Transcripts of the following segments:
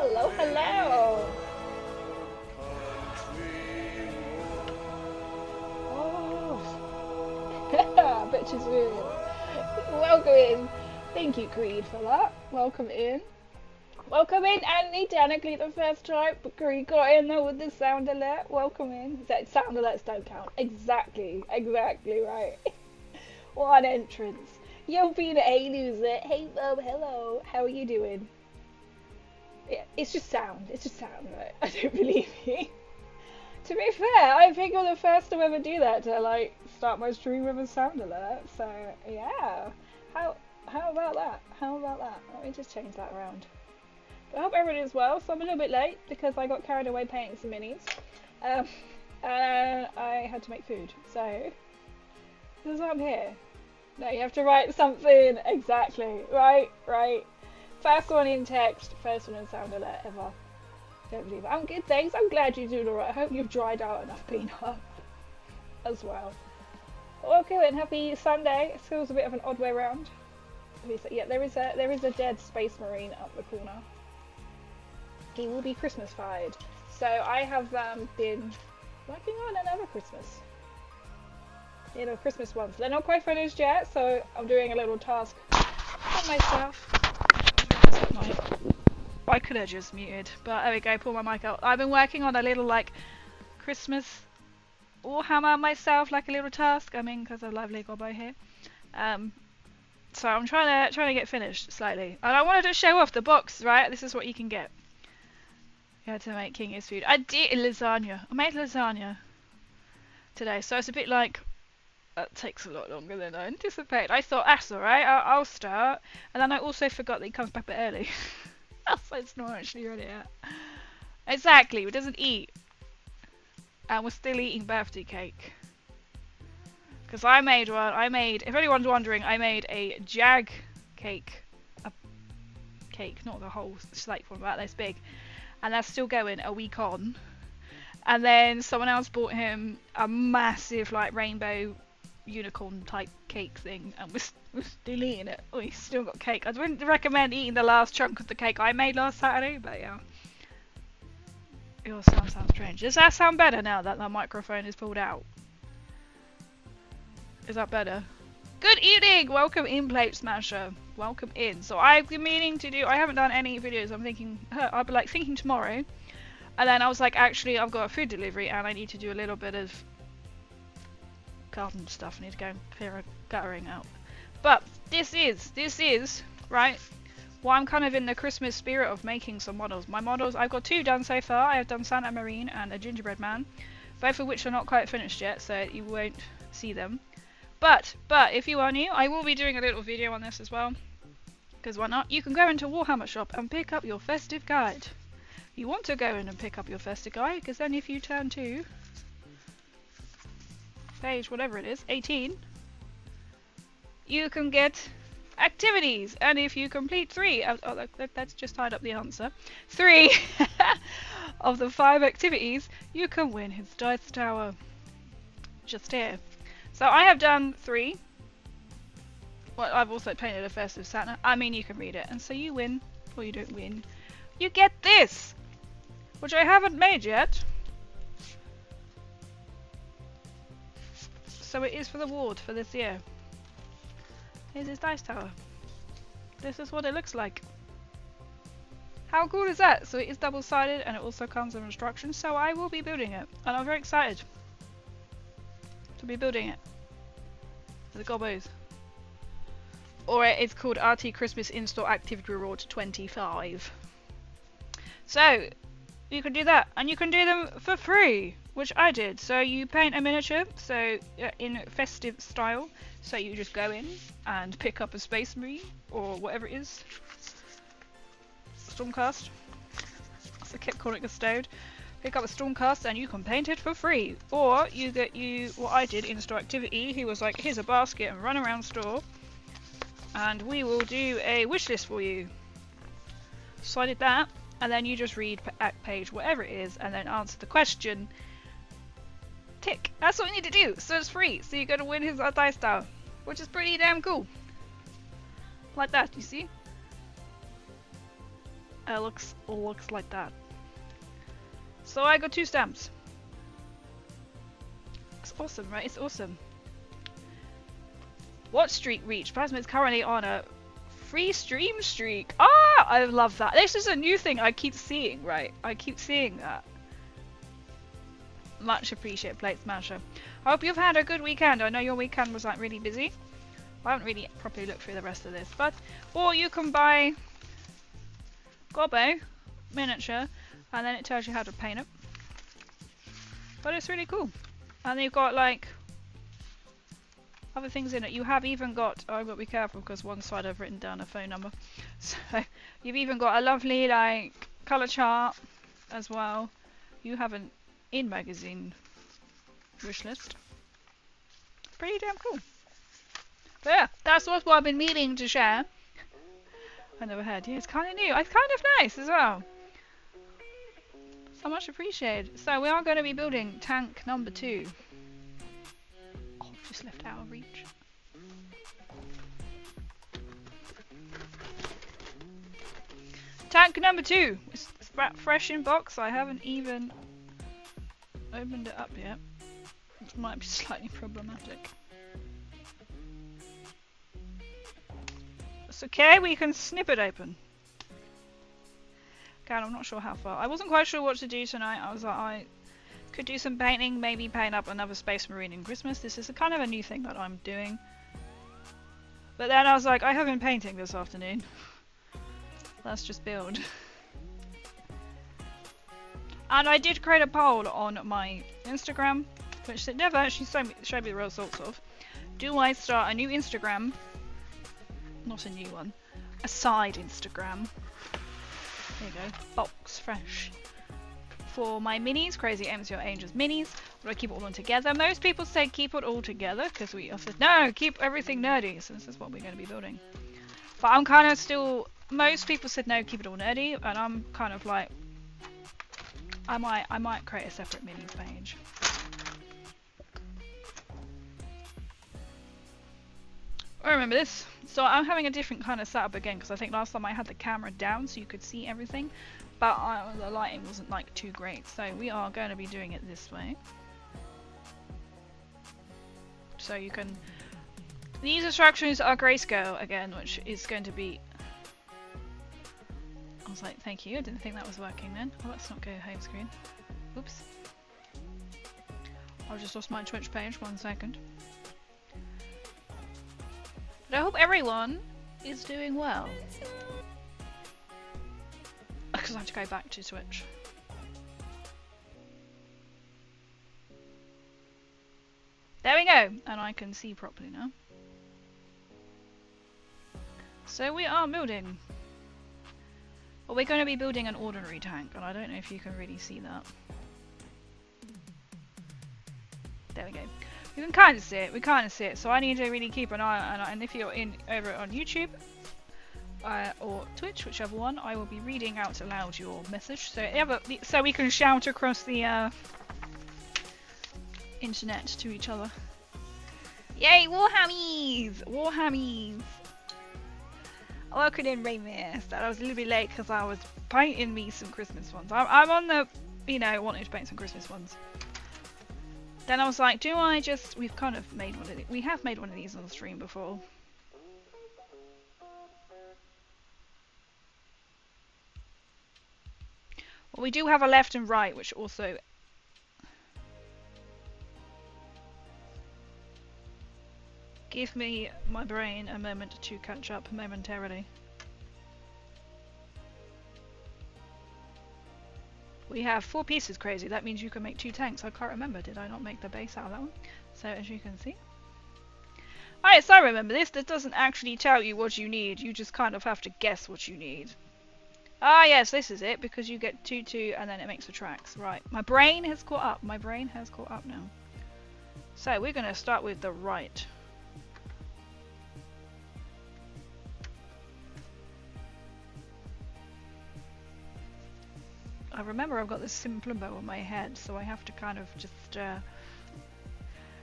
Hello, hello. Oh, bitches really. Welcome in. Thank you, Creed, for that. Welcome in. Welcome in, Andy. Technically the first time, but Creed got in there with the sound alert. Welcome in. Sound alerts don't count. Exactly right. What an entrance. You've been a loser. Hey, Bob, hello. How are you doing? Yeah, it's just sound. It's just sound, right? I don't believe you. To be fair, I think I'm the first to ever do that, to like start my stream with a sound alert. So yeah, how about that? How about that? Let me just change that around. But I hope everyone is well. So I'm a little bit late because I got carried away painting some minis, and I had to make food. So this is why I'm here. No, you have to write something exactly. Right. First one in text, first one in sound alert ever. Don't believe it. I'm good, thanks. I'm glad you're doing alright. I hope you've dried out enough peanut as well. Okay, and happy Sunday. It feels a bit of an odd way around. Yeah, there is a dead space marine up the corner. He will be Christmas-fied. So I have been working on another Christmas. You know, Christmas ones. They're not quite finished yet, so I'm doing a little task on myself. I could have just muted, but there we go, pull my mic out. I've been working on a little like Christmas Warhammer myself, like a little task. I mean, because I love Gobbo here. So I'm trying to get finished slightly. And I wanted to show off the box, right? This is what you can get. You had to make Kingy's food. I did lasagna. I made lasagna today, so it's a bit like that takes a lot longer than I anticipated. I thought that's alright, I'll start, and then I also forgot that he comes back a bit early. So it's not actually ready yet. Exactly, it doesn't eat. And we're still eating birthday cake. Because I made one, if anyone's wondering, I made a jag cake. A cake, not the whole slate one, but that's big. And that's still going a week on. And then someone else bought him a massive like rainbow unicorn type cake thing, and we're still eating it. We still got cake. I wouldn't recommend eating the last chunk of the cake I made last Saturday, but yeah. Your sound sounds strange. Does that sound better now that the microphone is pulled out? Is that better? Good evening! Welcome in, Plate Smasher. Welcome in. So I've been meaning to do, I haven't done any videos. I'm thinking, I'll be like thinking tomorrow. And then I was like, actually I've got a food delivery and I need to do a little bit of garden stuff. I need to go and clear a guttering out. But this is right. Well, I'm kind of in the Christmas spirit of making some models. My models, I've got 2 done so far. I have done Santa Marine and a gingerbread man, both of which are not quite finished yet, so you won't see them. But if you are new, I will be doing a little video on this as well. Because why not? You can go into Warhammer shop and pick up your festive guide. You want to go in and pick up your festive guide, because then if you turn to page whatever it is, 18, you can get activities, and if you complete 3, that's just tied up the answer, 3 of the 5 activities, you can win his dice tower. Just here. So I have done 3. Well, I've also painted a festive Santa. I mean, you can read it, and so you win, or you don't win. You get this, which I haven't made yet. So it is for the ward for this year. Here's his dice tower. This is what it looks like. How cool is that? So it is double-sided and it also comes with instructions, so I will be building it. And I'm very excited to be building it. For the gobbos. Or it's called RT Christmas In-Store Activity Reward 25. So you can do that, and you can do them for free, which I did. So you paint a miniature, so in festive style. So you just go in and pick up a Space Marine or whatever it is. Stormcast. I kept calling it a Stowed. Pick up a Stormcast and you can paint it for free. Or you get what I did in store activity. He was like, here's a basket and run around store, and we will do a wish list for you. So I did that. And then you just read page whatever it is and then answer the question. Tick. That's what you need to do. So it's free. So you're going to win his dice tower, which is pretty damn cool. Like that, you see? It looks like that. So I got 2 stamps. It's awesome, right? It's awesome. What streak reached? Plasma is currently on a free stream streak. Ah, I love that. This is a new thing I keep seeing, right? I keep seeing that. Much appreciated, Plate Smasher. I hope you've had a good weekend. I know your weekend was like really busy. I haven't really properly looked through the rest of this, but or you can buy Gobbo miniature, and then it tells you how to paint it. But it's really cool, and you've got like other things in it. You have even got, oh, I've got to be careful because one side I've written down a phone number. So you've even got a lovely like colour chart as well. You have an in-magazine wish list. Pretty damn cool. But yeah, that's what I've been meaning to share. I never had. Yeah, it's kind of new. It's kind of nice as well. So much appreciated. So we are going to be building tank number 2. Oh, just left out of reach. Tank number 2. It's fresh in box. I haven't even opened it up yet. It might be slightly problematic. It's okay, we can snip it open. God, I'm not sure how far. I wasn't quite sure what to do tonight. I was like, I could do some painting, maybe paint up another Space Marine in Christmas. This is a kind of a new thing that I'm doing. But then I was like, I have been painting this afternoon. Let's just build. And I did create a poll on my Instagram, which it never actually showed me the results of. Do I start a new Instagram? Not a new one. A side Instagram. There you go. Box fresh. For my minis, Crazy MCO Angels minis. Would I keep it all on together? Most people say keep it all together because we said no, keep everything nerdy. So this is what we're going to be building. But I'm kind of still. Most people said no, keep it all nerdy, and I'm kind of like. I might create a separate minis page. I remember this. So I'm having a different kind of setup again because I think last time I had the camera down so you could see everything, but the lighting wasn't like too great. So we are going to be doing it this way. So you can. These instructions are grayscale again, which is going to be. I was like, thank you. I didn't think that was working then. Oh, let's not go home screen. Oops. I just lost my Twitch page. 1 second. But I hope everyone is doing well. Because I have to go back to Twitch. There we go! And I can see properly now. So we are building. Well, we're going to be building an ordinary tank, and I don't know if you can really see that. There we go. You can kind of see it. We kind of see it. So I need to really keep an eye on it. And if you're over on YouTube or Twitch, whichever one, I will be reading out aloud your message. So we can shout across the internet to each other. Yay, Warhammies! Warhammies! Welcome in, Raymir. I was a little bit late because I was painting me some Christmas ones. I'm on the, wanting to paint some Christmas ones. Then I was like, do I just... We've kind of made one of these. We have made one of these on the stream before. Well, we do have a left and right, which also... Give me my brain a moment to catch up momentarily. We have 4 pieces, Crazy. That means you can make 2 tanks. I can't remember. Did I not make the base out of that one? So as you can see. Alright, so remember this. This doesn't actually tell you what you need. You just kind of have to guess what you need. Ah yes, this is it. Because you get 2, 2 and then it makes the tracks. Right. My brain has caught up. My brain has caught up now. So we're going to start with the right. I remember I've got this simple bow on my head, so I have to kind of just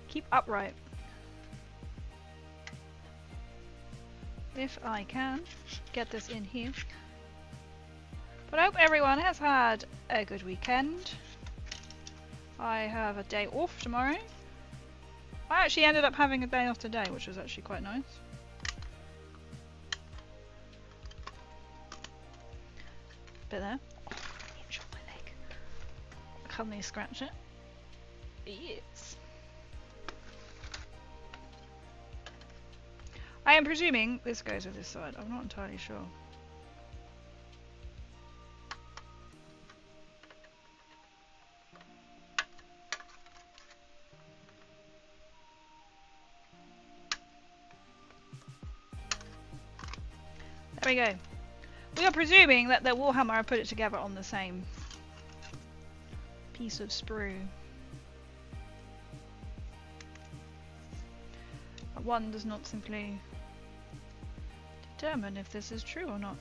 keep upright. If I can get this in here. But I hope everyone has had a good weekend. I have a day off tomorrow. I actually ended up having a day off today, which was actually quite nice. Bit there. Oh, itch on my leg. Can they scratch it? Yes. I am presuming this goes with this side. I'm not entirely sure. There we go. We are presuming that the Warhammer put it together on the same piece of sprue. But one does not simply determine if this is true or not.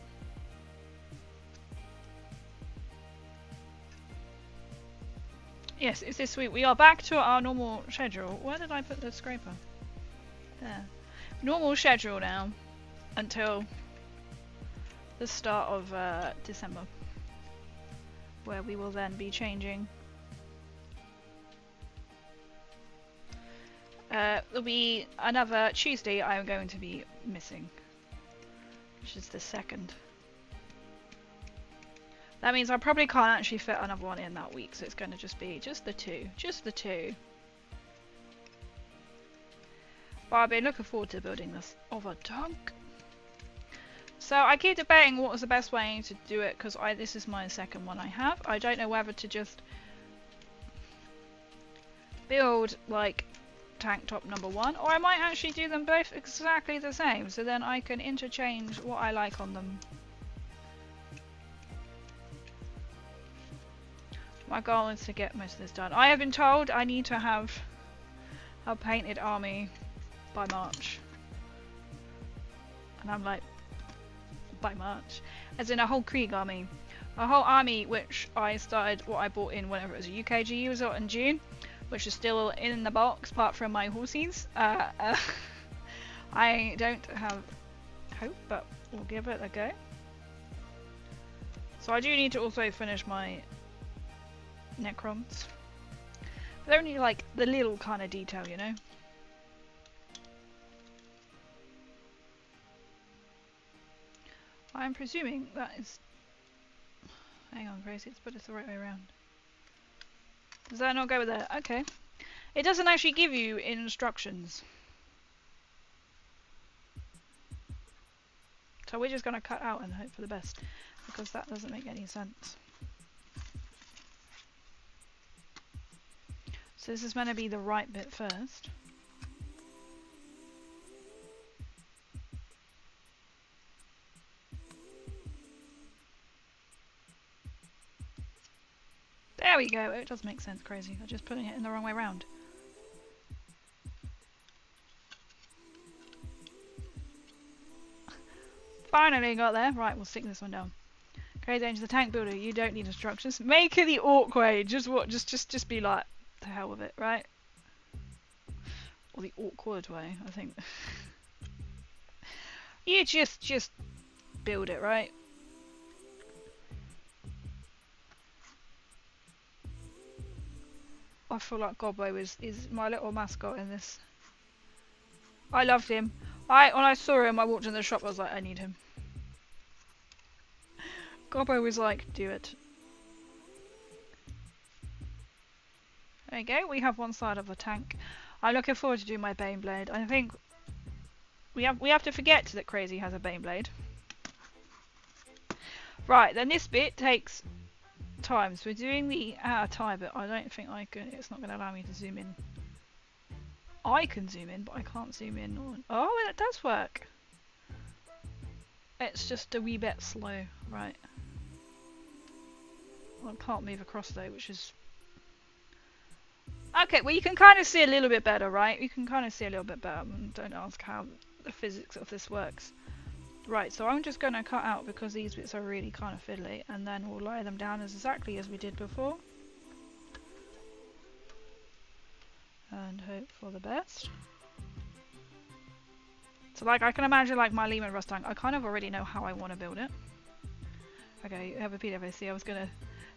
Yes, it's this week. We are back to our normal schedule. Where did I put the scraper? There. Normal schedule now until the start of December, where we will then be changing. There'll be another Tuesday I am going to be missing, which is the 2nd. That means I probably can't actually fit another one in that week, so it's going to just be just the two. Just the two. But I've been looking forward to building this other tank. So I keep debating what was the best way to do it, because this is my second one I have. I don't know whether to just build like tank top number 1, or I might actually do them both exactly the same, so then I can interchange what I like on them. My goal is to get most of this done. I have been told I need to have a painted army by March. And I'm like, by March? As in a whole Krieg army. A whole army which I started, what I bought in whenever it was a UKG result in June, which is still in the box apart from my horsies. I don't have hope, but we'll give it a go. So I do need to also finish my Necrons. But they're only like the little kind of detail, you know? I'm presuming that is... Hang on, Gracie, let's put it the right way around. Does that not go with that? Okay. It doesn't actually give you instructions. So we're just going to cut out and hope for the best, because that doesn't make any sense. So this is meant to be the right bit first. There we go. It does make sense, Crazy. I'm just putting it in the wrong way around. Finally got there. Right, we'll stick this one down. Crazy Angel, the tank builder. You don't need instructions. Make it the orc way. Just what? Just be like, the hell with it, right? Or the awkward way, I think. You just build it, right? I feel like Gobbo is my little mascot in this. I loved him. When I saw him, I walked in the shop, I was like, I need him. Gobbo was like, do it. There you go, we have one side of the tank. I'm looking forward to doing my Baneblade. I think we have to forget that Crazy has a Baneblade. Right, then this bit takes time. So we're doing the tie, but I don't think I can. It's not going to allow me to zoom in. I can zoom in, but I can't zoom in. Oh, it does work. It's just a wee bit slow, right? Well, I can't move across though, which is... Okay, well you can kind of see a little bit better, right? You can kind of see a little bit better. Don't ask how the physics of this works. Right, so I'm just going to cut out because these bits are really kind of fiddly, and then we'll lay them down as exactly as we did before. And hope for the best. So like I can imagine like my Leman Russ tank, I kind of already know how I want to build it. Okay, you have a PWC. I was gonna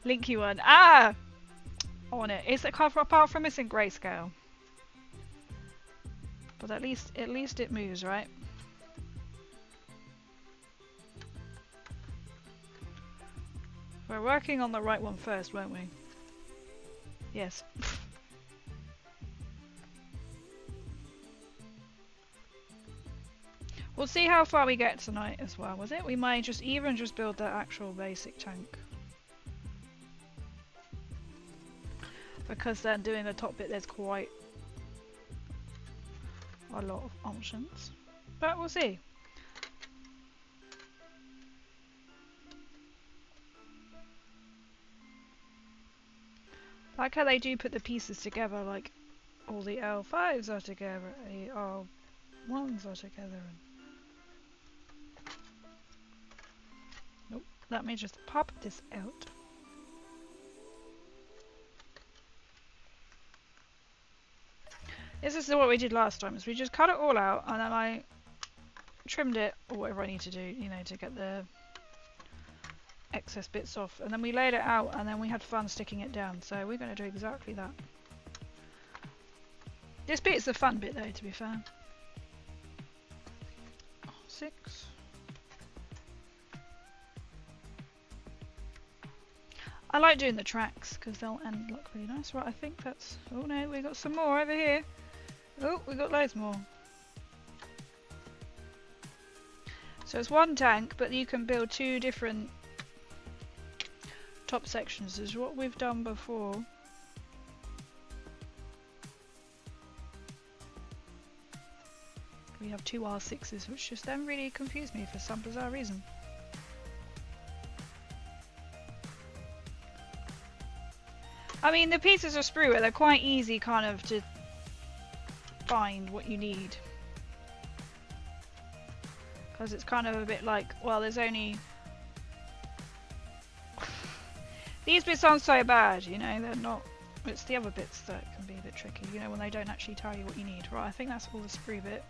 link you one. Ah! On it. It's a cover apart from missing grayscale. But at least it moves, right? We're working on the right one first, weren't we? Yes. We'll see how far we get tonight as well, was it? We might just build that actual basic tank. Because then doing the top bit there's quite a lot of options. But we'll see. Like how they do put the pieces together, like all the L5s are together, the R1s are together. Nope, let me just pop this out. This is what we did last time, is we just cut it all out and then I trimmed it, or whatever I need to do, you know, to get the excess bits off, and then we laid it out and then we had fun sticking it down, so we're going to do exactly that. This bit is the fun bit though, to be fair. 6. I like doing the tracks because they'll end look really nice. Right, I think that's... Oh no, we got some more over here. Oh, we got loads more. So it's one tank, but you can build 2 different top sections. This is what we've done before. We have 2 R6s, which just then really confused me for some bizarre reason. I mean, the pieces of sprue, they're quite easy kind of to find what you need. Because it's kind of a bit like, well, there's only... These bits aren't so bad, you know, they're not... It's the other bits that can be a bit tricky, you know, when they don't actually tell you what you need. Right, I think that's all the sprue bit.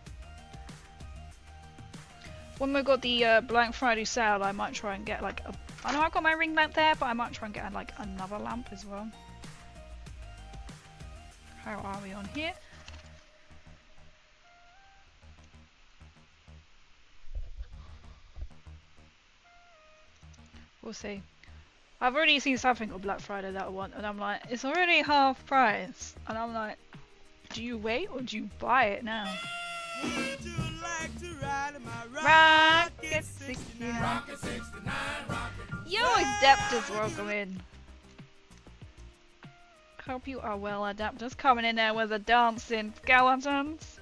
When we've got the Black Friday sale, I might try and get like a... I know I've got my ring lamp there, but I might try and get like another lamp as well. How are we on here? We'll see. I've already seen something on Black Friday that I want, and I'm like, it's already half price. And I'm like, do you wait or do you buy it now? Would you like to ride in my Rocket 69? Rocket 69, Rocket. Yo, Adapters, welcome in. Hope you are well, Adapters. Coming in there with the dancing skeletons.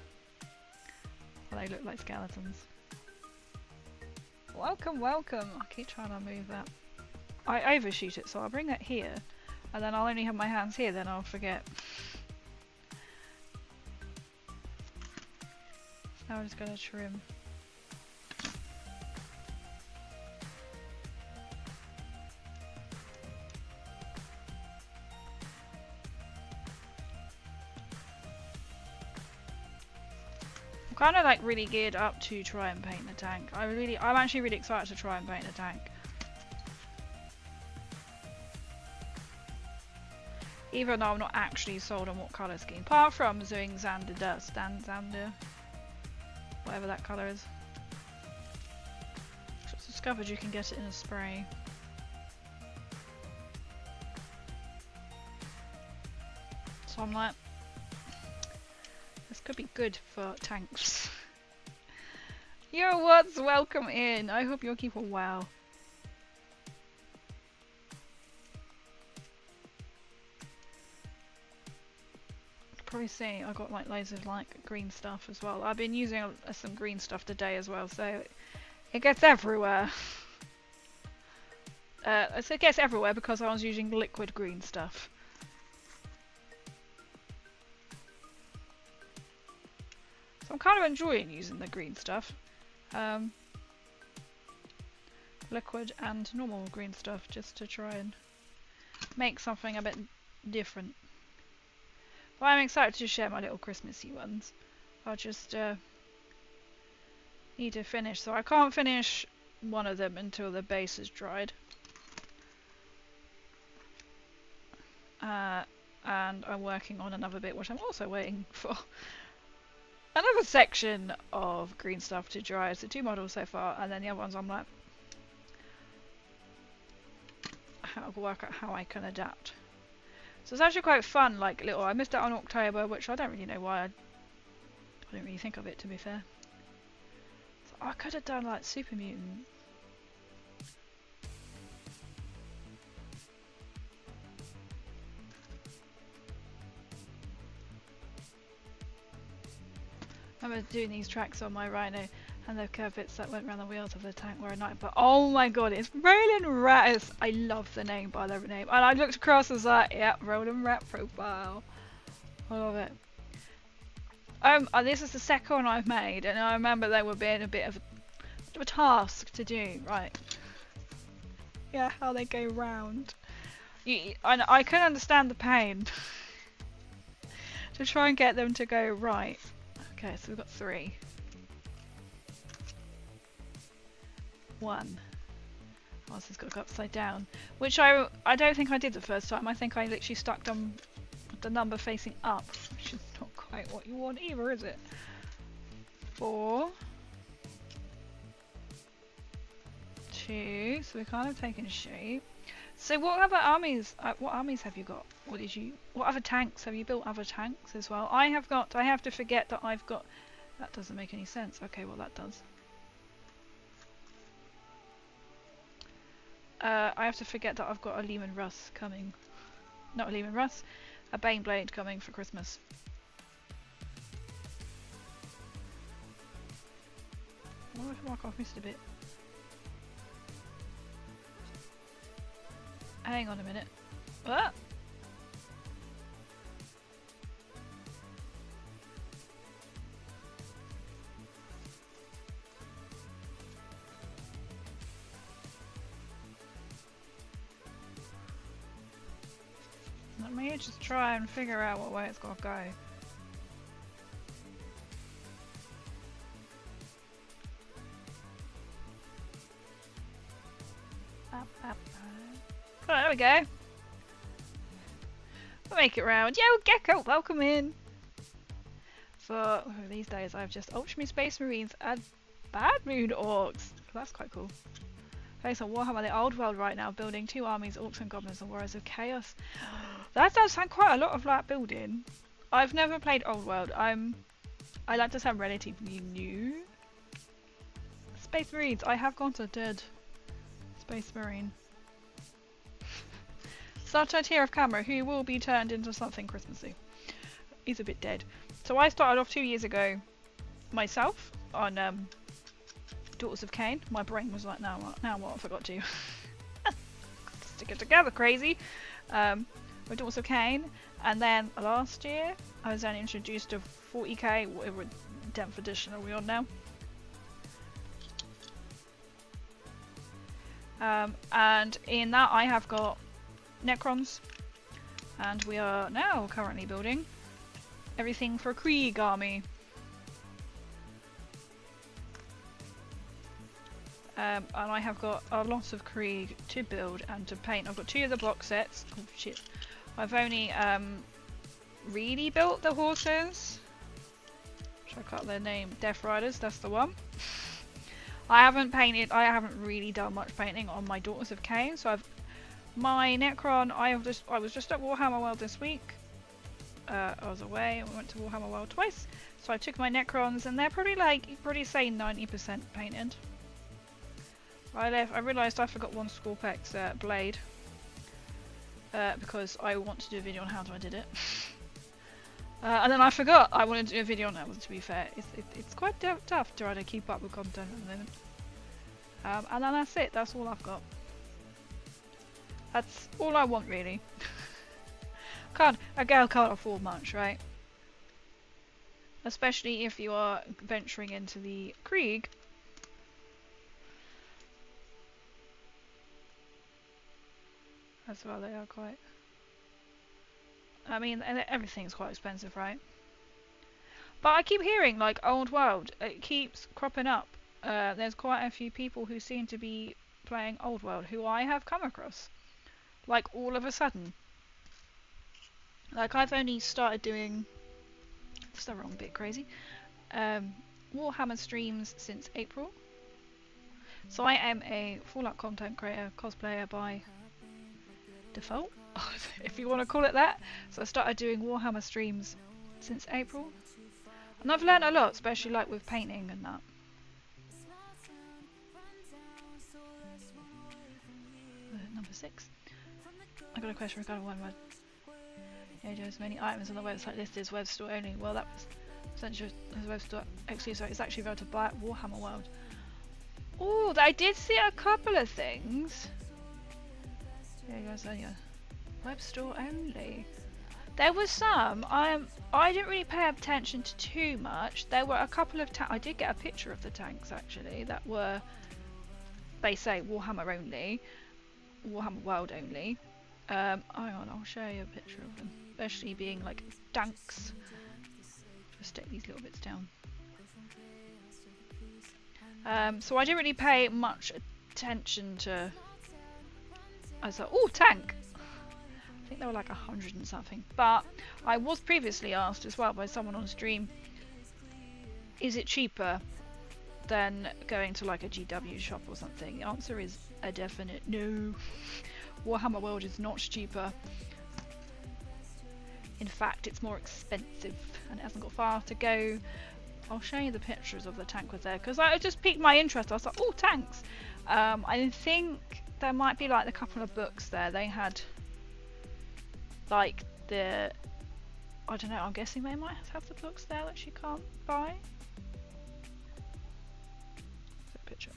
Well, they look like skeletons. Welcome, welcome. I keep trying to move that. I overshoot it, so I'll bring that here. And then I'll only have my hands here, then I'll forget. Now I'm just going to trim. I'm kind of like really geared up to try and paint the tank. I'm actually really excited to try and paint the tank. Even though I'm not actually sold on what colour scheme. Apart from doing Xander Dust and Xander, whatever that colour is. Just discovered you can get it in a spray. So I'm like, this could be good for tanks. Yo, what's welcome in. I hope you're keeping well. Probably see I got like loads of like green stuff as well. I've been using some green stuff today as well, so it gets everywhere. So it gets everywhere because I was using liquid green stuff. So I'm kind of enjoying using the green stuff. Liquid and normal green stuff, just to try and make something a bit different. Well, I'm excited to share my little Christmassy ones. I'll just need to finish. So I can't finish one of them until the base is dried. and I'm working on another bit, which I'm also waiting for another section of green stuff to dry. So 2 models so far, and then the other ones I'm like, how to work out how I can adapt. So it's actually quite fun. Like I missed out on October, which I don't really know why. I didn't really think of it, to be fair. So I could have done like Super Mutant. I remember doing these tracks on my Rhino, and the curved bits that went around the wheels of the tank were a night. But oh my god, it's Roland Rat. I love the name by the name. And I looked across and was like, yeah, Roland Rat profile. I love it. This is the second one I've made, and I remember they were being a bit of a task to do, right? Yeah, how they go round. I can understand the pain to try and get them to go right. Okay, so we've got 3. 1. Oh, this has got to go upside down. Which I don't think I did the first time. I think I literally stuck them the number facing up, which is not quite what you want either, is it? 4. 2. So we're kind of taking shape. So what other armies? What armies have you got? What other tanks have you built? Other tanks as well? I have to forget that I've got. That doesn't make any sense. Okay, well that does. I have to forget that I've got a Leman Russ coming. Not a Leman Russ, a Baneblade coming for Christmas. Oh, I've missed a bit. Hang on a minute. What? Let me just try and figure out what way it's got to go. Oh, there we go. We'll make it round. Yo, Gecko, welcome in. For these days, I've just Ultramarine Space Marines and Bad Moon Orcs. That's quite cool. Face on Warhammer, the old world right now, building 2 armies, Orcs and Goblins and Warriors of Chaos. That does sound quite a lot of like building. I've never played old world. I like to sound relatively new. Space Marines. I have got a dead Space Marine. Started here of camera, who will be turned into something Christmassy. He's a bit dead. So I started off 2 years ago myself on Daughters of Cain. My brain was like, now what? I forgot to. Stick it together, crazy. With Daughters of Cain. And then last year, I was then introduced to 40k, whatever 10th edition are we on now. And in that I have got Necrons, and we are now currently building everything for a Krieg army. And I have got a lot of Krieg to build and to paint. I've got 2 of the box sets. Oh shit. I've only really built the horses. Check out their name. Death Riders, that's the one. I haven't really done much painting on my Daughters of Cain, so my Necron, I was just at Warhammer World this week. I was away and we went to Warhammer World twice. So I took my Necrons and they're probably say 90% painted. I realised I forgot one Scorpex blade. Because I want to do a video on how I did it. And then I forgot I wanted to do a video on that, to be fair. It's quite tough to try to keep up with content at the moment. And then that's it, that's all I've got. That's all I want, really. A girl can't afford much, right? Especially if you are venturing into the Krieg. As well, they are quite... I mean, everything's quite expensive, right? But I keep hearing, like, Old World, it keeps cropping up. There's quite a few people who seem to be playing Old World, who I have come across. Like, all of a sudden. Like, I've only started doing, it's the wrong bit, crazy, Warhammer streams since April. So I am a Fallout content creator, cosplayer by default, if you want to call it that. So I started doing Warhammer streams since April. And I've learned a lot, especially like with painting and that. Number 6. I got a question regarding one word. Yeah, there's many items on the website listed as web store only. Well, that was essentially as web store exclusive, so it's actually available to buy at Warhammer World. Oh, I did see a couple of things. Yeah, you guys, yeah. Web store only. There was some. I didn't really pay attention to too much. There were a couple of I did get a picture of the tanks actually that were, they say Warhammer only, Warhammer World only. Hang on, I'll show you a picture of them, especially being like tanks. Just take these little bits down. So I didn't really pay much attention to. I was like, oh, tank. I think they were like 100 and something. But I was previously asked as well by someone on stream, is it cheaper than going to like a GW shop or something? The answer is a definite no. Warhammer World is not cheaper. In fact, it's more expensive and it hasn't got far to go. I'll show you the pictures of the tank was there because it just piqued my interest. I was like, oh, tanks. I think there might be like a couple of books there. They had like the, I don't know, I'm guessing they might have the books there that you can't buy. That picture.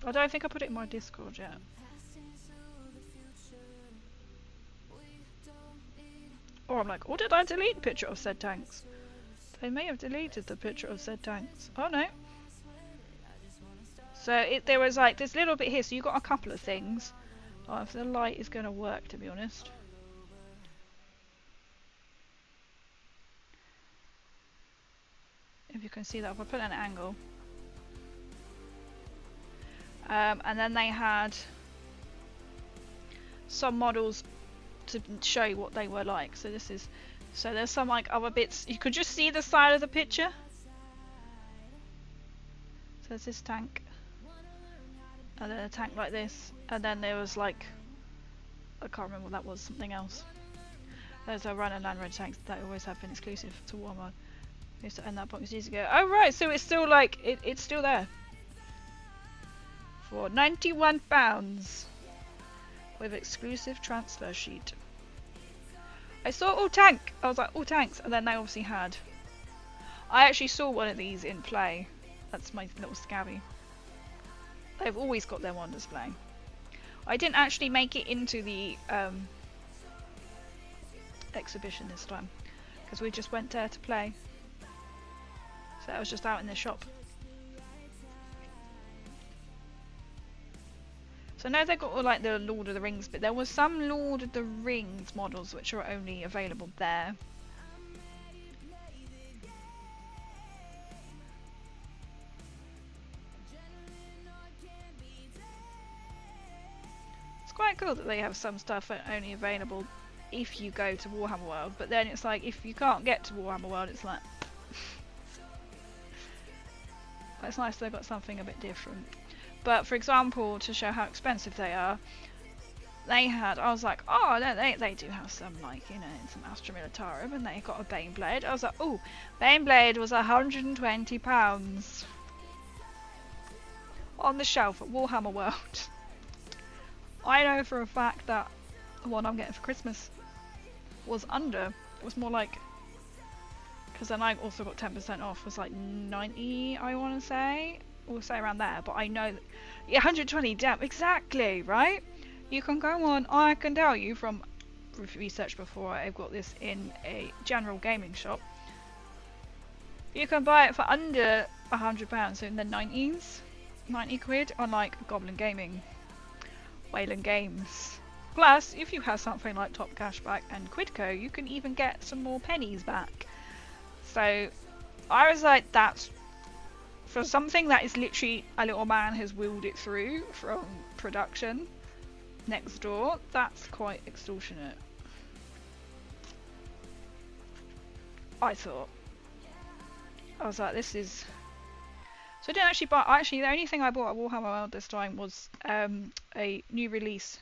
I don't think I put it in my Discord yet. Or I'm like, or did I delete a picture of said tanks? They may have deleted the picture of said tanks. Oh no. So there was like this little bit here, so you got a couple of things. Oh, if the light is going to work, to be honest. If you can see that, if I put an angle. And then they had some models to show you what they were like. So this is, so there's some like other bits. You could just see the side of the picture. So there's this tank. And then a tank like this. And then there was like, I can't remember what that was, something else. There's a run and land red tanks that always have been exclusive to Warhammer. I used to end that box years ago. Oh right, so it's still like, it's still there. For £91 with exclusive transfer sheet. I saw all tank. I was like, all tanks, and then they obviously had. I actually saw one of these in play. That's my little scabby. They've always got them on display. I didn't actually make it into the exhibition this time because we just went there to play. So I was just out in the shop. So I know they got all like the Lord of the Rings, but there was some Lord of the Rings models which are only available there. It's quite cool that they have some stuff only available if you go to Warhammer World, but then it's like if you can't get to Warhammer World, it's like but it's nice they've got something a bit different. But for example, to show how expensive they are, they had, I was like, oh no, they do have some like, you know, some Astra Militarum, and they got a Baneblade. I was like, oh, Baneblade was £120 on the shelf at Warhammer World. I know for a fact that the one I'm getting for Christmas was under. It was more like, because then I also got 10% off, was like 90, I want to say. We'll say around there, but I know that, yeah, 120, damn, exactly, right? You can go on, I can tell you from research before, I've got this in a general gaming shop. You can buy it for under £100, so in the 90s, 90 quid on like Goblin Gaming, Wayland Games. Plus, if you have something like Top Cashback and Quidco, you can even get some more pennies back. So, I was like, that's for something that is literally a little man has willed it through from production next door, that's quite extortionate. I thought. I was like, this is... So I didn't actually buy... Actually, the only thing I bought at Warhammer World this time was a new release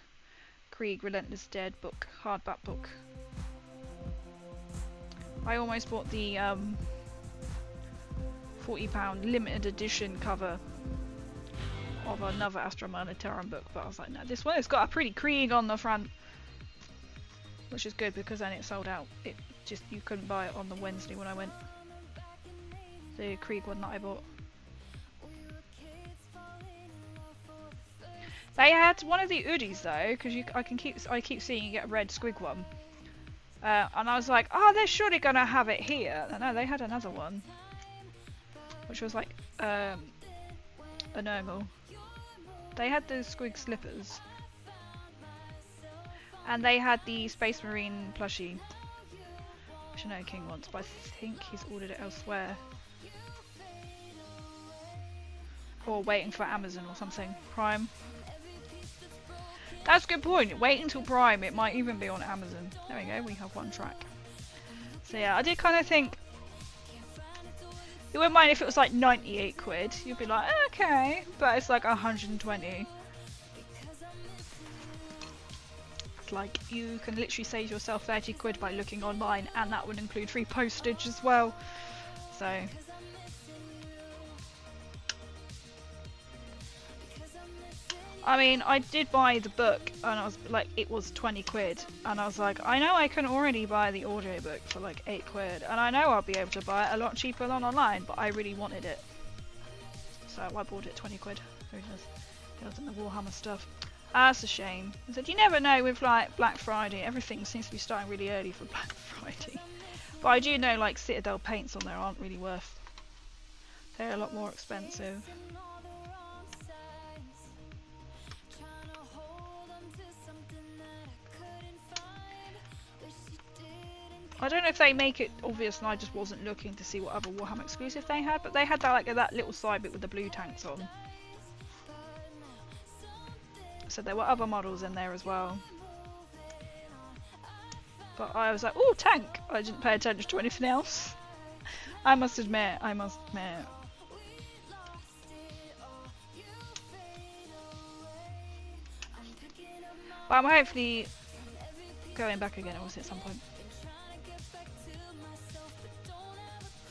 Krieg Relentless Dead book, hardback book. I almost bought the £40 limited edition cover of another Astra Militarum book, but I was like, no, this one has got a pretty Krieg on the front, which is good because then it sold out. It just, you couldn't buy it on the Wednesday when I went. The Krieg one that I bought. They had one of the Udis though, because I keep seeing you get a red squig one, and I was like, oh, they're surely gonna have it here. No, they had another one, which was like a normal. They had the squig slippers, and they had the Space Marine plushie, which I know King wants, but I think he's ordered it elsewhere, or waiting for Amazon or something. Prime. That's a good point. Wait until Prime. It might even be on Amazon. There we go. We have one track. So yeah, I did kind of think you wouldn't mind if it was like 98 quid. You'd be like, okay, but it's like 120. It's like you can literally save yourself 30 quid by looking online, and that would include free postage as well. So. I mean, I did buy the book, and I was like, it was 20 quid, and I was like, I know I can already buy the audiobook for like 8 quid, and I know I'll be able to buy it a lot cheaper than online, but I really wanted it, so I bought it 20 quid. There it is. It wasn't the Warhammer stuff. That's a shame. I said, you never know with like Black Friday, everything seems to be starting really early for Black Friday, but I do know like Citadel paints on there aren't really worth. They're a lot more expensive. I don't know if they make it obvious and I just wasn't looking to see what other Warhammer exclusive they had, but they had that like that little side bit with the blue tanks on. So there were other models in there as well. But I was like, oh, tank! I didn't pay attention to anything else. I must admit. But I'm hopefully going back again, obviously, at some point.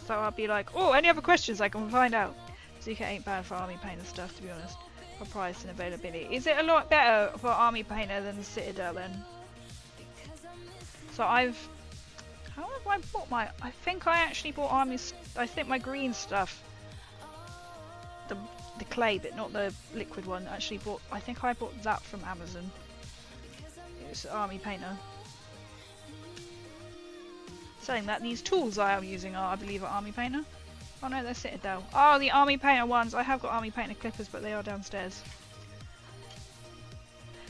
So I'll be like, oh, any other questions I can find out. ZK ain't bad for Army Painter stuff, to be honest. For price and availability. Is it a lot better for Army Painter than the Citadel then? So how have I bought my, I think I actually bought I think my green stuff, the clay bit, not the liquid one, I think I bought that from Amazon. It's Army Painter. Saying that, these tools I am using are, I believe, are Army Painter. Oh no, they're Citadel. Oh, the Army Painter ones. I have got Army Painter clippers, but they are downstairs.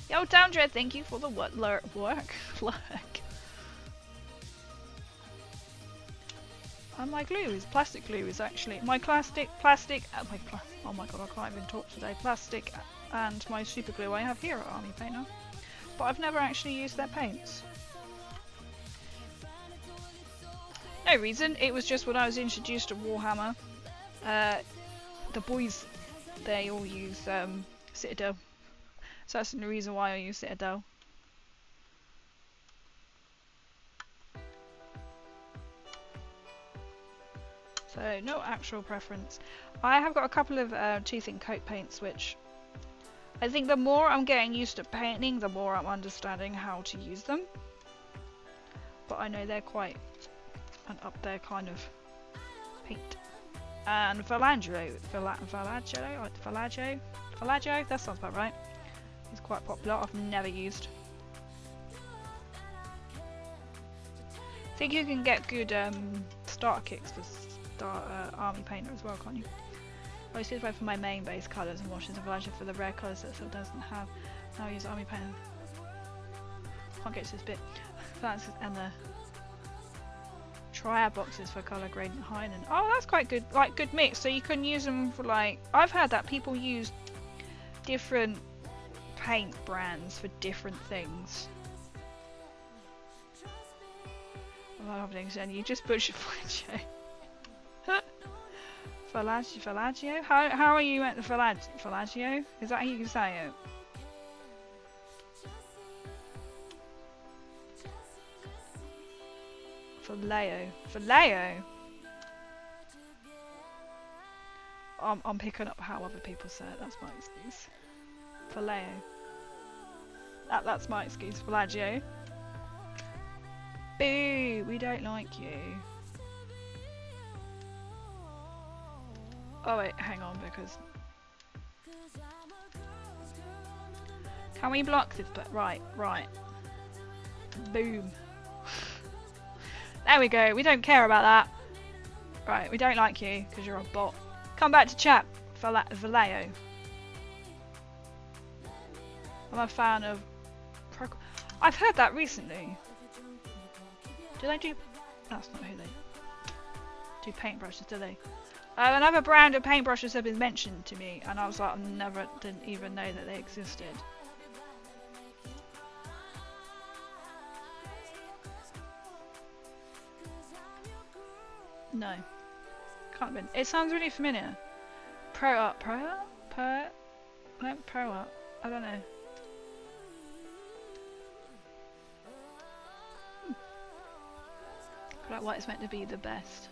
Yo, Downdread, thank you for the work. And my glue is plastic glue is actually my plastic. Oh my god, I can't even talk today. Plastic and my super glue I have here at Army Painter, but I've never actually used their paints. No reason, it was just when I was introduced to Warhammer, the boys, they all use Citadel, so that's the reason why I use Citadel. So no actual preference. I have got a couple of tooth and coat paints, which I think the more I'm getting used to painting, the more I'm understanding how to use them. But I know they're quite an up there kind of paint. And Valaggio, that sounds about right. It's quite popular. I've never used. I think you can get good starter kits for Army Painter as well, can't you? I use both for my main base colours and washes of Valaggio for the rare colours that it still doesn't have. Now I use Army Painter. Can't get to this bit. And the triad boxes for colour gradient high, and oh, that's quite good, like good mix. So you can use them for like, I've heard that people use different paint brands for different things. You just butchered Fallaggio. Fallaggio? How are you at the Fallaggio? Is that how you say it? Faleo. I'm picking up how other people say it. That's my excuse. Faleo. That's my excuse. Fallaggio. Boo! We don't like you. Oh wait, hang on, because can we block this? But right. Boom. There we go. We don't care about that. Right, we don't like you because you're a bot. Come back to chat, Vallejo. I'm a fan of. I've heard that recently. Do they do? That's not who they do. Paintbrushes, do they? Another brand of paintbrushes have been mentioned to me, and I was like, didn't even know that they existed. No, can't have been. It sounds really familiar. Pro Up. I don't know. Like what it's meant to be the best.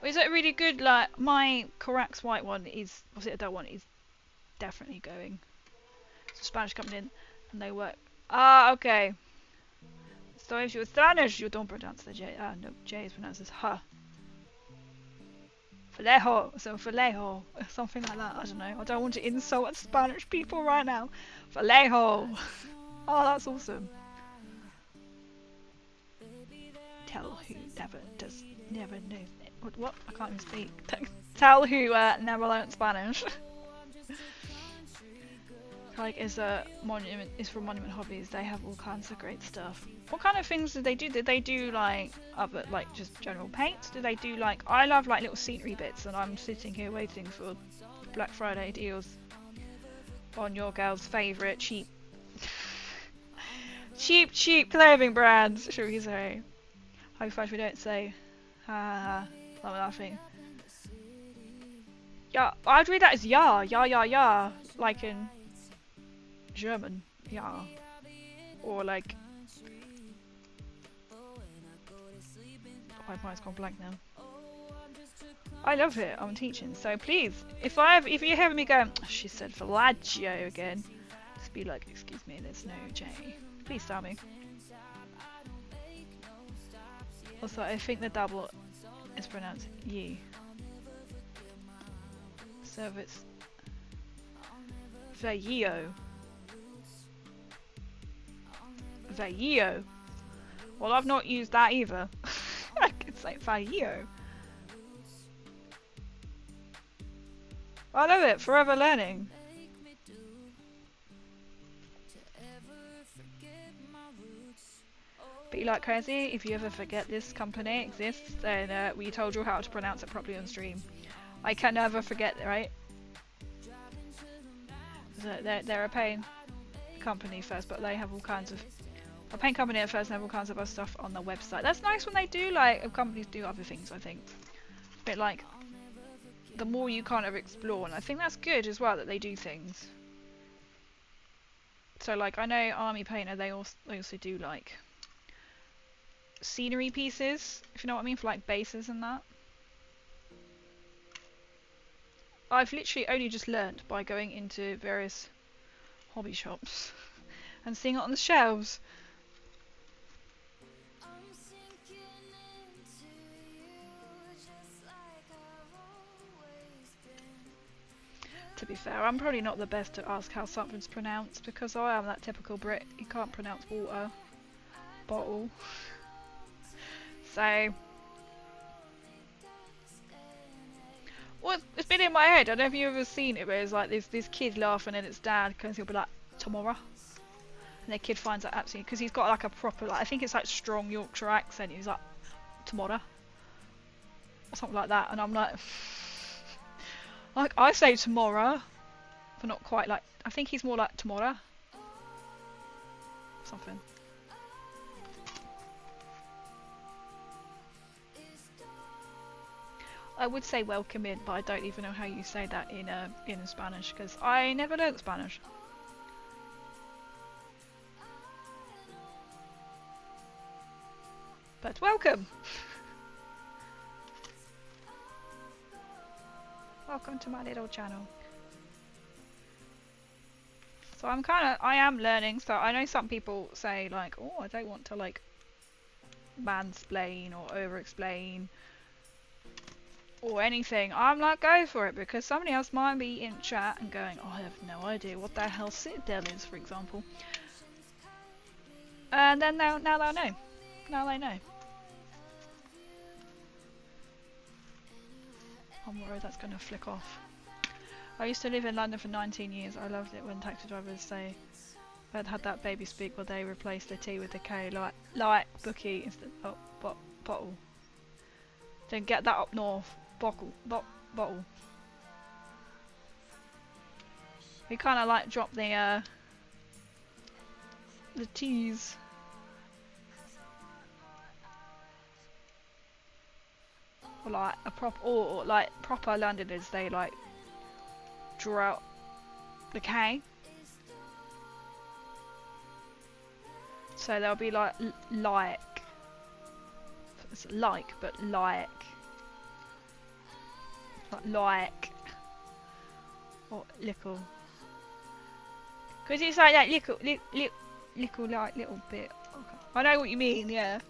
Well, is it really good? Like my Corax white one is, was it a dull one? Is definitely going. It's a Spanish company and they work. Ah, okay. So if you're Spanish, you don't pronounce the J. No, J is pronounced as huh. Falejo, so Falejo, something like that. I don't know. I don't want to insult Spanish people right now. Falejo. Oh, that's awesome. Tell who never knows. What? I can't even speak. Tell who never learned Spanish. Like is from Monument Hobbies. They have all kinds of great stuff. What kind of things did they do? Did they do like other, like just general paints? Did they do like, I love like little scenery bits, and I'm sitting here waiting for Black Friday deals on your girl's favourite cheap clothing brands, shall we say? How fast we don't say ha ha ha. I'm laughing. Yeah, I'd read that as ja, like in German, ja, or like. My mind's gone blank now. I love it. I'm teaching, so please, if you hear me going, oh, she said Fallaggio again, just be like, excuse me, there's no J. Please tell me. Also, I think the double is pronounced ye. So if it's Veio. Well, I've not used that either. I could say Veio. I love it. Forever learning. Be like crazy. If you ever forget this company exists, then we told you how to pronounce it properly on stream. I can never forget, right? So they're a paint company first, but they have all kinds of a paint company at first and have all kinds of other stuff on their website. That's nice when they do, like, companies do other things, I think. A bit like, the more you kind of explore, and I think that's good as well, that they do things. So, like, I know Army Painter, they also do, like, scenery pieces, if you know what I mean, for, like, bases and that. I've literally only just learnt by going into various hobby shops and seeing it on the shelves. To be fair, I'm probably not the best to ask how something's pronounced, because I am that typical Brit. You can't pronounce water bottle. So, well, it's been in my head. I don't know if you've ever seen it, but it's like this kid laughing at its dad because he'll be like, tomorrow. And the kid finds out absolutely, because he's got like a proper, like, I think it's like strong Yorkshire accent. He's like, tomorrow. Or something like that. And I'm like, like, I say tomorrow, but not quite like, I think he's more like tomorrow. Something. I would say welcome in, but I don't even know how you say that in Spanish because I never learned Spanish. But welcome. Welcome to my little channel. So I am learning. So I know some people say like, oh, I don't want to like mansplain or over-explain or anything. I'm like, go for it, because somebody else might be in chat and going, oh, I have no idea what the hell Citadel is, for example. And then now they'll know. Now they know. I'm worried that's going to flick off. I used to live in London for 19 years. I loved it when taxi drivers say I'd had that baby speak where they replaced the T with the K, like bookie instead of bottle. Then get that up north. Bottle. We kind of like drop the T's. Or like proper Londoners, they like draw out the K. So they'll be like it's like, but like or little, because it's like that little like little bit. Okay. I know what you mean, yeah.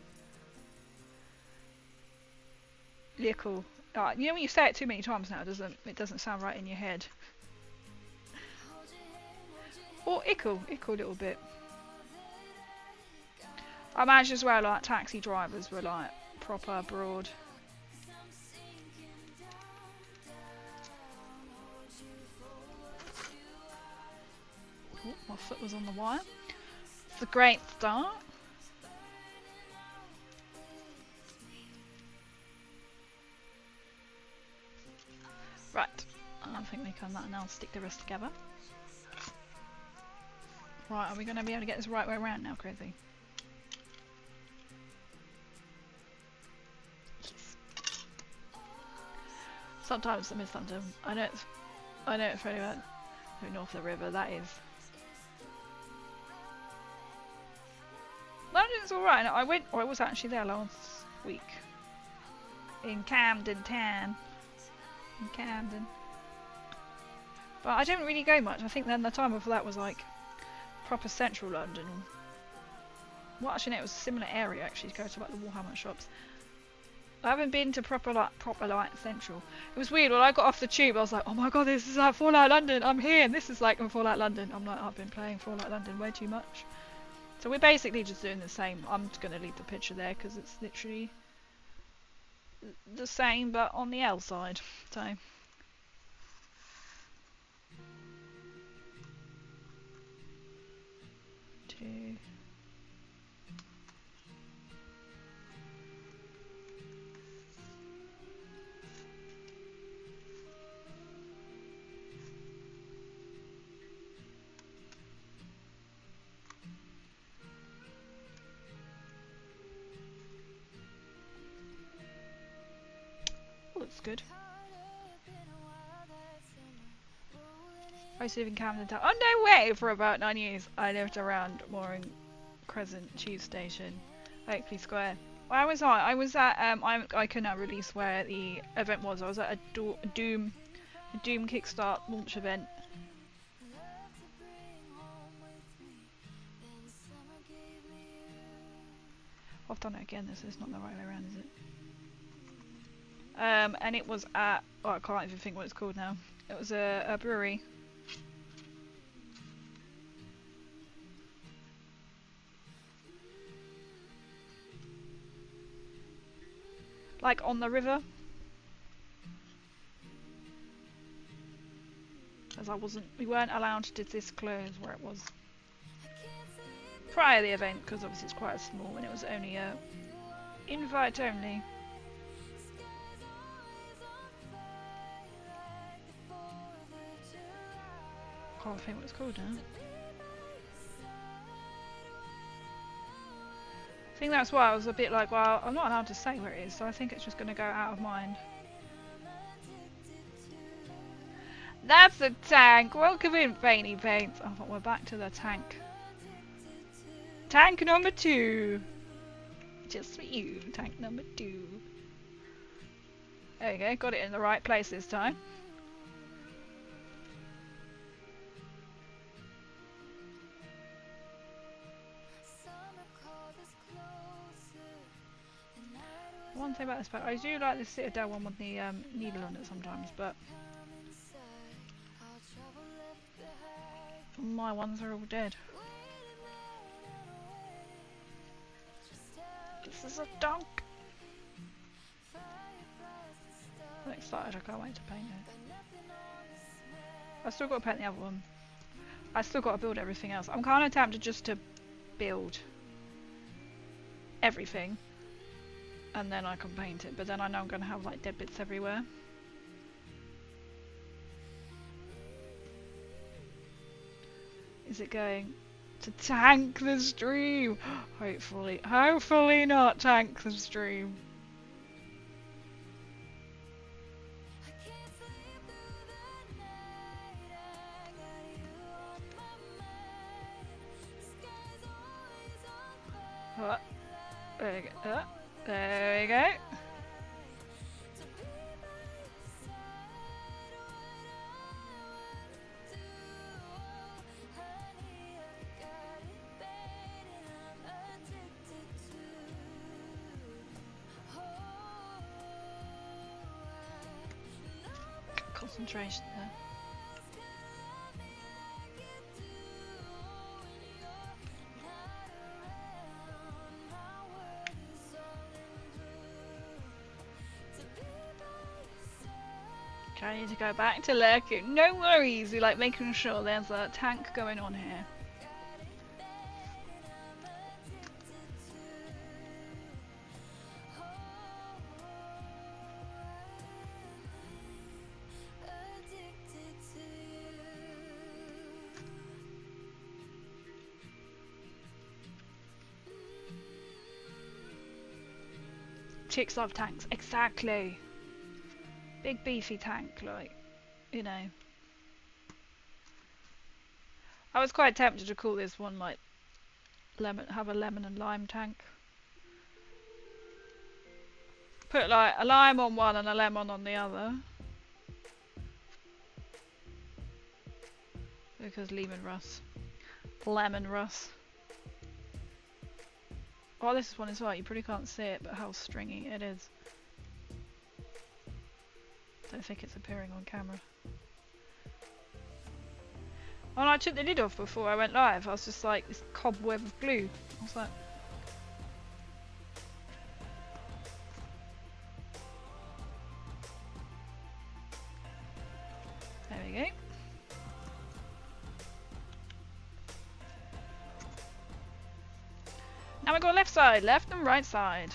Little, like, you know when you say it too many times now, it doesn't sound right in your head. Or ickle a little bit. I imagine as well, like taxi drivers were like proper abroad. Oh, my foot was on the wire. It's a great start. Right, I think we can now stick the rest together. Right, are we going to be able to get this right way around now, Crazy? Yes. Sometimes I miss London. I know it's very bad. North of the river, that is. London's alright. I was actually there last week. In Camden Town. In Camden. But I didn't really go much. I think then the time before that was like proper central London. Well, actually no, it was a similar area actually to go to like the Warhammer shops. I haven't been to proper like central. It was weird when I got off the tube. I was like, oh my god, this is like Fallout London. I'm here, and this is like Fallout London. I'm like, I've been playing Fallout London way too much. So we're basically just doing the same. I'm just going to leave the picture there because it's literally the same but on the L side. So two. Looks good. I used to live in Camden Town. Oh no way! For about 9 years, I lived around Mooring Crescent Tube Station, Oakley Square. Where was I? I was at I cannot release where the event was. I was at a Doom Kickstart launch event. I've done it again. This is not the right way around, is it? And it was at, oh, I can't even think what it's called now. It was a brewery. Like on the river. As we weren't allowed to disclose where it was. Prior to the event, because obviously it's quite small and it was only invite only. Can't think what it's called now. I think that's why I was a bit like, well, I'm not allowed to say where it is, so I think it's just going to go out of mind. That's a tank. Welcome in, Fainy Paints. Oh, but we're back to the tank. Tank number 2. Just for you, tank number 2. There we go, got it in the right place this time. One thing about this pack, I do like the Citadel one with the needle on it sometimes, but my ones are all dead. This is a dunk. I'm excited, I can't wait to paint it. I've still got to paint the other one. I still got to build everything else. I'm kind of tempted just to build everything and then I can paint it, but then I know I'm going to have like dead bits everywhere. Is it going to tank the stream? Hopefully not tank the stream. There we go. There we go. Concentration there. Okay, I need to go back to lurking. No worries, we like making sure there's a tank going on here. Chicks love tanks, exactly. Big beefy tank, like, you know. I was quite tempted to call this one like have a lemon and lime tank. Put like a lime on one and a lemon on the other. Because Leman Russ. Oh, this one as well, you probably can't see it, but how stringy it is. Don't think it's appearing on camera. Oh, and I took the lid off before I went live. I was just like, this cobweb of glue. What's that? There we go. Now we go left side, left and right side.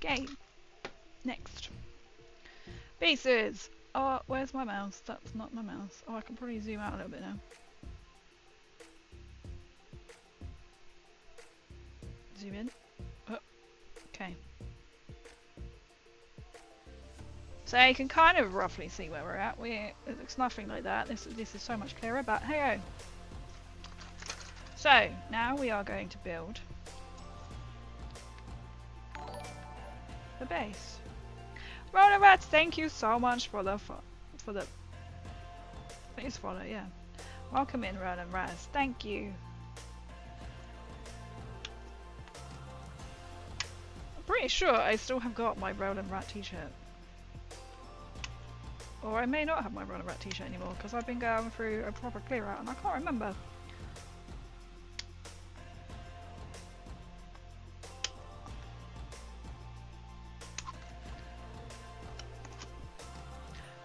Okay, next. Pieces! Oh, where's my mouse? That's not my mouse. Oh, I can probably zoom out a little bit now. Zoom in. Oh, okay. So you can kind of roughly see where we're at. It looks nothing like that. This is so much clearer, but hey-oh. So, now we are going to build the base. Roller Rats, thank you so much for the please follow, yeah. Welcome in, Roland Rats. Thank you. I'm pretty sure I still have got my Roland Rat t-shirt. Or I may not have my Roller Rat t-shirt anymore because I've been going through a proper clear out and I can't remember.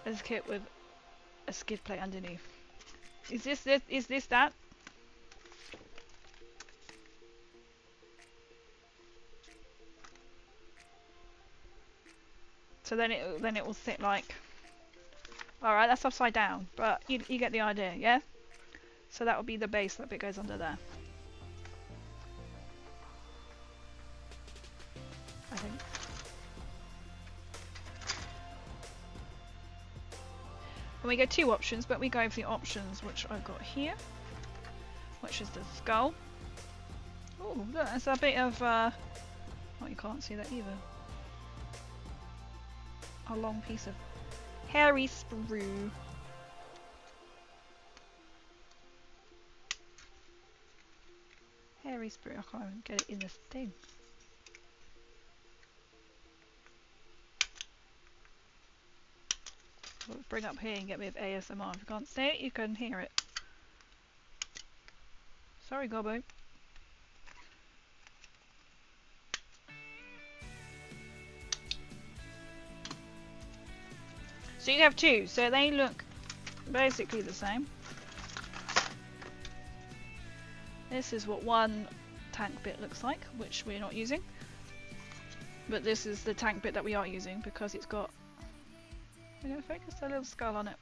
There's a kit with a skid plate underneath. Is this that? So then it will sit like. Alright, that's upside down, but you get the idea, yeah? So that will be the base, that bit goes under there. I think. And we go 2 options, but we go for the options which I've got here, which is the skull. Oh, look, there's a bit of, oh, you can't see that either. A long piece of hairy sprue. Hairy sprue, I can't even get it in this thing. Let's bring up here and get a bit of ASMR. If you can't see it, you can hear it. Sorry, Gobbo. So you have 2, so they look basically the same. This is what one tank bit looks like, which we're not using. But this is the tank bit that we are using because it's got, we're going to focus a little skull on it.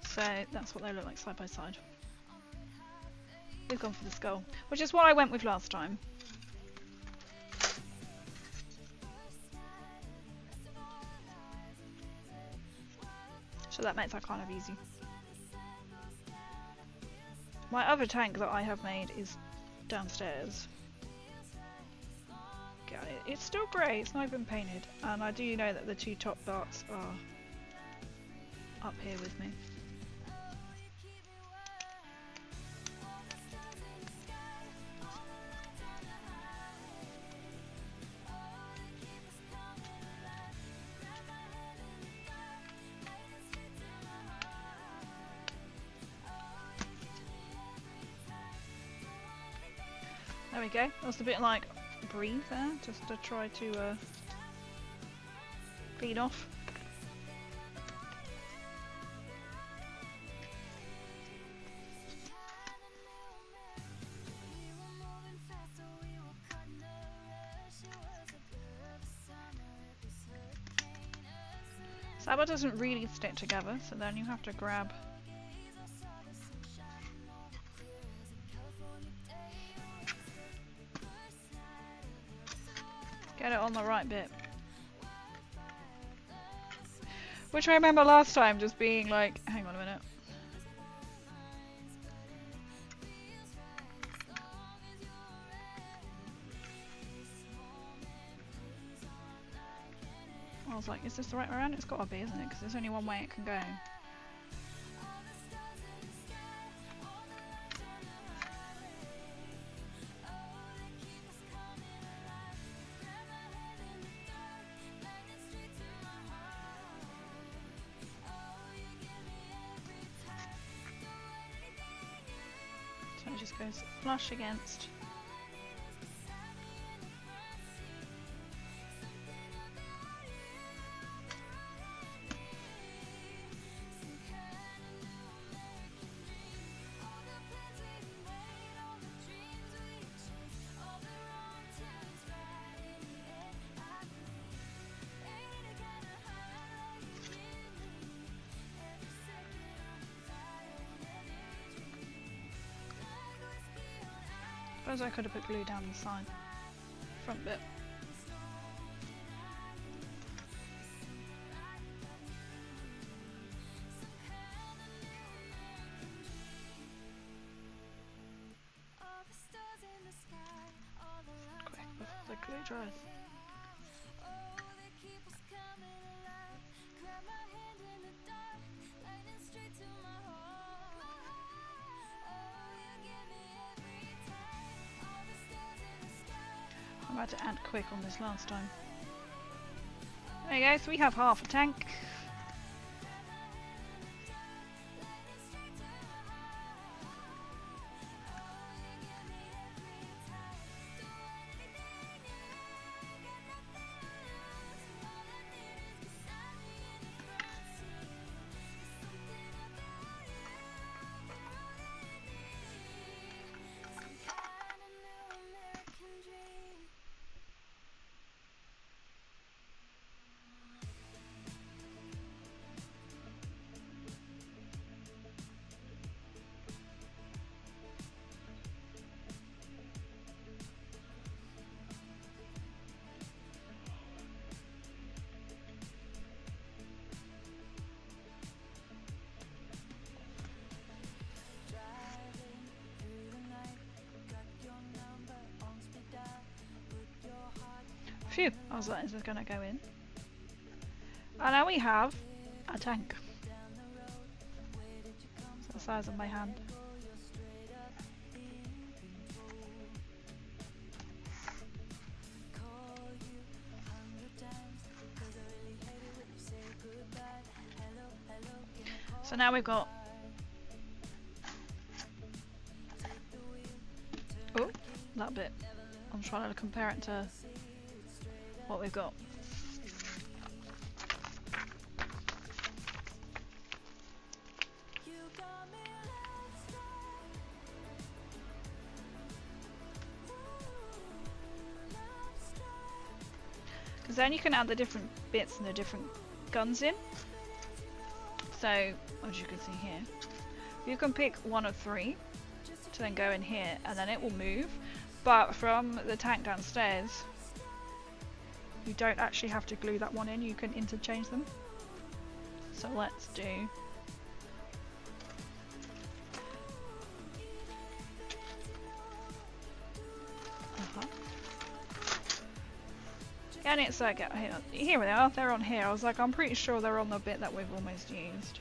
So that's what they look like side by side. We've gone for the skull, which is what I went with last time. So that makes that kind of easy. My other tank that I have made is downstairs. Yeah, it's still grey, it's not even painted. And I do know that the 2 top parts are up here with me. There we go. That was a bit like breathe there, just to try to clean off. Saba doesn't really stick together, so then you have to grab get it on the right bit. Which I remember last time just being like, hang on a minute. I was like, is this the right way around? It's gotta be, isn't it? Because there's only one way it can go. So it just goes flush against. I suppose I could have put glue down the side, front bit. Quick before the glue dries. I had to add quick on this last time. There you go, so we have half a tank. Phew, I was like, is this gonna go in? And now we have a tank. It's the size of my hand. So now we've got, oh, that bit. I'm trying to compare it to what we've got. Because then you can add the different bits and the different guns in. So, as you can see here, you can pick one of 3 to then go in here and then it will move. But from the tank downstairs, you don't actually have to glue that one in, you can interchange them. So let's do and it's like, here they are, they're on here. I was like, I'm pretty sure they're on the bit that we've almost used.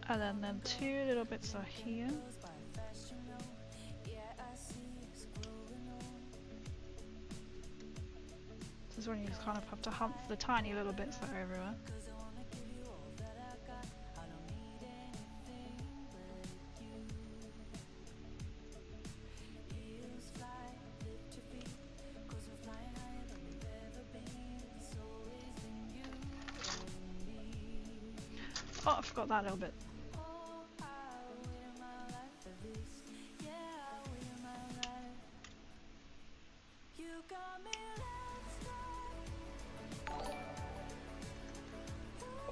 And then them 2 little bits are here. This is when you just kind of have to hump the tiny little bits that are everywhere. Oh, I forgot that little bit.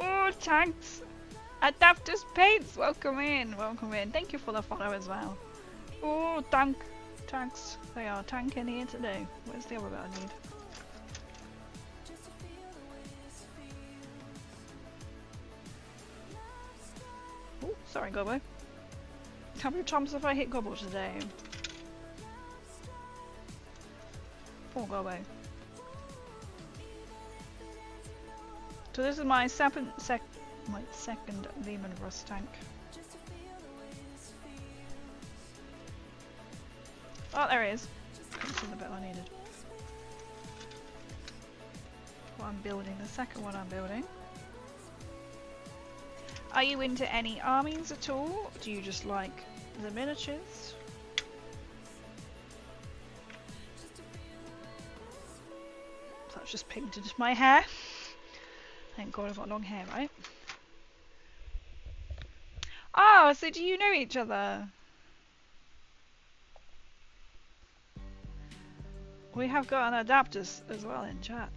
Oh, tanks! Adapters Paints, welcome in, welcome in. Thank you for the follow as well. Oh, tanks. They are tanking here today. Where's the other bit I need? Oh, sorry, Gobbo. How many times have I hit Gobbo today? Poor Gobbo. So this is my second Leman Russ tank. Oh, there he is. This is the bit I needed. What I'm building, the second one I'm building. Are you into any armies at all? Do you just like the miniatures? So I've just painted my hair. Thank God I've got long hair, right? Oh, so do you know each other? We have got an adapters as well in chat.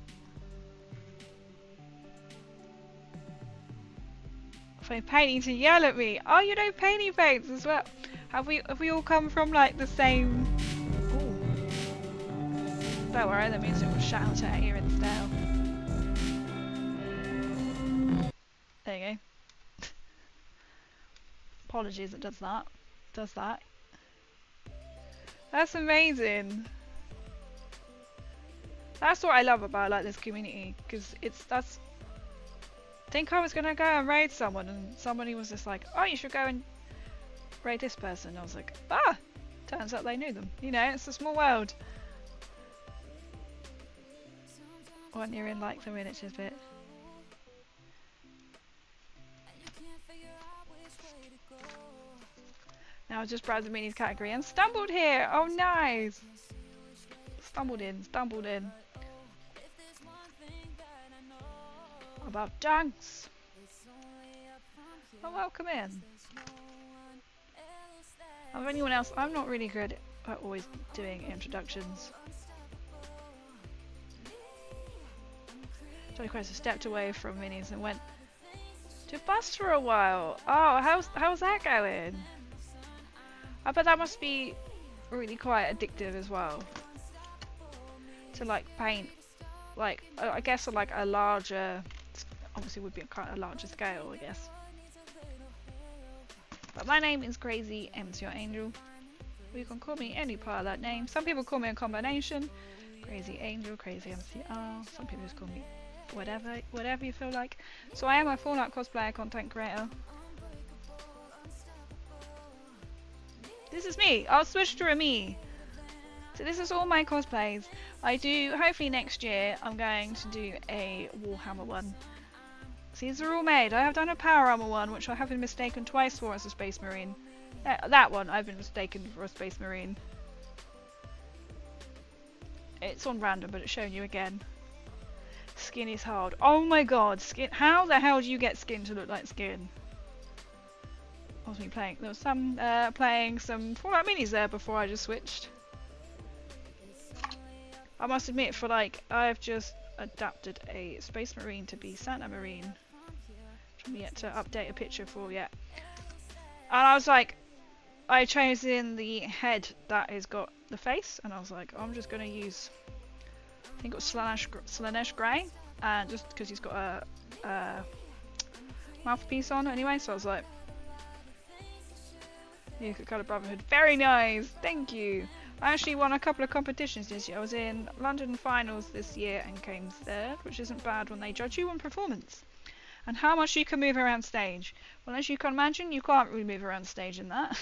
For painting to yell at me. Oh, you know Painty Paints as well. Have we all come from like the same? Ooh. Don't worry, the music will shout at you instead. There you go. Apologies, it does that. Does that. That's amazing. That's what I love about like this community, because that's. I think I was gonna go and raid someone, and somebody was just like, "Oh, you should go and raid this person." I was like, "Ah!" Turns out they knew them. You know, it's a small world. When you're in like the miniatures bit. Now I was just browsing minis category and stumbled here. Oh, nice. Stumbled in. About tanks. Oh, welcome in. Of anyone else, I'm not really good at always doing introductions. Johnny Quest stepped away from minis and went to bust for a while. Oh, how's that going? I bet that must be really quite addictive as well. To like paint, like I guess on like a larger, obviously would be a kind of larger scale, I guess. But my name is Crazy MC Angel. You can call me any part of that name. Some people call me a combination. Crazy Angel, Crazy MCR. Some people just call me whatever you feel like. So I am a Fallout cosplayer, content creator. This is me. I'll switch to a me. So this is all my cosplays. I do, hopefully next year, I'm going to do a Warhammer one. So these are all made. I have done a Power Armor one, which I have been mistaken twice for as a Space Marine. That one I've been mistaken for a Space Marine. It's on random, but it's showing you again. Skin is hard. Oh my god, skin. How the hell do you get skin to look like skin? I was playing. There was some playing some Fallout minis there before I just switched. I must admit, for like, I've just adapted a Space Marine to be Santa Marine, which I'm yet to update a picture for yet. And I was like, I chose in the head that has got the face, and I was like, I'm just gonna use, I think it was Slanesh Grey, and just because he's got a mouthpiece on anyway, so I was like, you could cut a Brotherhood. Very nice, thank you. I actually won a couple of competitions this year. I was in London finals this year and came third, which isn't bad when they judge you on performance and how much you can move around stage. Well, as you can imagine, you can't really move around stage in that.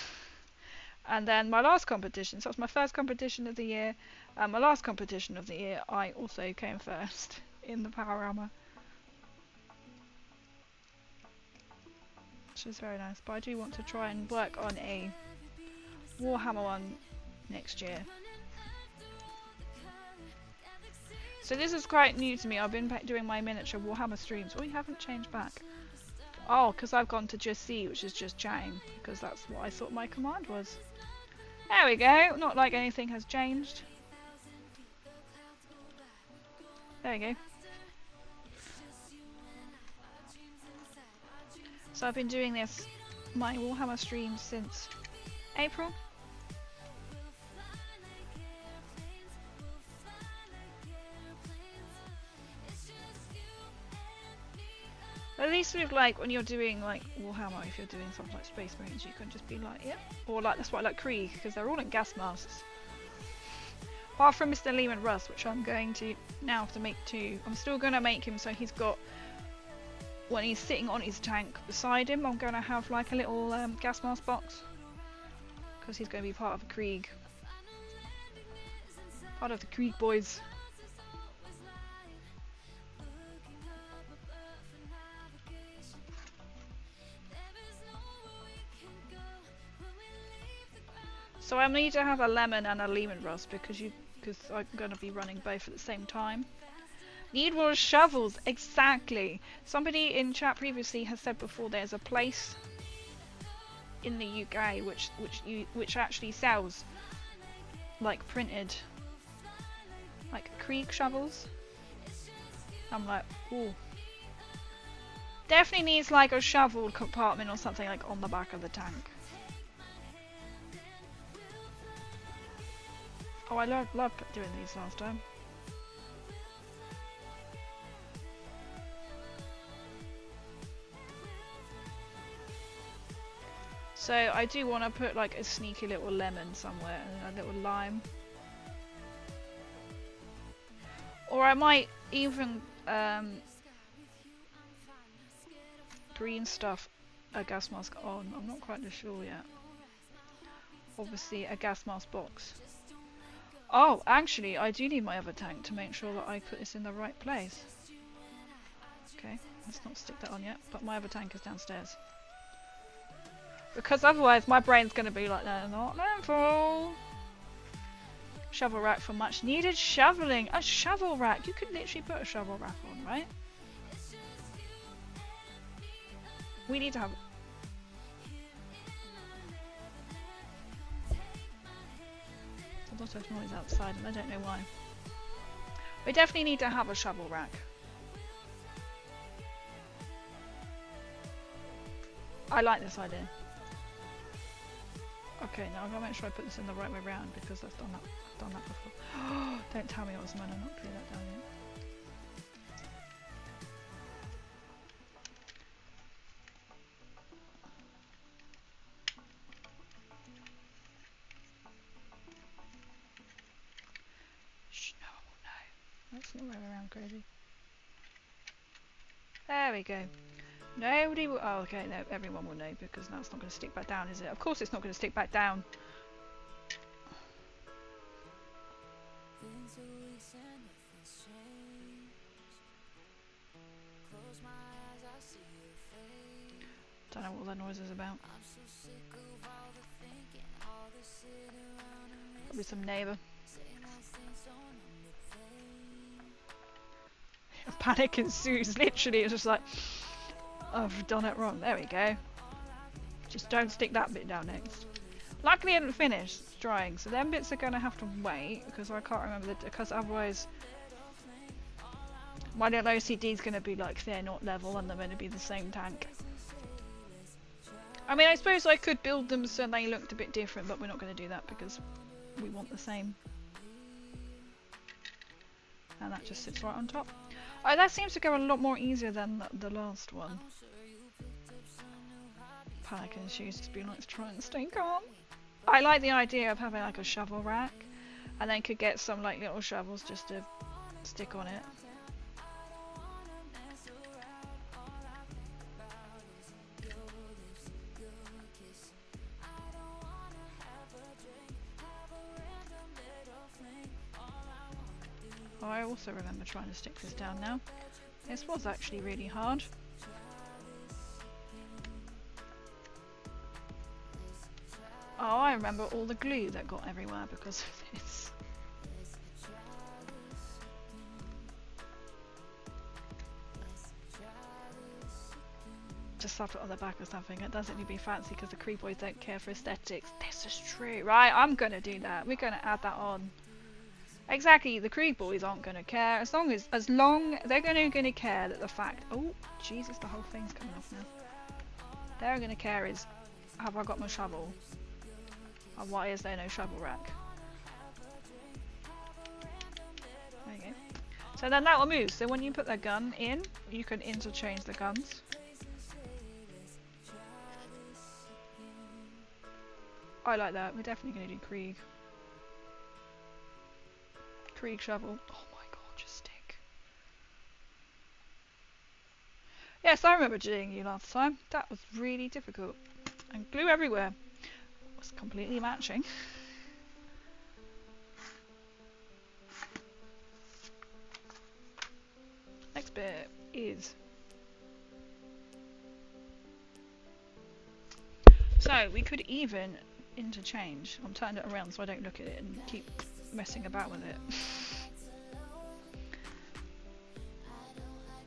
And then my last competition, so that was my first competition of the year, and my last competition of the year, I also came first in the Power Armor, which is very nice. But I do want to try and work on a Warhammer one next year. So this is quite new to me. I've been doing my miniature Warhammer streams. Oh, you haven't changed back. Oh, because I've gone to just C, which is just chatting, because that's what I thought my command was. There we go. Not like anything has changed. There we go. So I've been doing this, my Warhammer streams, since April. At least with like when you're doing like Warhammer, if you're doing something like Space Marines, you can just be like, yeah. Or like that's why I like Krieg, because they're all in gas masks. Apart from Mr. Leman Russ, which I'm going to now have to make two. I'm still going to make him so he's got, when he's sitting on his tank beside him, I'm going to have like a little gas mask box, because he's going to be part of the Krieg. Part of the Krieg boys. So I need to have a Lemon and a Leman Russ because I'm going to be running both at the same time. Need more shovels, exactly. Somebody in chat previously has said before there's a place in the UK which actually sells like printed like Krieg shovels. I'm like, ooh. Definitely needs like a shovel compartment or something like on the back of the tank. Oh, I loved doing these last time. So I do want to put like a sneaky little lemon somewhere and a little lime. Or I might even green stuff a gas mask on. I'm not quite sure yet. Obviously a gas mask box. Oh, actually, I do need my other tank to make sure that I put this in the right place. Okay, let's not stick that on yet, but my other tank is downstairs. Because otherwise my brain's going to be like, no, not landfall. Shovel rack for much needed shoveling. A shovel rack! You could literally put a shovel rack on, right? We need to have... a lot of noise outside and I don't know why. We definitely need to have a shovel rack. I like this idea. Okay, now I've got to make sure I put this in the right way round because I've done that before. Don't tell me I was meant to not clear that down yet. Shh, no one will know. That's not the right way around, crazy. There we go. Nobody will. Oh, okay, no, everyone will know because now it's not going to stick back down, is it? Of course it's not going to stick back down. Don't know what that noise is about. Probably some neighbour. Panic ensues. Literally, it's just like, I've done it wrong. There we go. Just don't stick that bit down next. Luckily, it didn't finish drying, so them bits are going to have to wait because I can't remember because otherwise, my little OCD is going to be like they're not level and they're going to be the same tank. I mean, I suppose I could build them so they looked a bit different, but we're not going to do that because we want the same. And that just sits right on top. Oh, that seems to go a lot more easier than the last one. Panic ensues, just be like, let's try and stay calm. I like the idea of having like a shovel rack, and then could get some like little shovels just to stick on it. Oh, I also remember trying to stick this down now. This was actually really hard. Oh, I remember all the glue that got everywhere because of this. Just slap it on the back or something. It doesn't need to be fancy because the Cree boys don't care for aesthetics. This is true. Right, I'm going to do that. We're going to add that on. Exactly, the Krieg boys aren't going to care as long they're going to care that the fact. Oh Jesus, the whole thing's coming off now. They're going to care is, have I got my shovel? And why is there no shovel rack? There you go. So then that will move. So when you put the gun in, you can interchange the guns. I like that. We're definitely going to do Krieg. Krieg shovel. Oh my god, just stick. Yes, I remember doing you last time. That was really difficult. And glue everywhere. It was completely matching. Next bit is... So, we could even interchange. I'm turning it around so I don't look at it and keep messing about with it.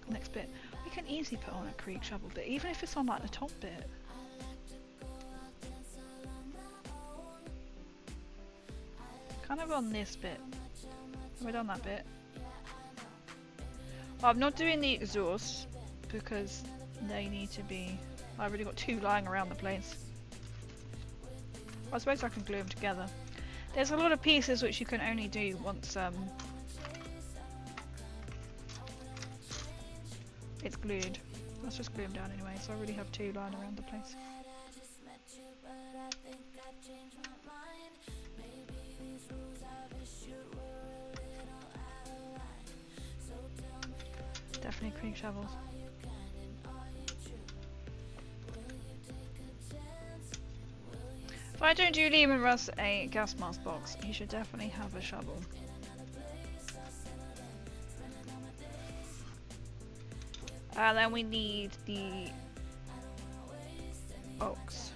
Next bit. We can easily put on a Krieg shovel bit, even if it's on like the top bit. Kind of on this bit. Have we done that bit? Well, I'm not doing the exhaust because they need to be... I've already got two lying around the place. I suppose I can glue them together. There's a lot of pieces which you can only do once it's glued. Let's just glue them down anyway, so I already have two lying around the place. Definitely Krieg shovels. If I don't do Leman Russ a gas mask box, he should definitely have a shovel. And then we need the ox.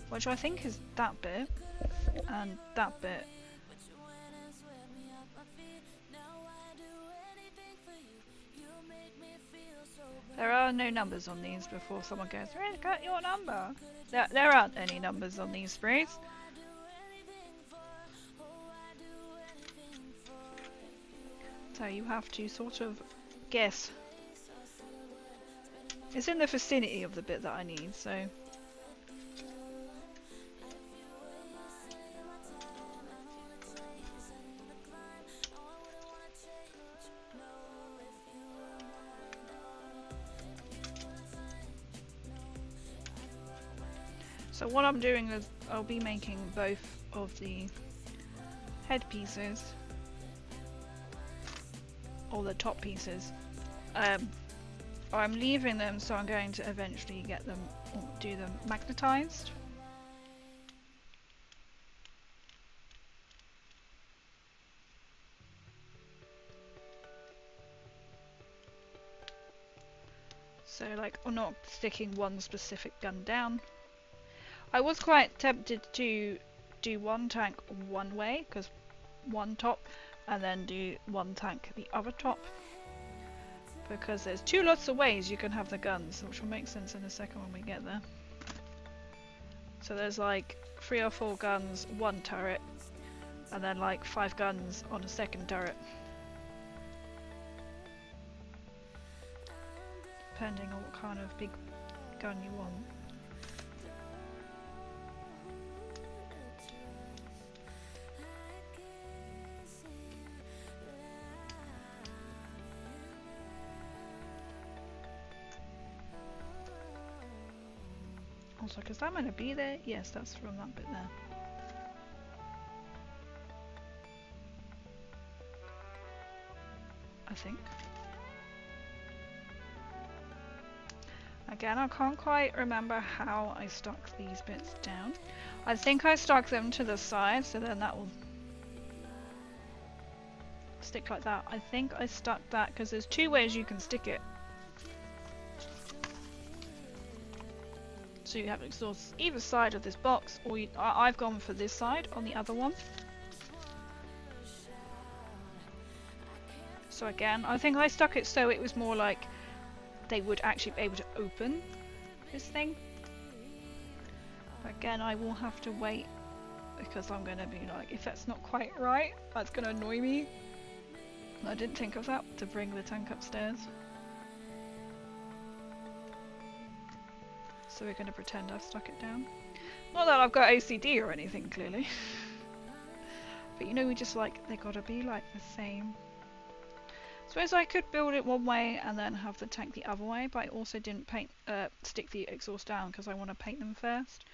Which I think is that bit and that bit. There are no numbers on these before someone goes, where's got your number? There aren't any numbers on these sprays. So you have to sort of guess. It's in the vicinity of the bit that I need, so. So what I'm doing is I'll be making both of the headpieces, or the top pieces. I'm leaving them, so I'm going to eventually get them, or do them magnetized. So like, I'm not sticking one specific gun down. I was quite tempted to do one tank one way, because one top, and then do one tank the other top, because there's two lots of ways you can have the guns, which will make sense in a second when we get there. So there's like 3 or 4 guns, one turret, and then like 5 guns on a second turret, depending on what kind of big gun you want. Also, is that meant to be there? Yes, that's from that bit there. I think. Again, I can't quite remember how I stuck these bits down. I think I stuck them to the side, so then that will stick like that. I think I stuck that because there's 2 ways you can stick it. So you have exhaust either side of this box, or I've gone for this side on the other one. So again, I think I stuck it so it was more like they would actually be able to open this thing. But again, I will have to wait, because I'm going to be like, if that's not quite right, that's going to annoy me. I didn't think of that, to bring the tank upstairs. So we're going to pretend I've stuck it down. Not that I've got OCD or anything, clearly. But you know, we just like, they gotta be like the same. Suppose I could build it one way and then have the tank the other way, but I also didn't paint, stick the exhaust down because I want to paint them first.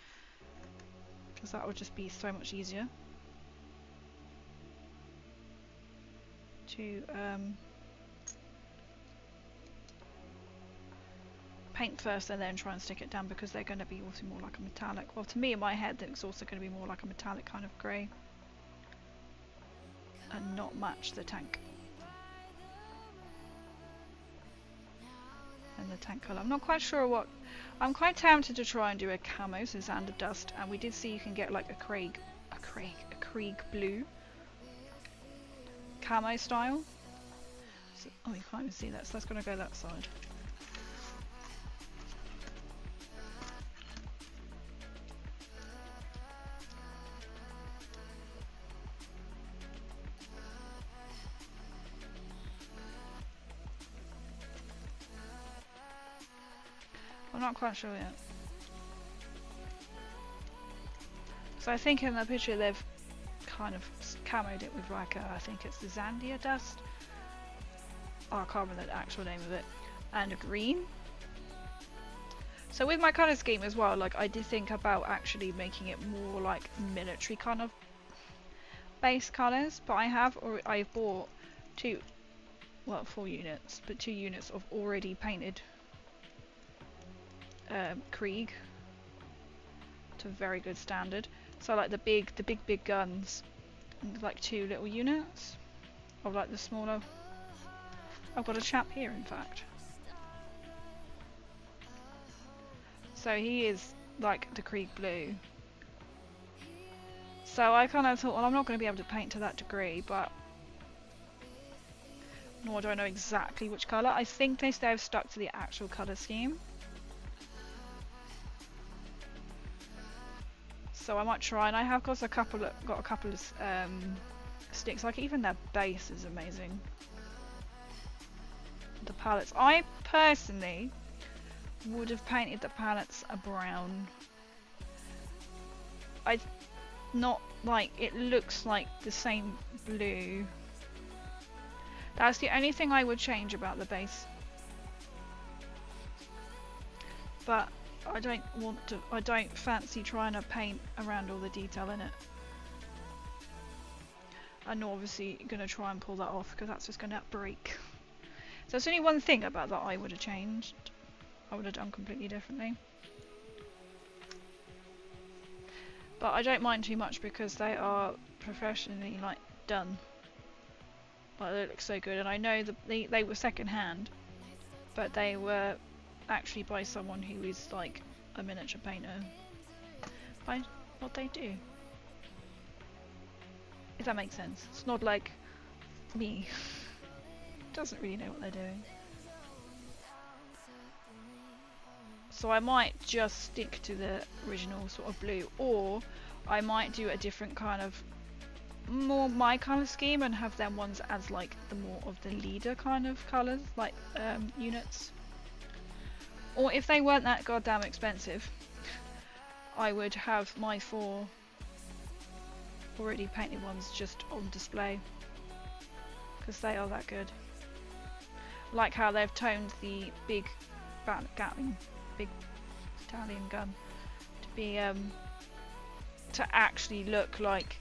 Because that would just be so much easier. To paint first and then try and stick it down, because they're going to be also more like a metallic. Well, to me in my head, the exhausts are going to be more like a metallic kind of grey and not match the tank and the tank colour. I'm not quite sure what. I'm quite tempted to try and do a camo, so sand of dust, and we did see you can get like a Krieg blue camo style. So, oh, you can't even see that, so that's going to go that side. I'm not quite sure yet. So I think in the picture they've kind of camoed it with like I think it's the Zandia dust. Oh, I can't remember the actual name of it. And a green. So with my colour scheme as well, like I did think about actually making it more like military kind of base colours, but I've bought 4 units, but 2 units of already painted Krieg to very good standard. So like the big guns, and like 2 little units of like the smaller. I've got a chap here, in fact. So he is like the Krieg blue. So I kind of thought, well, I'm not going to be able to paint to that degree, but nor do I know exactly which colour. I think they have stuck to the actual colour scheme. So I might try, and I have got a couple of sticks. Like even their base is amazing. the palettes. I personally would have painted the palettes a brown. I not like it looks like the same blue. That's the only thing I would change about the base. But I don't fancy trying to paint around all the detail in it. I'm obviously going to try and pull that off because that's just going to break. So there's only one thing about that I would have changed. I would have done completely differently. But I don't mind too much because they are professionally like done. Like they look so good, and I know they were second hand, but they were actually by someone who is like a miniature painter. By what they do. If that makes sense. It's not like me. Doesn't really know what they're doing. So I might just stick to the original sort of blue, or I might do a different kind of more my colour scheme and have them ones as like the more of the leader kind of colours, like units. Or if they weren't that goddamn expensive, I would have my 4 already painted ones just on display, because they are that good. Like how they've toned the big Gatling, big Italian gun to be to actually look like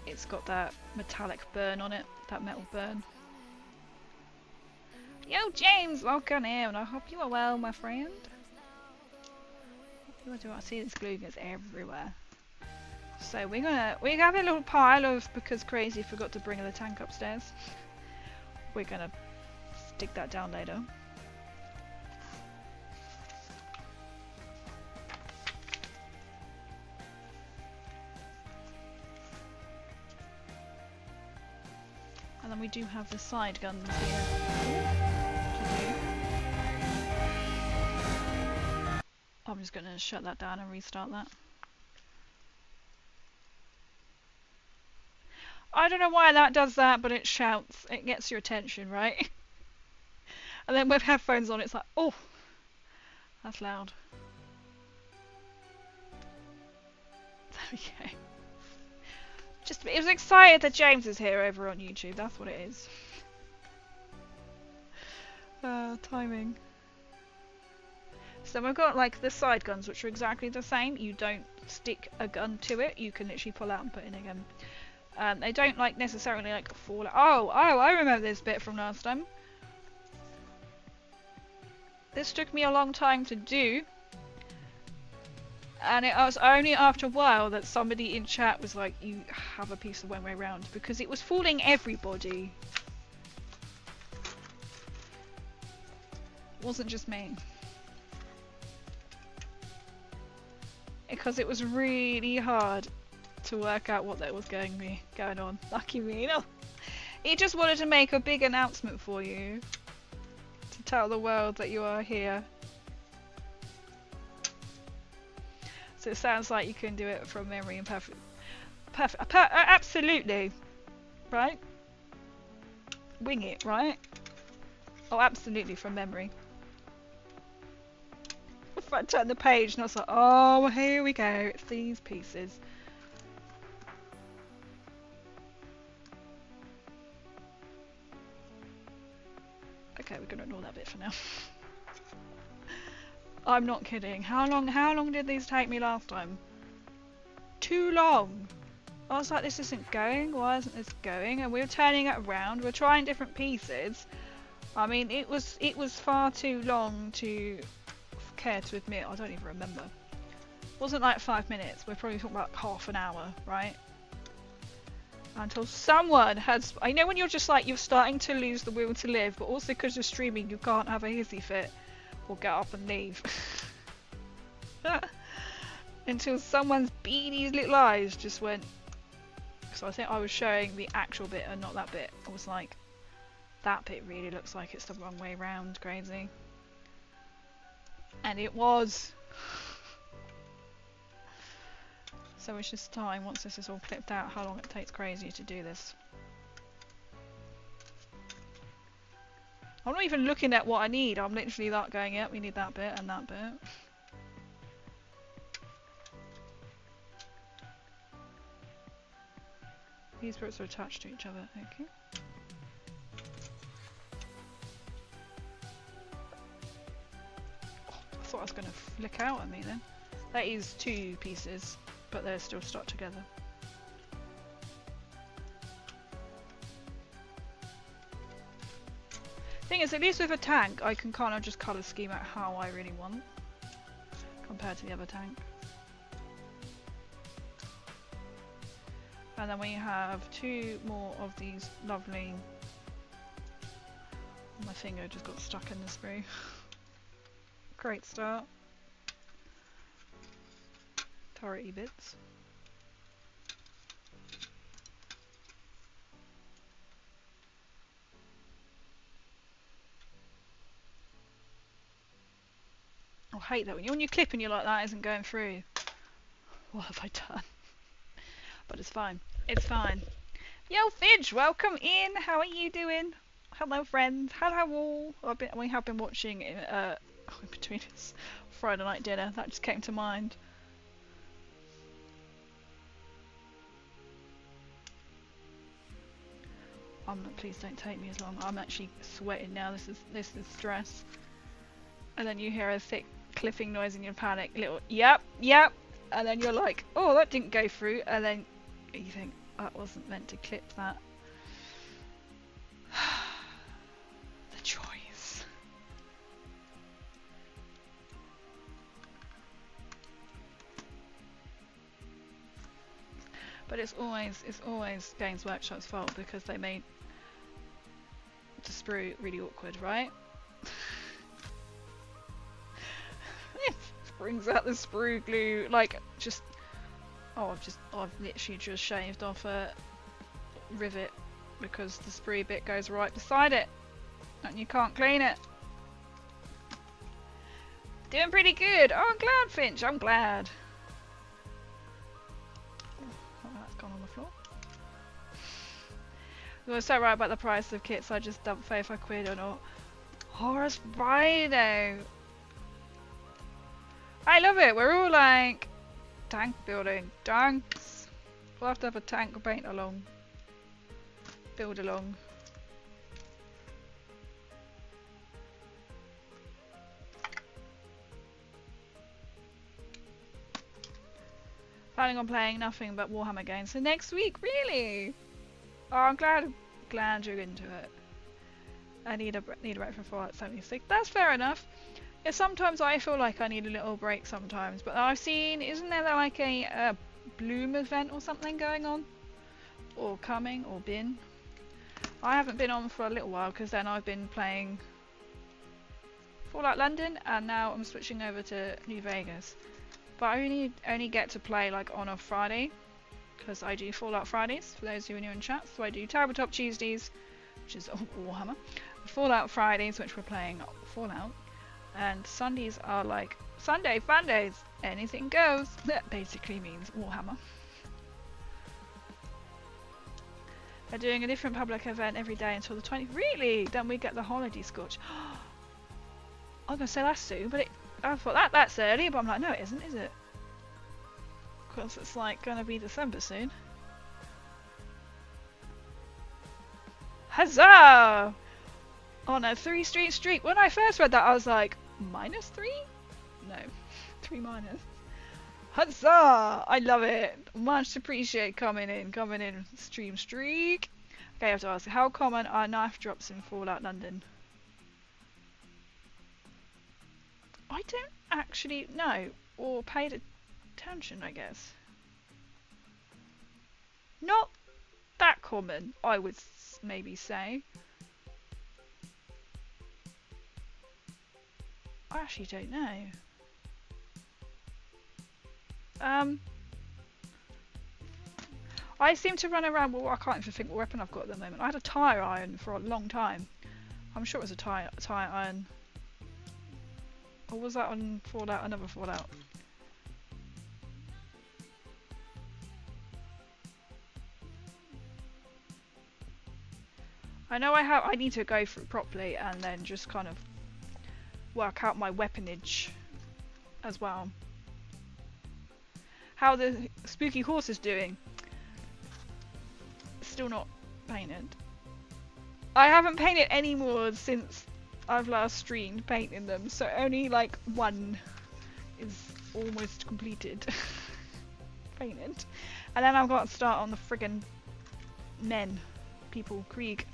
it's got that metallic burn on it, that metal burn. Yo James, welcome in, and I hope you are well, my friend. What do I see? This glue goes everywhere. So we have a little pile of, because Crazy forgot to bring the tank upstairs. We're gonna stick that down later. And then we do have the side guns here to do. I'm just gonna shut that down and restart that. I don't know why that does that, but it shouts. It gets your attention, right? And then with headphones on, it's like, oh, that's loud. There we go. It was excited that James is here over on YouTube. That's what it is. Timing. So we've got like the side guns, which are exactly the same. You don't stick a gun to it. You can literally pull out and put in again. They don't like necessarily like fall out. Oh, I remember this bit from last time. This took me a long time to do. And it was only after a while that somebody in chat was like, you have a piece of one way round, because it was fooling everybody. It wasn't just me. Because it was really hard to work out what that was going on. Lucky me. No. He just wanted to make a big announcement for you. To tell the world that you are here. So it sounds like you can do it from memory and perfect. Absolutely. Right? Wing it, right? Oh, absolutely from memory. If I turn the page and I was like, oh, here we go. It's these pieces. Okay, we're gonna ignore that bit for now. I'm not kidding. How long did these take me last time? Too long. I was like, this isn't going. Why isn't this going? And we were turning it around. We're trying different pieces. I mean, it was far too long to care to admit. I don't even remember. It wasn't like 5 minutes. We're probably talking about half an hour, right? Until someone has... I know when you're just like, you're starting to lose the will to live, but also because you're streaming, you can't have a hissy fit. Or get up and leave. Until someone's beady little eyes just went. So I think I was showing the actual bit and not that bit. I was like, that bit really looks like it's the wrong way round, Crazy. And it was. So it's just time, once this is all clipped out, how long it takes Crazy to do this. I'm not even looking at what I need. I'm literally that going, yep, we need that bit and that bit. These bits are attached to each other, okay. Oh, I thought I was going to flick out at me then. That is 2 pieces, but they're still stuck together. Thing is, at least with a tank, I can kind of just colour scheme out how I really want, compared to the other tank. And then we have 2 more of these lovely... My finger just got stuck in the sprue. Great start. Turrety bits. I hate that when you clip and you're like, that isn't going through. What have I done? But it's fine. It's fine. Yo, Fidge, welcome in. How are you doing? Hello, friends. Hello, all. We have been watching in between this Friday night dinner. That just came to mind. Please don't take me as long. I'm actually sweating now. This is stress. And then you hear a thick clipping noise and you panic. Little yep, and then you're like, oh, that didn't go through. And then you think, that wasn't meant to clip that. The joys. But it's always Games Workshop's fault because they made the sprue really awkward, right? It brings out the sprue glue, like just. Oh, I've literally just shaved off a rivet because the sprue bit goes right beside it and you can't clean it. Doing pretty good. Oh, I'm glad, Finch. I'm glad. Oh, that's gone on the floor. You were so right about the price of kits. I just dumped 35 quid on all. Horus Friday. I love it. We're all like tank building. Tanks. We'll have to have a tank paint along. Build along. Planning on playing nothing but Warhammer games. So next week, really? Oh, I'm glad you're into it. I need a break from Fallout 76. That's fair enough. Yeah, sometimes I feel like I need a little break sometimes, but I've seen, isn't there like a Bloom event or something going on? Or coming, or been? I haven't been on for a little while because then I've been playing Fallout London and now I'm switching over to New Vegas. But I only get to play like on a Friday because I do Fallout Fridays, for those who are new in chat. So I do Tabletop Tuesdays, which is Warhammer, Fallout Fridays, which we're playing Fallout, and Sundays are like Sunday Fun Days, anything goes. That basically means Warhammer. They're doing a different public event every day until the 20th. Really? Then we get the holiday scotch. I was going to say that's soon, but I thought that's early, but I'm like, no it isn't, is it? Because it's like going to be December soon. Huzzah! On a 3-street streak. When I first read that, I was like, -3? No, 3 minus. Huzzah! I love it. Much appreciate coming in. Stream streak. Okay, I have to ask, how common are knife drops in Fallout London? I don't actually know, or paid attention, I guess. Not that common, I would maybe say. I actually don't know. I seem to run around, well, I can't even think what weapon I've got at the moment. I had a tire iron for a long time. I'm sure it was a tire iron. Or was that on Fallout? Another Fallout. I know I need to go through properly and then just kind of work out my weaponage as well. How the spooky horse is doing. Still not painted. I haven't painted any more since I've last streamed painting them, so only like one is almost completed. Painted. And then I've got to start on the friggin' Krieg.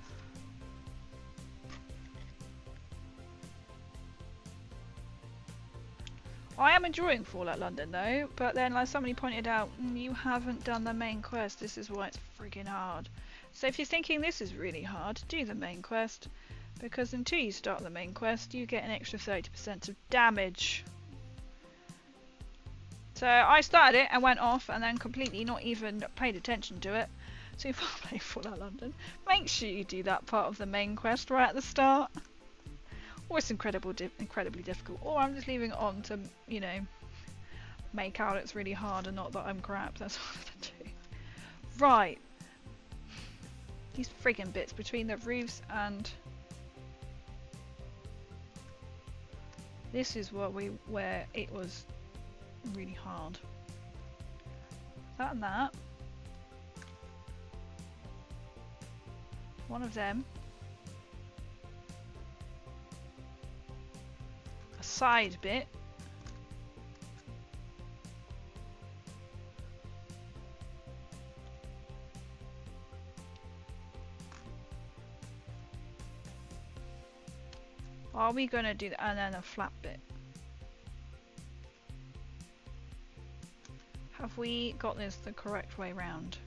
I am enjoying Fallout London though, but then like somebody pointed out, you haven't done the main quest, this is why it's friggin' hard. So if you're thinking this is really hard, do the main quest, because until you start the main quest you get an extra 30% of damage. So I started it and went off and then completely not even paid attention to it. So if I play Fallout London, make sure you do that part of the main quest right at the start. Or it's incredibly difficult. Or I'm just leaving it on to, you know, make out it's really hard and not that I'm crap. That's what I'm gonna do. Right. These friggin' bits between the roofs and... This is where it was really hard. That and that. One of them. A side bit. Are we gonna do that? And then a flat bit. Have we got this the correct way round?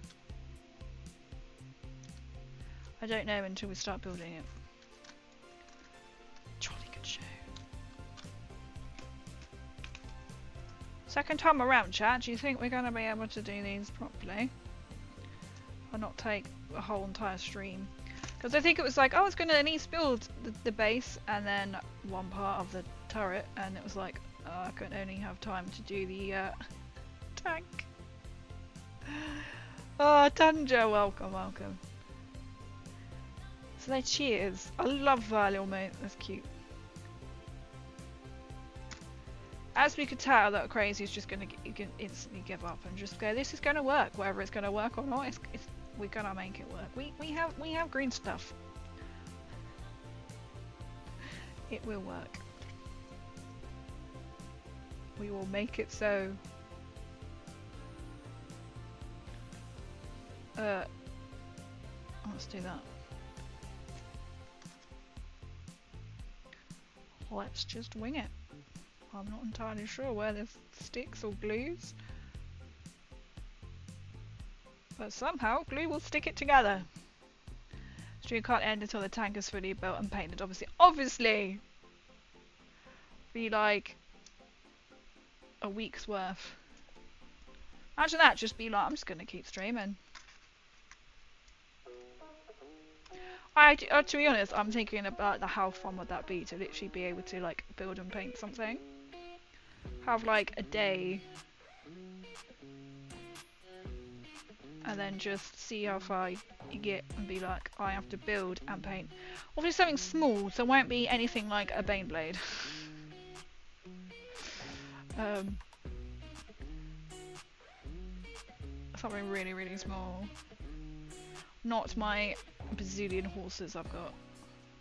I don't know until we start building it. Jolly good show. Second time around, chat. Do you think we're going to be able to do these properly? Or not take the whole entire stream? Because I think it was like, oh, it's going to at least build the base and then one part of the turret, and it was like, oh, I could only have time to do the tank. Oh, Tanja, welcome, welcome. So they cheers. I love that little mate. That's cute. As we could tell, that Crazy is just gonna instantly give up and just go, this is gonna work, whether it's gonna work or not. We're gonna make it work. We have green stuff. It will work. We will make it so. Let's do that. Let's just wing it. I'm not entirely sure where this sticks or glues. But somehow glue will stick it together. Stream can't end until the tank is fully built and painted, obviously. Obviously! Be like a week's worth. Imagine that, just be like, I'm just gonna keep streaming. To be honest, I'm thinking about how fun would that be to literally be able to like build and paint something. Have like a day. And then just see how far you get and be like, I have to build and paint. Obviously something small, so it won't be anything like a Bane Blade. Something really, really small. Not my bazillion horses I've got.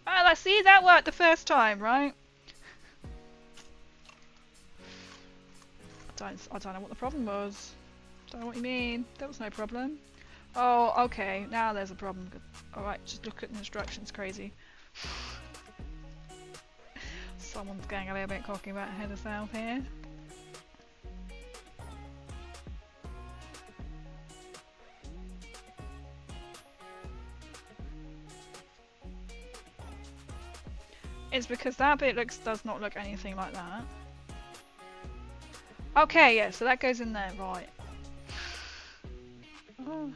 Well, I see that worked the first time, right? I don't know what the problem was. Don't know what you mean. There was no problem. Oh, okay. Now there's a problem. Alright, just look at the instructions, Crazy. Someone's getting a little bit cocky about head of south here. It's because that bit does not look anything like that. Okay, yeah, so that goes in there, right. Oh.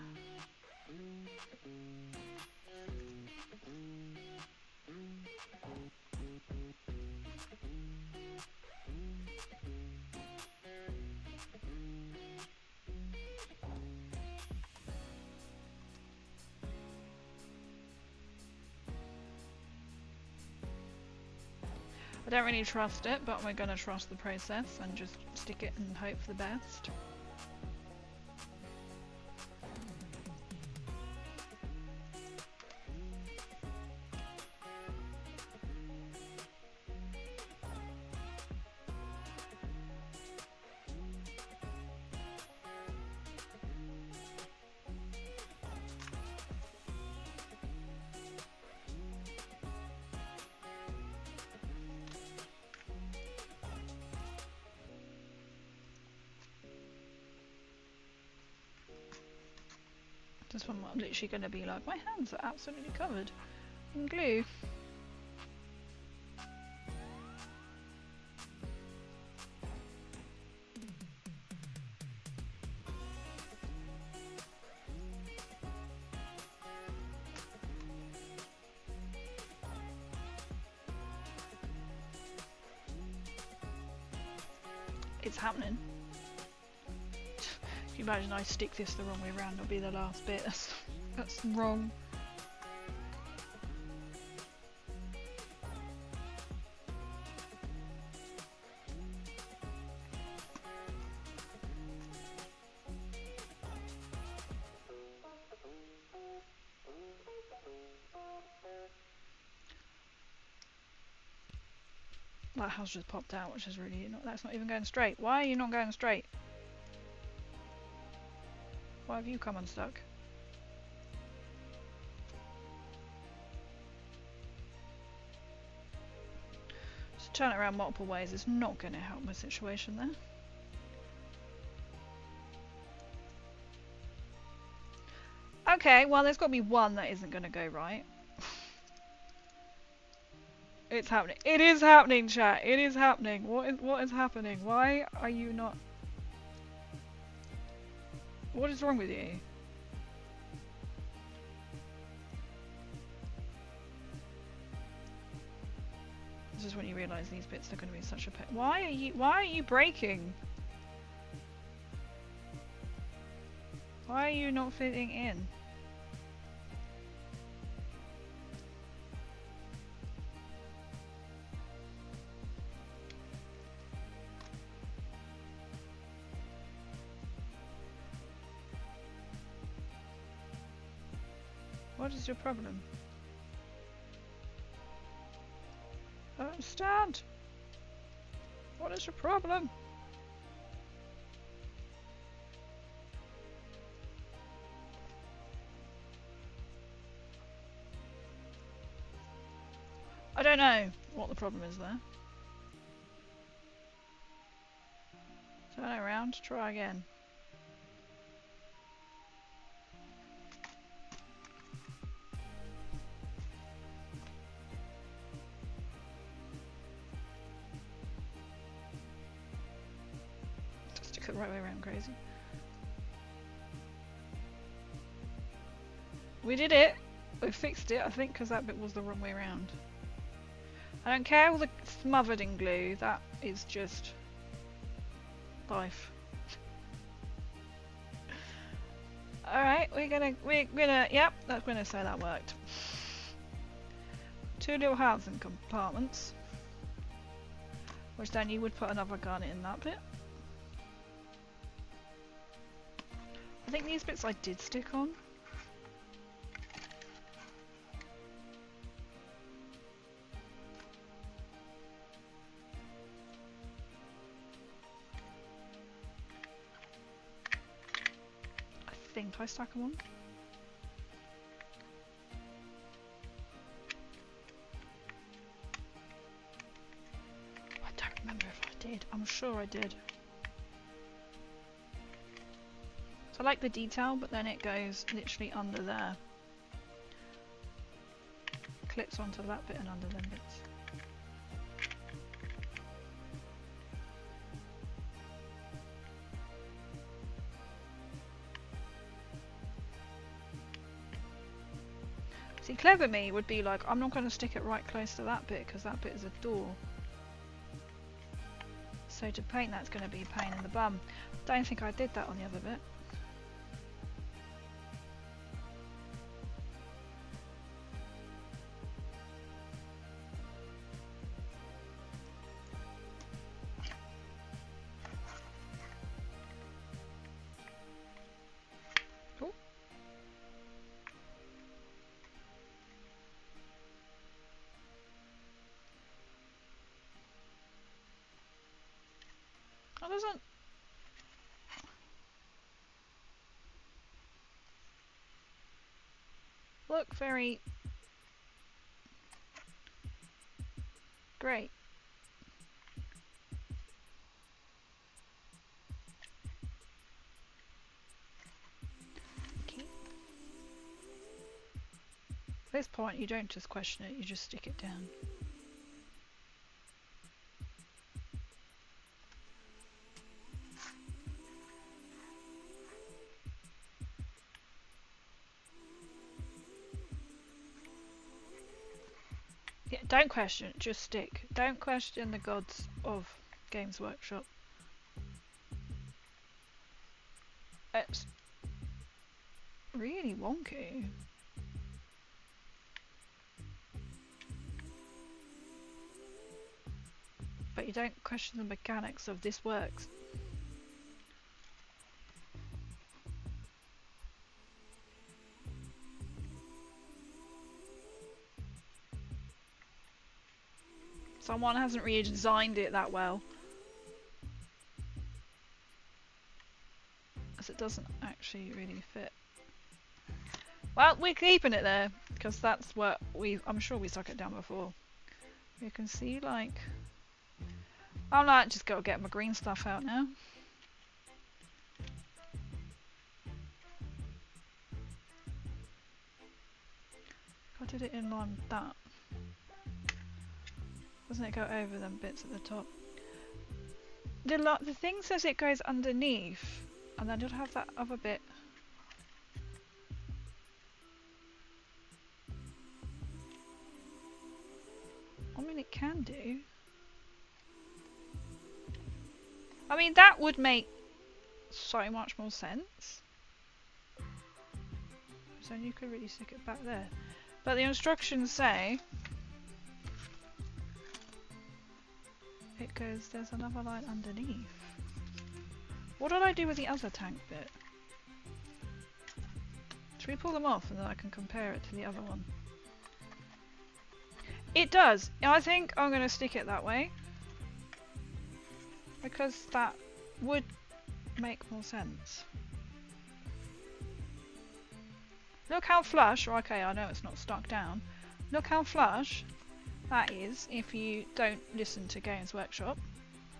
I don't really trust it, but we're going to trust the process and just stick it and hope for the best. This one I'm literally going to be like, my hands are absolutely covered in glue. It's happening. Can you imagine I stick this the wrong way around? It'll be the last bit. That's wrong. That house just popped out, which is really not. That's not even going straight. Why are you not going straight? Why have you come unstuck? Just turn it around multiple ways. It's not going to help my situation there. Okay, well there's got to be one that isn't going to go right. It's happening. It is happening, chat. It is happening. What is happening? Why are you not? What is wrong with you? This is when you realise these bits are going to be such a pain. Why are you breaking? Why are you not fitting in? What is your problem? I don't understand. What is your problem? I don't know what the problem is there. Turn it around, try again. Stick it the right way around, crazy. We did it! We fixed it, I think, because that bit was the wrong way around. I don't care all the smothered in glue, that is just life. Alright, we're gonna, yep, that's gonna say that worked. Two little housing compartments. Which then you would put another garnet in that bit. I think these bits I did stick on. I think I stuck them on. I don't remember if I did. I'm sure I did. So I like the detail, but then it goes literally under there. Clips onto that bit and under them bits. See, clever me would be like, I'm not going to stick it right close to that bit because that bit is a door. So to paint that's going to be a pain in the bum. Don't think I did that on the other bit. That doesn't look very great. Okay. At this point, you don't just question it, you just stick it down. Yeah, don't question, just stick. Don't question the gods of Games Workshop. It's really wonky. But you don't question the mechanics of this works. Someone hasn't really designed it that well. As it doesn't actually really fit. Well, we're keeping it there, because that's what I'm sure we stuck it down before. You can see, like... I'm like, just gotta get my green stuff out now. I did it in line with that. Doesn't it go over them bits at the top? The thing says it goes underneath, and then you'll have that other bit. I mean, it can do. I mean, that would make so much more sense. So then you could really stick it back there. But the instructions say it goes, there's another line underneath. What did I do with the other tank bit? Should we pull them off and then I can compare it to the other one? It does. I think I'm going to stick it that way. Because that would make more sense. Look how flush, okay, I know it's not stuck down. Look how flush that is if you don't listen to Games Workshop.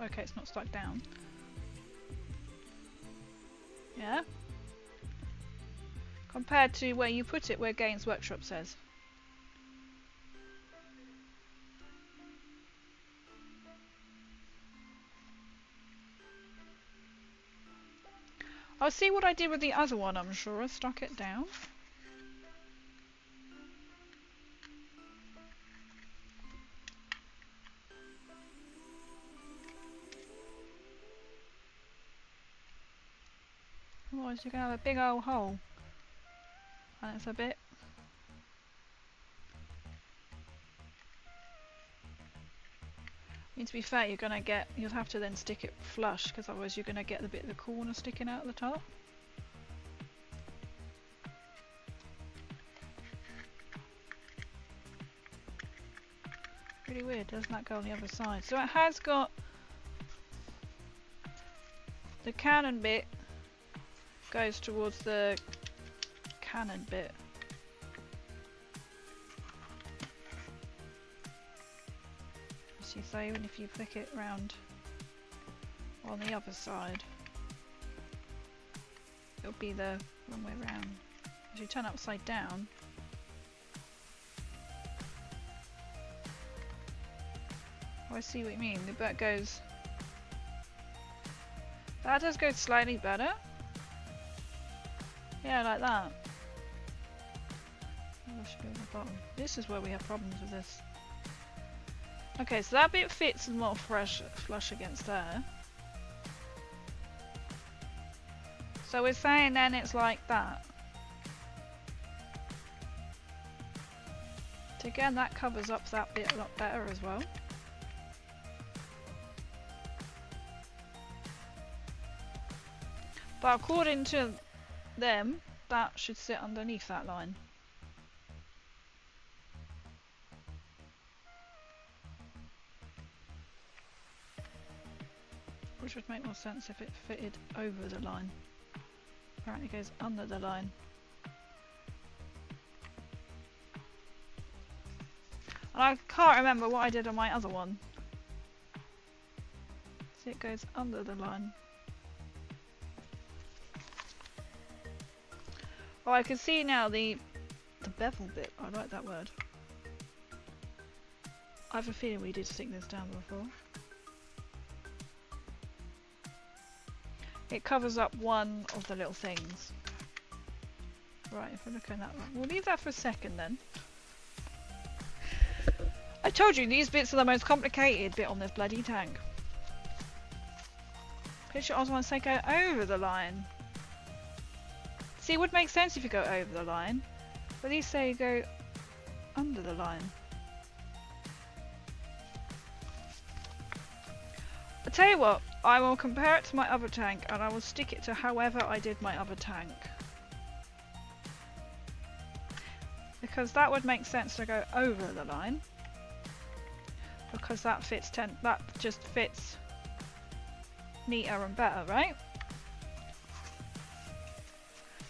Okay, it's not stuck down. Yeah? Compared to where you put it, where Games Workshop says. I'll see what I did with the other one, I'm sure. I stuck it down. Otherwise you're going to have a big old hole. And it's a bit... I mean, to be fair, you'll have to then stick it flush, because otherwise you're going to get the bit of the corner sticking out the top. Really weird, doesn't that go on the other side? So it has got the cannon bit goes towards the cannon bit. See, so even if you flick it round on the other side, it'll be the wrong way round. As you turn upside down, oh, I see what you mean. The bit goes. That does go slightly better. Yeah, like that. Oh, that should be on the bottom. This is where we have problems with this. Okay, so that bit fits more flush against there. So we're saying then it's like that. So again, that covers up that bit a lot better as well. But according to them, that should sit underneath that line. which would make more sense if it fitted over the line. Apparently it goes under the line. And I can't remember what I did on my other one. So it goes under the line. Oh, I can see now the bevel bit. I like that word. I have a feeling we did stick this down before. It covers up one of the little things. Right, if we're looking at that one. We'll leave that for a second then. I told you, these bits are the most complicated bit on this bloody tank. Picture I was want to say go over the line. See, it would make sense if you go over the line. But these say you go under the line. I'll tell you what, I will compare it to my other tank and I will stick it to however I did my other tank. Because that would make sense to go over the line. Because that fits that just fits neater and better, right?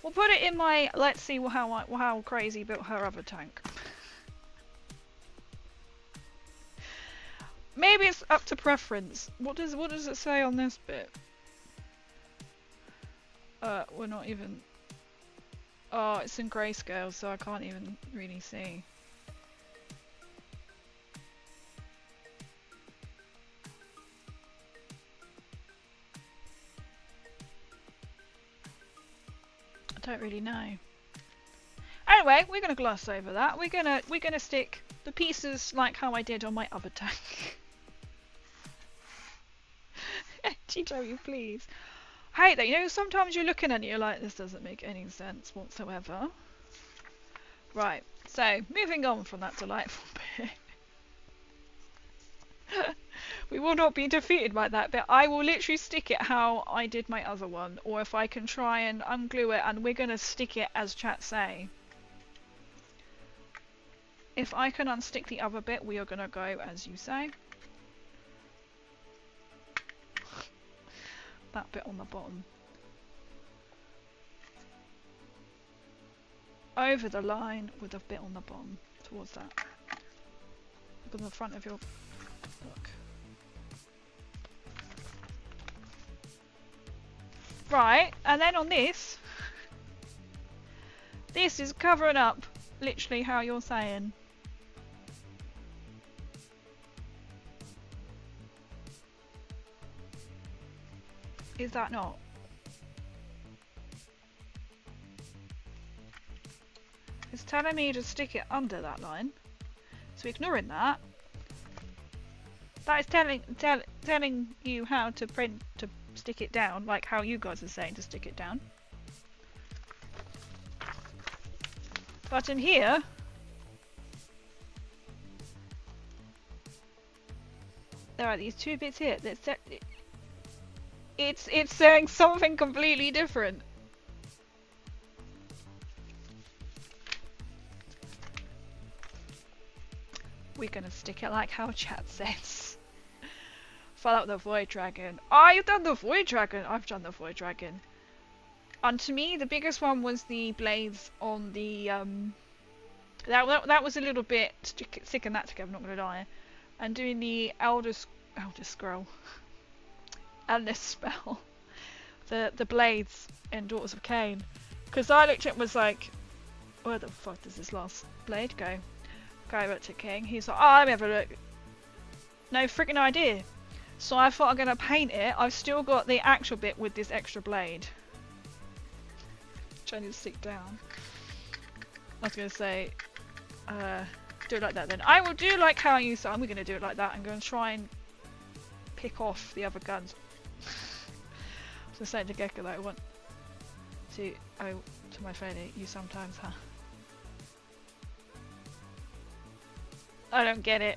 We'll put it in my let's see how Crazy built her other tank. Maybe it's up to preference. What does it say on this bit? We're not even. Oh, it's in grayscale, so I can't even really see. I don't really know. Anyway, we're gonna gloss over that. We're gonna stick the pieces like how I did on my other tank. GW, please. I hate that. You know, sometimes you're looking at it, you're like, this doesn't make any sense whatsoever. Right. So, moving on from that delightful bit. We will not be defeated by that bit. I will literally stick it how I did my other one. Or if I can try and unglue it, and we're going to stick it as chat say. If I can unstick the other bit, we are going to go as you say. That bit on the bottom. Over the line with a bit on the bottom. Towards that. Look on the front of your book. Right, and then on this. This is covering up literally how you're saying. Is that not? It's telling me to stick it under that line. So ignoring that. That is telling you how to stick it down, like how you guys are saying to stick it down. But in here, there are these two bits here that set. It's saying something completely different. We're gonna stick it like how chat says. Follow up the Void Dragon. Oh, you've done the Void Dragon. I've done the Void Dragon. And to me, the biggest one was the blades on the that was a little bit sticking that together. I'm not gonna lie. And doing the Elder Scroll. Endless spell, the blades in Daughters of Cain, because I looked at it was like, where the fuck does this last blade go? Go back to King. He's like, oh, let me have a look. No freaking idea. So I thought I'm gonna paint it. I've still got the actual bit with this extra blade. Which I need to stick down. I was gonna say, do it like that then. I will do like how you said. I'm gonna do it like that. I'm gonna try and pick off the other guns. So saying to Gecko that I want to to my failure, you sometimes I don't get it.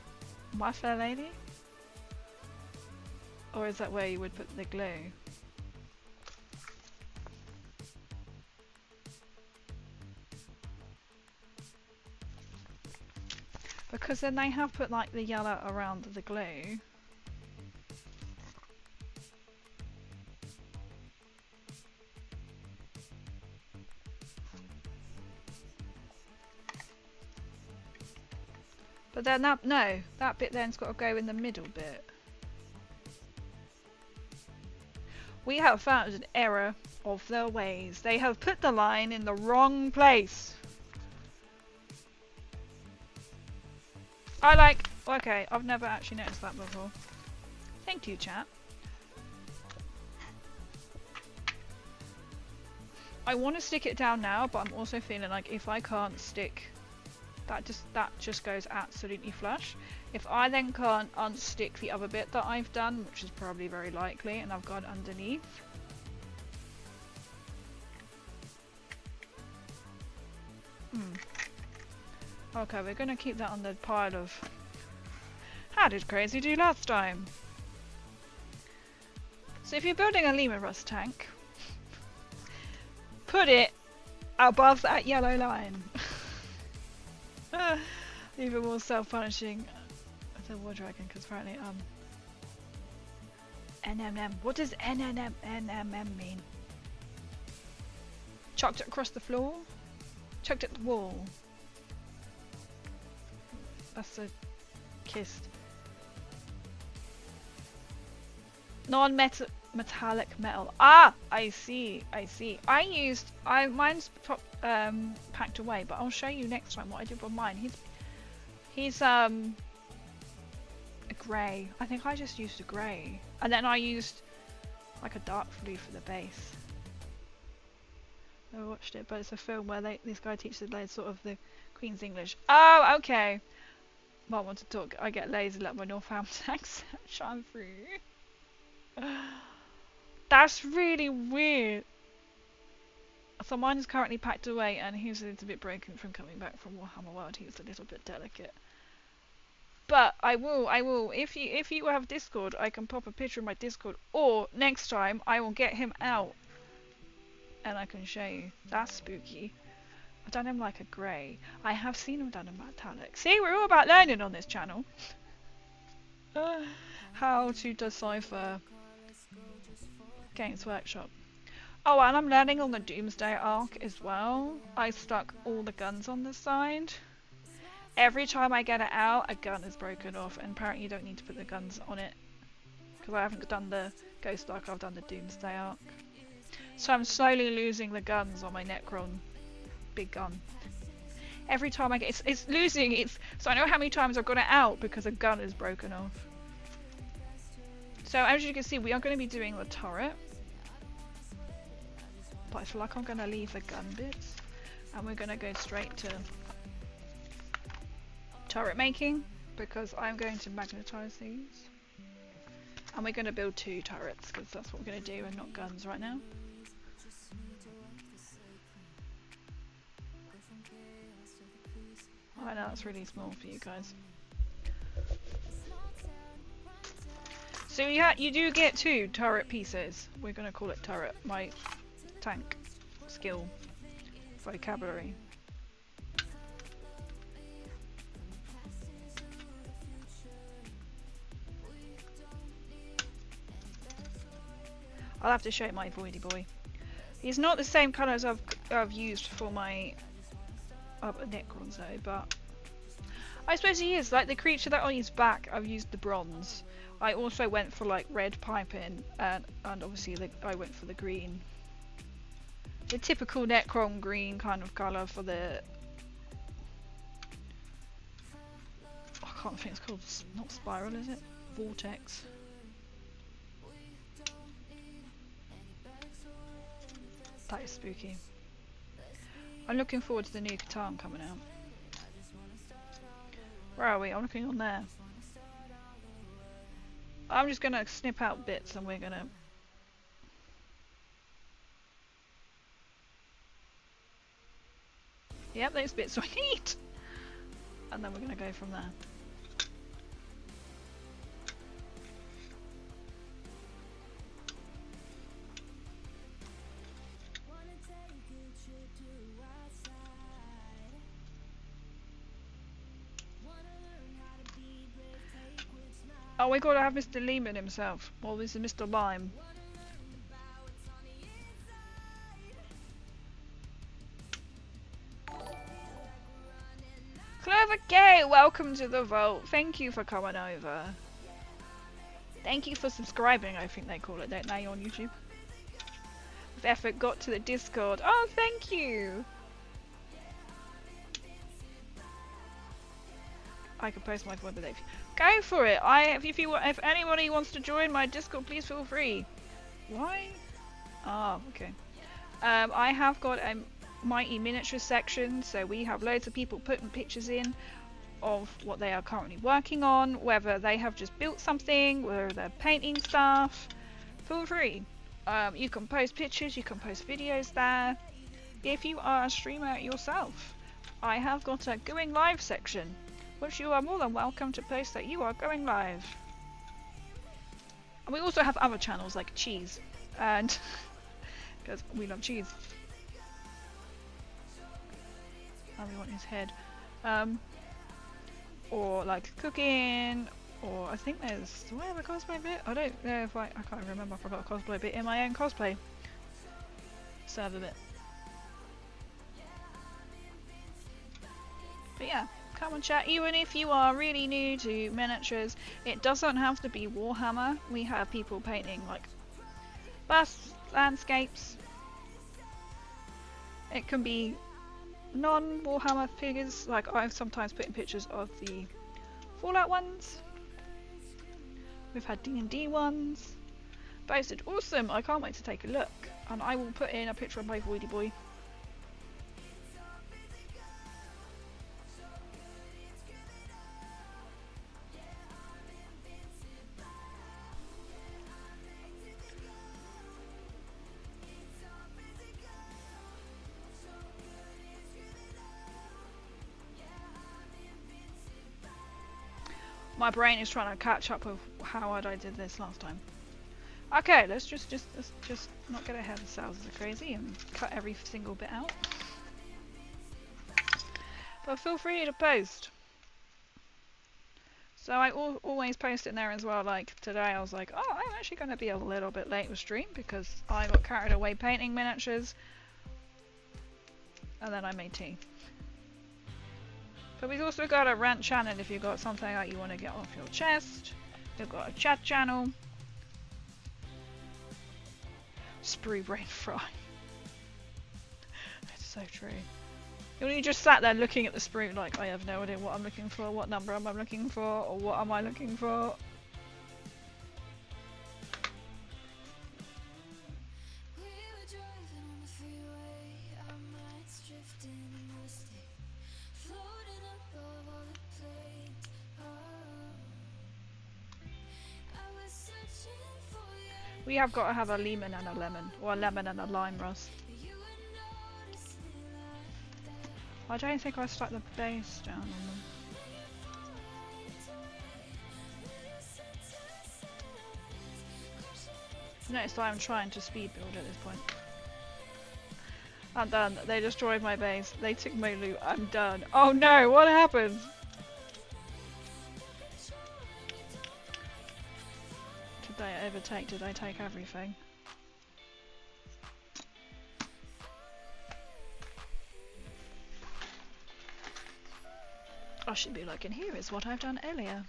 My fair lady? Or is that where you would put the glue? Because then they have put like the yellow around the glue. But then that, no, that bit then's got to go in the middle bit. We have found an error of their ways. They have put the line in the wrong place. Okay, I've never actually noticed that before. Thank you, chat. I want to stick it down now, but I'm also feeling like if I can't stick, that just goes absolutely flush. If I then can't unstick the other bit that I've done, which is probably very likely, and I've gone underneath. Okay, we're gonna keep that on the pile of how did Crazy do last time? So if you're building a Leman Russ tank, put it above that yellow line. Even more self-punishing as a war dragon, because apparently NMM. What does NMM mean? Chucked it across the floor? Chucked it at the wall? That's a kissed. Non-metallic metal. Ah, I see. Mine's packed away, but I'll show you next time what I did with mine. He's a grey. I think I just used a grey, and then I used like a dark blue for the base. I watched it, but it's a film where this guy teaches sort of the Queen's English. Oh, okay. Might want to talk. I get lazy, let my Northampton accent shine through. That's really weird. So mine is currently packed away, and he's a little bit broken from coming back from Warhammer World. He's a little bit delicate. But I will. If you have Discord, I can pop a picture of my Discord, or next time I will get him out, and I can show you. That's spooky. I've done him like a grey. I have seen him done in metallic. See, we're all about learning on this channel. How to decipher Games Workshop. Oh, and I'm learning on the Doomsday arc as well. I stuck all the guns on the side. Every time I get it out, a gun is broken off, and apparently you don't need to put the guns on it. Because I haven't done the Ghost arc, I've done the Doomsday arc. So I'm slowly losing the guns on my Necron big gun. Every time I get it's losing its, so I know how many times I've got it out because a gun is broken off. So as you can see, we are going to be doing the turret, but I feel like I'm going to leave the gun bits, and we're going to go straight to turret making, because I'm going to magnetize these, and we're going to build 2 turrets because that's what we're going to do, and not guns right now. I know that's really small for you guys. So you do get 2 turret pieces. We're going to call it turret. My tank skill vocabulary. I'll have to show you my Voidy boy. He's not the same colour as I've used for my other Necrons though, but I suppose he is. Like the creature that on his back, I've used the bronze. I also went for like red piping, and obviously I went for the green. The typical Necron green kind of colour for the... I can't think it's called, not spiral is it? Vortex. That is spooky. I'm looking forward to the new Catan coming out. Where are we? I'm looking on there. I'm just going to snip out bits and we're going to... Yep, those bits I need! And then we're going to go from there. Oh, we gotta have Mr. Leman himself. Well, this is Mr. Lime. Clever Gale, welcome to the vault. Thank you for coming over. Thank you for subscribing, I think they call it, don't they, on YouTube? With effort got to the Discord. Oh, thank you! I could post my phone, but go for it. If anybody wants to join my Discord, please feel free. Why? Oh, okay. I have got a Mighty Miniatures section, so we have loads of people putting pictures in of what they are currently working on, whether they have just built something, whether they're painting stuff. Feel free. You can post pictures, you can post videos there. If you are a streamer yourself, I have got a going live section, which you are more than welcome to post that you are going live. And we also have other channels like cheese, and because we love cheese. And we want his head. Or like cooking, or I think there's, do I have a cosplay bit? I don't know if I can't remember if I got a cosplay bit in my own cosplay server bit. But yeah, come and chat, even if you are really new to miniatures. It doesn't have to be Warhammer. We have people painting like busts, landscapes. It can be non-Warhammer figures, like I've sometimes put in pictures of the Fallout ones. We've had D&D ones. Posted awesome, I can't wait to take a look. And I will put in a picture of my Voidy Boy. My brain is trying to catch up with how I did this last time. Okay, let's just not get ahead of ourselves as crazy and cut every single bit out. But feel free to post. So I always post in there as well. Like today I was like, oh, I'm actually going to be a little bit late with stream because I got carried away painting miniatures. And then I made tea. But we've also got a rant channel if you've got something that you want to get off your chest. We've got a chat channel. Sprue brain fry. It's so true. You just sat there looking at the sprue like, I have no idea what I'm looking for, what number am I looking for, or what am I looking for. We have got to have a lemon and a lemon, or a lemon and a lime, Russ. I don't think I stuck the base down on them. Notice that I'm trying to speed build at this point. I'm done. They destroyed my base. They took my loot. I'm done. Oh no! What happened? Did I overtake? Did I take everything? I should be like, and here is what I've done earlier.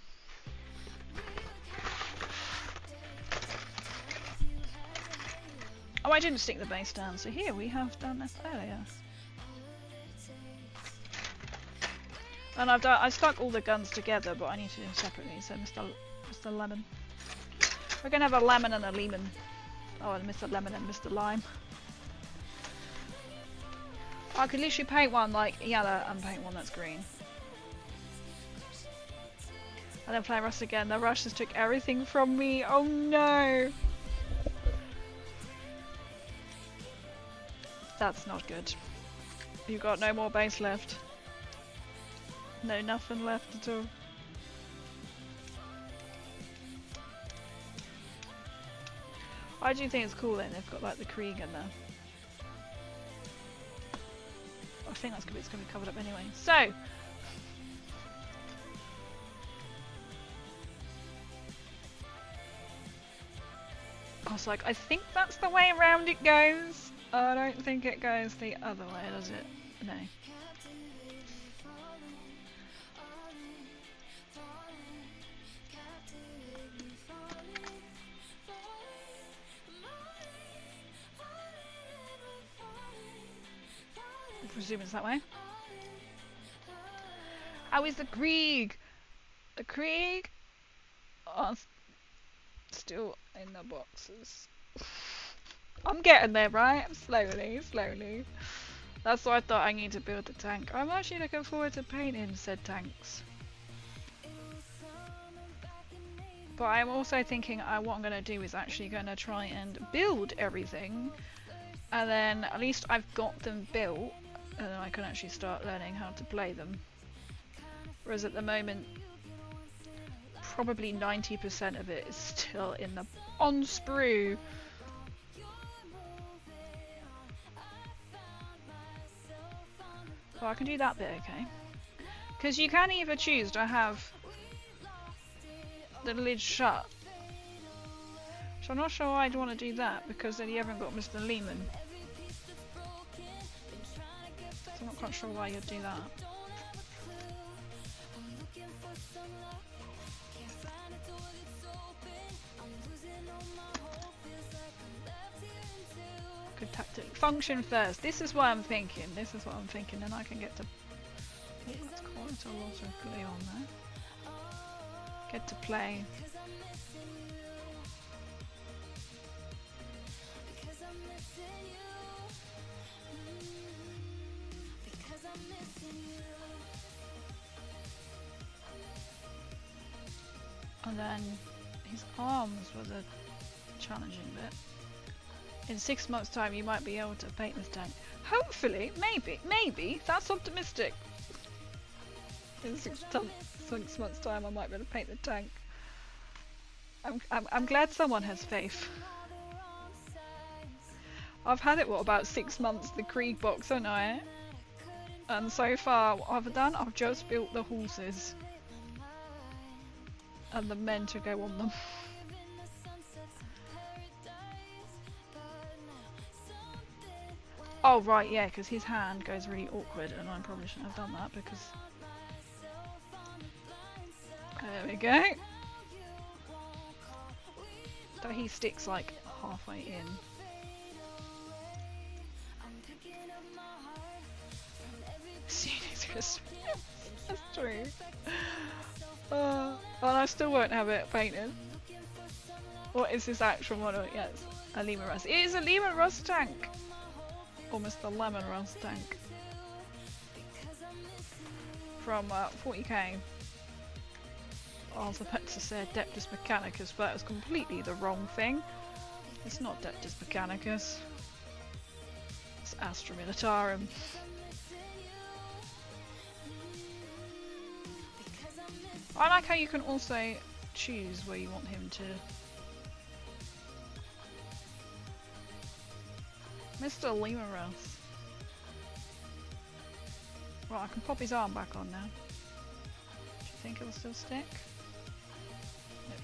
Oh, I didn't stick the base down, so here we have done this earlier. And I stuck all the guns together, but I need to do them separately, so Mr. Lemon. We're gonna have a lemon and a lemon. Oh, and Mr. Lemon and Mr. Lime. I could literally paint one like yellow and paint one that's green. And then play Russ again. The Russians took everything from me. Oh no! That's not good. You've got no more base left. No, nothing left at all. I do think it's cool then, they've got like the Krieg in there. I think it's going to be covered up anyway. So! I was like, I think that's the way around it goes. I don't think it goes the other way, does it? No. presume it's that way. How is the Krieg? The Krieg are still in the boxes. I'm getting there, right? Slowly, slowly. That's why I thought I need to build the tank. I'm actually looking forward to painting said tanks. But I'm also thinking what I'm going to do is actually going to try and build everything. And then at least I've got them built. And then I can actually start learning how to play them. Whereas at the moment, probably 90% of it is still in the on sprue. So I can do that bit, okay. Because you can either choose to have the lid shut. So I'm not sure why I'd want to do that, because then you haven't got Mr. Leman. So I'm not quite sure why you'd do that. Good tactic. Function first. This is what I'm thinking. This is what I'm thinking. Then I can get to... Oh, that's quite a lot of glue on there. Get to play. And then his arms were the challenging bit. In 6 months' time, you might be able to paint this tank. Hopefully, maybe. That's optimistic. In 6 months' time, I might be able to paint the tank. I'm glad someone has faith. I've had it, what, about 6 months, the Krieg box, haven't I? And so far, what I've done, I've just built the horses. And the men to go on them. Oh right, yeah, because his hand goes really awkward, and I probably shouldn't have done that because... There we go. So he sticks like halfway in. That's true. And I still won't have it painted. What is this actual model? Yes, a Leman Russ. It is a Leman Russ tank! Almost a Leman Russ tank. From 40k. I was about to say Adeptus Mechanicus, but it was completely the wrong thing. It's not Adeptus Mechanicus. It's Astra Militarum. I like how you can also choose where you want him to... Mr. Leman Russ. Right, I can pop his arm back on now. Do you think it'll still stick? Nope.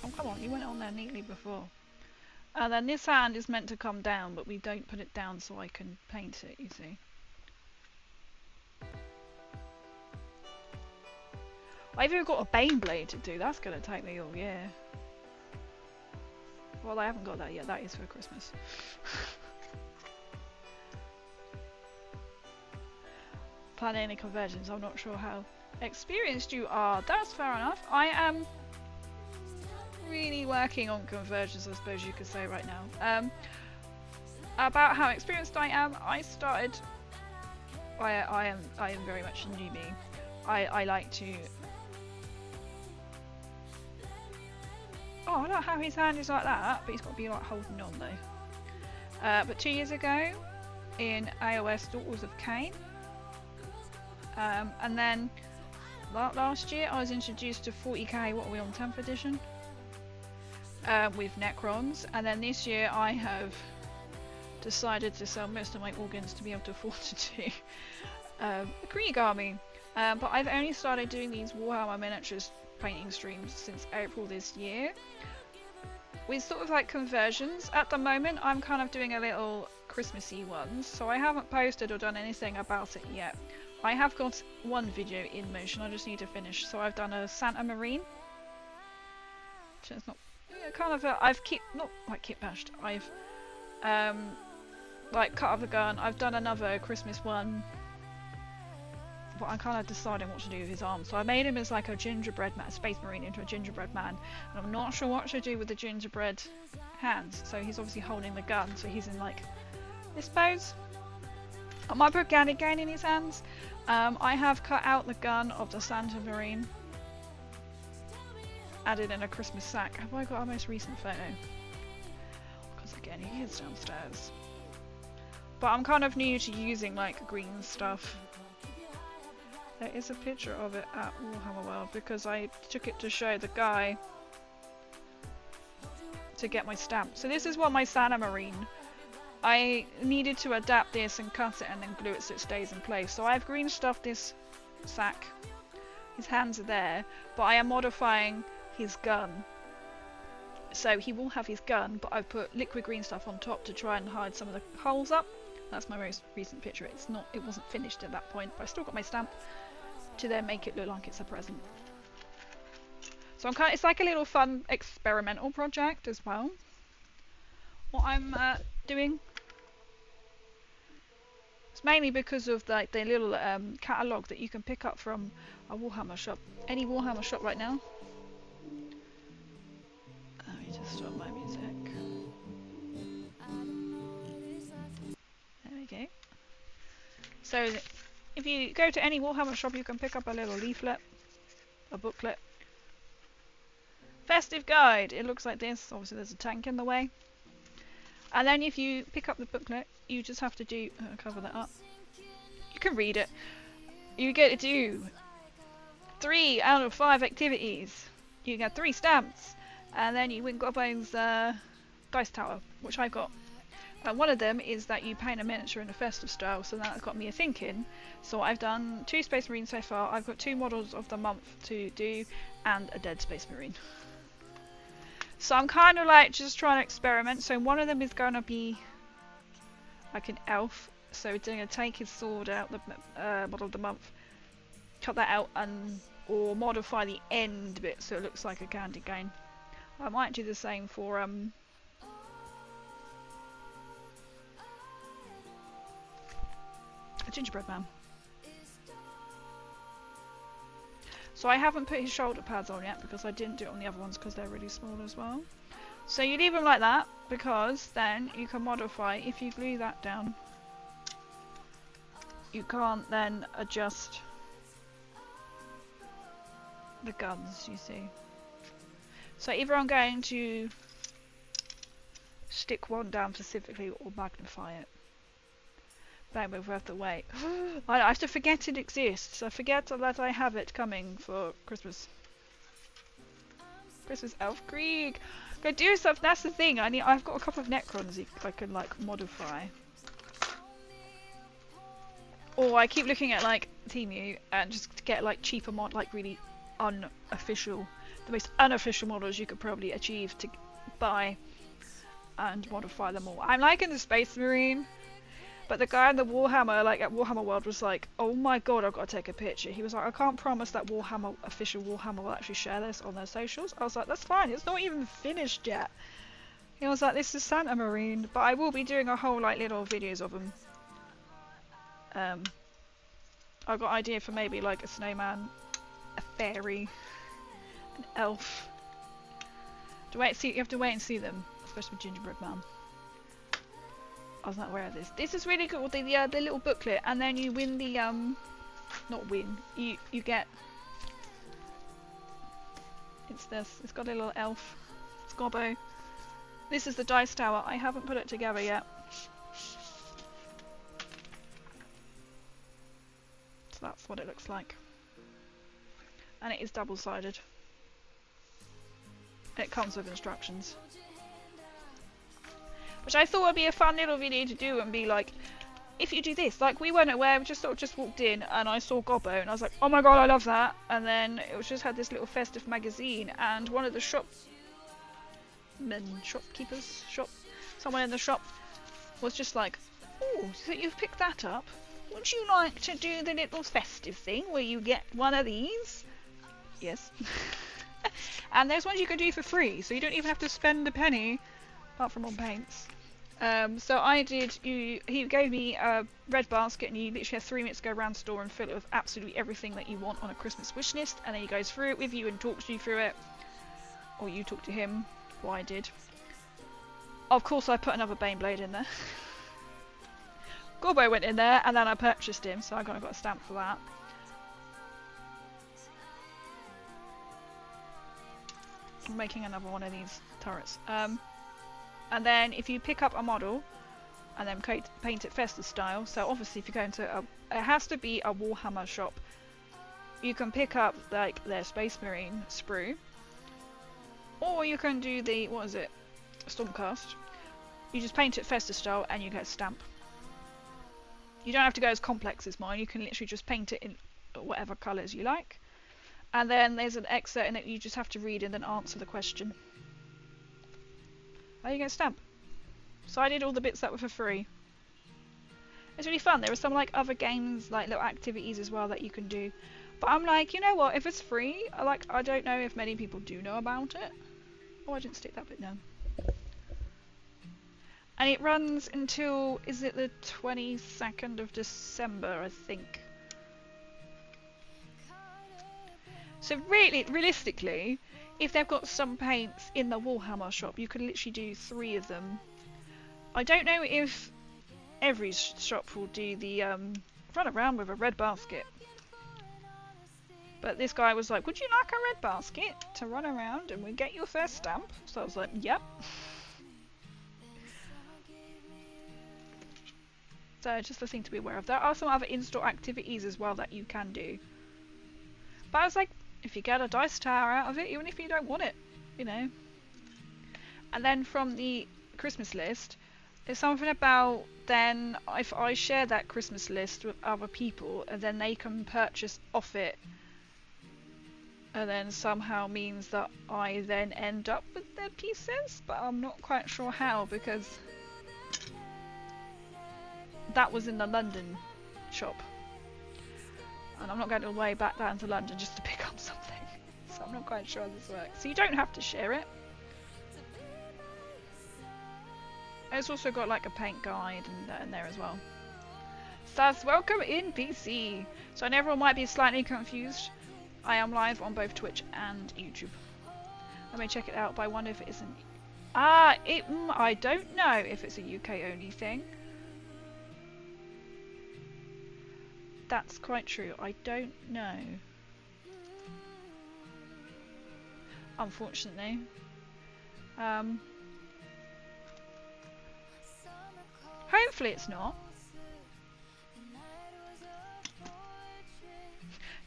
Oh, come on, you went on there neatly before. And then this hand is meant to come down, but we don't put it down so I can paint it, you see. I've even got a Bane blade to do, that's going to take me all year. Well, I haven't got that yet, that is for Christmas. Planning any conversions, I'm not sure how experienced you are. That's fair enough. I am really working on conversions, I suppose you could say right now. About how experienced I am, I started... I am very much a newbie. I like to... Oh, I don't know how his hand is like that, but he's got to be like holding on though. But 2 years ago, in AOS Daughters of Cain, and then last year I was introduced to 40k, what are we on, 10th edition? With Necrons, and then this year I have decided to sell most of my organs to be able to afford to do a Krieg army. But I've only started doing these Warhammer miniatures painting streams since April this year. With sort of like conversions, at the moment I'm kind of doing a little Christmassy ones, so I haven't posted or done anything about it yet. I have got one video in motion, I just need to finish. So I've done a Santa Marine, which is not, yeah, kind of a, I've not like kit bashed, I've like cut off the gun. I've done another Christmas one, but I'm kind of deciding what to do with his arms. So I made him as like a gingerbread man, Space Marine into a gingerbread man, and I'm not sure what to do with the gingerbread hands. So he's obviously holding the gun, so he's in like this pose. I might put Candy Cane in his hands. I have cut out the gun of the Santa Marine, added in a Christmas sack. Have I got our most recent photo? Because again, he is downstairs. But I'm kind of new to using like green stuff. There is a picture of it at Warhammer World because I took it to show the guy to get my stamp. So this is what my Santa Marine. I needed to adapt this and cut it and then glue it so it stays in place. So I've green stuffed this sack. His hands are there, but I am modifying his gun. So he will have his gun, but I've put liquid green stuff on top to try and hide some of the holes up. That's my most recent picture. It wasn't finished at that point, but I still got my stamp to then make it look like it's a present. So it's like a little fun experimental project as well. What I'm doing. It's mainly because of the little catalogue that you can pick up from a Warhammer shop. Any Warhammer shop right now. Let me just stop my music. There we go. So if you go to any Warhammer shop, you can pick up a little leaflet, a booklet. Festive guide. It looks like this. Obviously there's a tank in the way. And then if you pick up the booklet, you just have to do, cover that up. You can read it. You get to do 3 out of 5 activities. You get 3 stamps. And then you win Gobbo's Dice Tower, which I've got. One of them is that you paint a miniature in a festive style, so that's got me a thinking. So I've done 2 Space Marines so far. I've got 2 models of the month to do, and a dead Space Marine. So I'm kind of like just trying to experiment. So one of them is going to be like an elf. So we're going to take his sword out, the model of the month, cut that out, and or modify the end bit so it looks like a candy cane. I might do the same for a gingerbread man. So I haven't put his shoulder pads on yet because I didn't do it on the other ones because they're really small as well. So you leave them like that because then you can modify. If you glue that down, you can't then adjust the guns, you see. So either I'm going to stick one down specifically or magnify it. Then we'll have to wait. I have to forget it exists. I forget that I have it coming for Christmas. Christmas Elf Krieg. Go do stuff. That's the thing. I've got a couple of Necrons I can like modify. Or I keep looking at like Temu and just get like cheaper mod, like really unofficial, the most unofficial models you could probably achieve to buy and modify them all. I'm liking the Space Marine. But the guy in the Warhammer, like at Warhammer World, was like, "Oh my god, I've got to take a picture." He was like, "I can't promise that official Warhammer will actually share this on their socials." I was like, "That's fine. It's not even finished yet." He was like, "This is Santa Marine," but I will be doing a whole like little videos of them. I've got an idea for maybe like a snowman, a fairy, an elf. You have to wait and see them, especially with Gingerbread Man. I was not aware of this. This is really cool. The little booklet, and then you win the not win. You get. It's this. It's got a little elf. It's Gobbo. This is the dice tower. I haven't put it together yet. So that's what it looks like, and it is double-sided. It comes with instructions. Which I thought would be a fun little video to do and be like, if you do this, like we weren't aware, we just walked in and I saw Gobbo and I was like, oh my god, I love that. And then it was just had this little festive magazine and one of the someone in the shop was just like, oh, so you've picked that up. Would you like to do the little festive thing where you get one of these? Yes. And there's ones you can do for free, so you don't even have to spend a penny, apart from on paints. So I did, he gave me a red basket, and you literally have 3 minutes to go around the store and fill it with absolutely everything that you want on a Christmas wish list, and then he goes through it with you and talks you through it. Or you talk to him, what I did. Of course I put another Baneblade in there. Gorbo went in there, and then I purchased him, so I got a stamp for that. I'm making another one of these turrets. And then if you pick up a model and then paint it festive style, so obviously if you go into it has to be a Warhammer shop. You can pick up like their Space Marine sprue, or you can do the, what is it, Stormcast. You just paint it festive style and you get a stamp. You don't have to go as complex as mine, you can literally just paint it in whatever colours you like. And then there's an excerpt in it you just have to read and then answer the question. Oh, you get a stamp. So I did all the bits that were for free. It's really fun. There are some like other games, like little activities as well that you can do. But I'm like, you know what, if it's free, I don't know if many people do know about it. Oh, I didn't stick that bit down. And it runs until, is it the 22nd of December, I think. So really, realistically, if they've got some paints in the Warhammer shop, you could literally do 3 of them. I don't know if every shop will do the run around with a red basket. But this guy was like, would you like a red basket to run around and we get your first stamp? So I was like, yep. So just a thing to be aware of. There are some other in-store activities as well that you can do. But I was like, if you get a dice tower out of it, even if you don't want it, you know. And then from the Christmas list, there's something about then if I share that Christmas list with other people, and then they can purchase off it, and then somehow means that I then end up with their pieces, but I'm not quite sure how, because that was in the London shop. And I'm not going all the way back down to London just to pick up something. So I'm not quite sure how this works. So you don't have to share it. It's also got like a paint guide and in there as well. Stas, welcome in PC. So I know everyone might be slightly confused. I am live on both Twitch and YouTube. Let me check it out, but I wonder if it isn't. I don't know if it's a UK only thing. That's quite true. I don't know. Unfortunately. Hopefully it's not.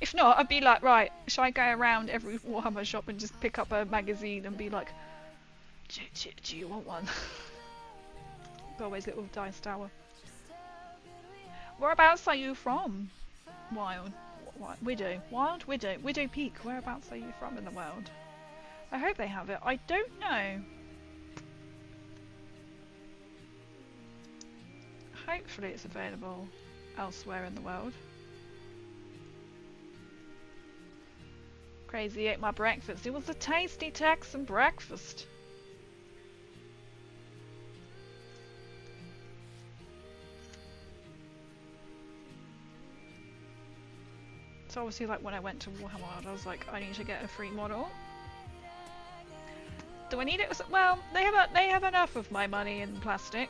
If not, I'd be like, right, shall I go around every Warhammer shop and just pick up a magazine and be like, do you want one? Got always little dice tower. Whereabouts are you from? Wild. Widow. Wild? Widow. Widow Peak. Whereabouts are you from in the world? I hope they have it. I don't know. Hopefully it's available elsewhere in the world. Crazy ate my breakfast. It was a tasty Texan breakfast. So obviously, like when I went to Warhammer World, I was like, I need to get a free model. Do I need it? Well, they have enough of my money in plastic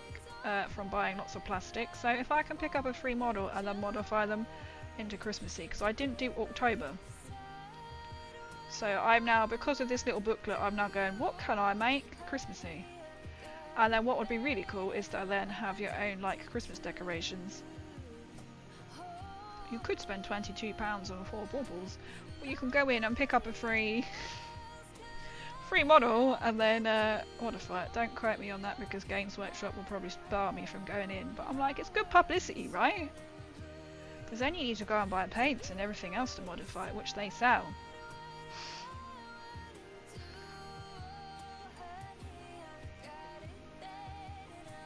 from buying lots of plastic. So if I can pick up a free model and then modify them into Christmassy, because I didn't do October. So I'm now, because of this little booklet, I'm now going, what can I make Christmassy? And then what would be really cool is to then have your own like Christmas decorations. You could spend £22 on 4 baubles, or you can go in and pick up a free model and then modify it. Don't quote me on that because Games Workshop will probably bar me from going in, but I'm like, it's good publicity, right? Because then you need to go and buy paints and everything else to modify it, which they sell.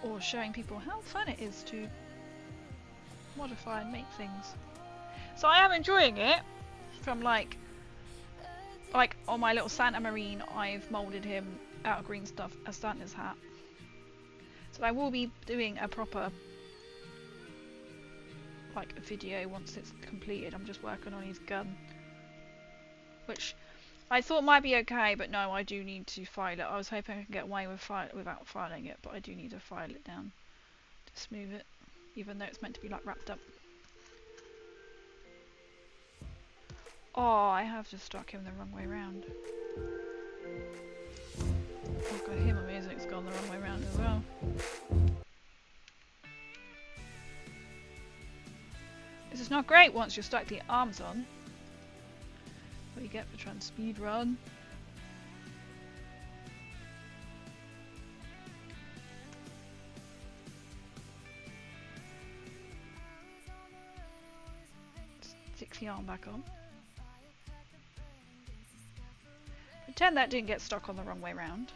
or showing people how fun it is to modify and make things. So I am enjoying it. From like on my little Santa Marine, I've moulded him out of green stuff as Santa's hat. So I will be doing a proper like a video once it's completed. I'm just working on his gun, which I thought might be okay, but no, I do need to file it. I was hoping I could get away with without filing it, but I do need to file it down to smooth it, even though it's meant to be like wrapped up. Oh, I have just struck him the wrong way round. Oh god, him, my music's gone the wrong way round as well. This is not great once you've stuck the arms on. What do you get for trying to speed run? Stick the arm back on. Pretend that didn't get stuck on the wrong way round.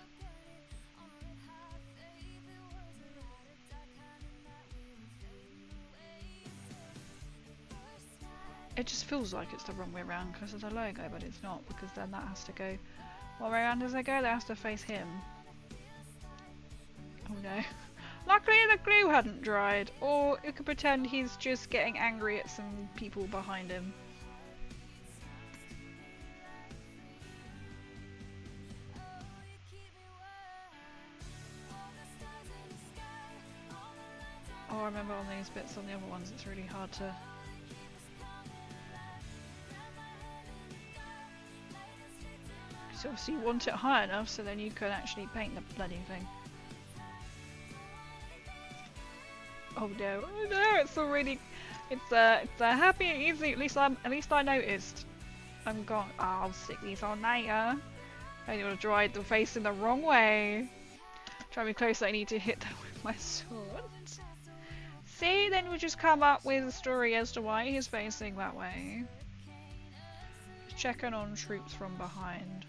It just feels like it's the wrong way round because of the logo, but it's not, because then that has to go... What way around does it go? That has to face him. Oh no. Luckily the glue hadn't dried, or you could pretend he's just getting angry at some people behind him. Oh, I remember on these bits, on the other ones, it's really hard to... So obviously you want it high enough so then you can actually paint the bloody thing. Oh no, oh no, it's already... It's a happy and easy, at least I noticed. I'm going... Oh, I'll stick these on later. I need to dry the face in the wrong way. Try to be close, I need to hit them with my sword. See, then we'll just come up with a story as to why he's facing that way. Just checking on troops from behind.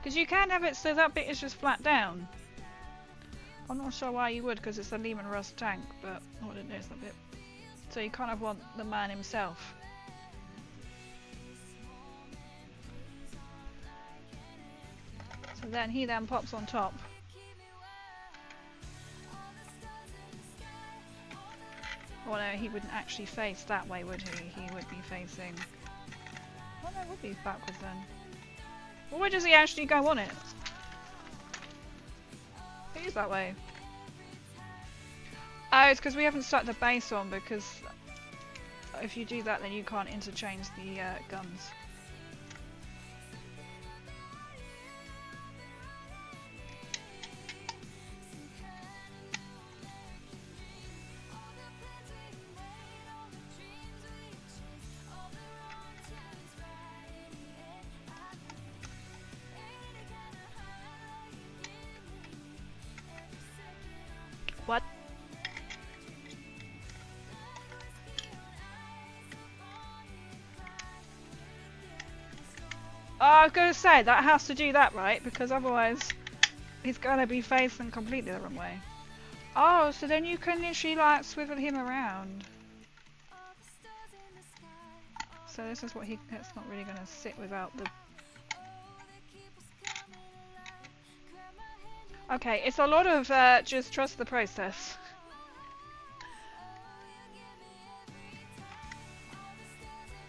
Because you can have it so that bit is just flat down. I'm not sure why you would, because it's a Leman Russ tank, but I didn't notice that bit. So you kind of want the man himself. So then he then pops on top. Oh no, he wouldn't actually face that way, would he? He would be facing... Oh no, it would be backwards then. Well, where does he actually go on it? It is that way. Oh, it's because we haven't stuck the base on, because if you do that then you can't interchange the guns. What? Oh, I was going to say, that has to do that right, because otherwise he's going to be facing completely the wrong way. Oh, so then you can literally like swivel him around. So this is what it's not really going to sit without the... Okay, it's a lot of just trust the process.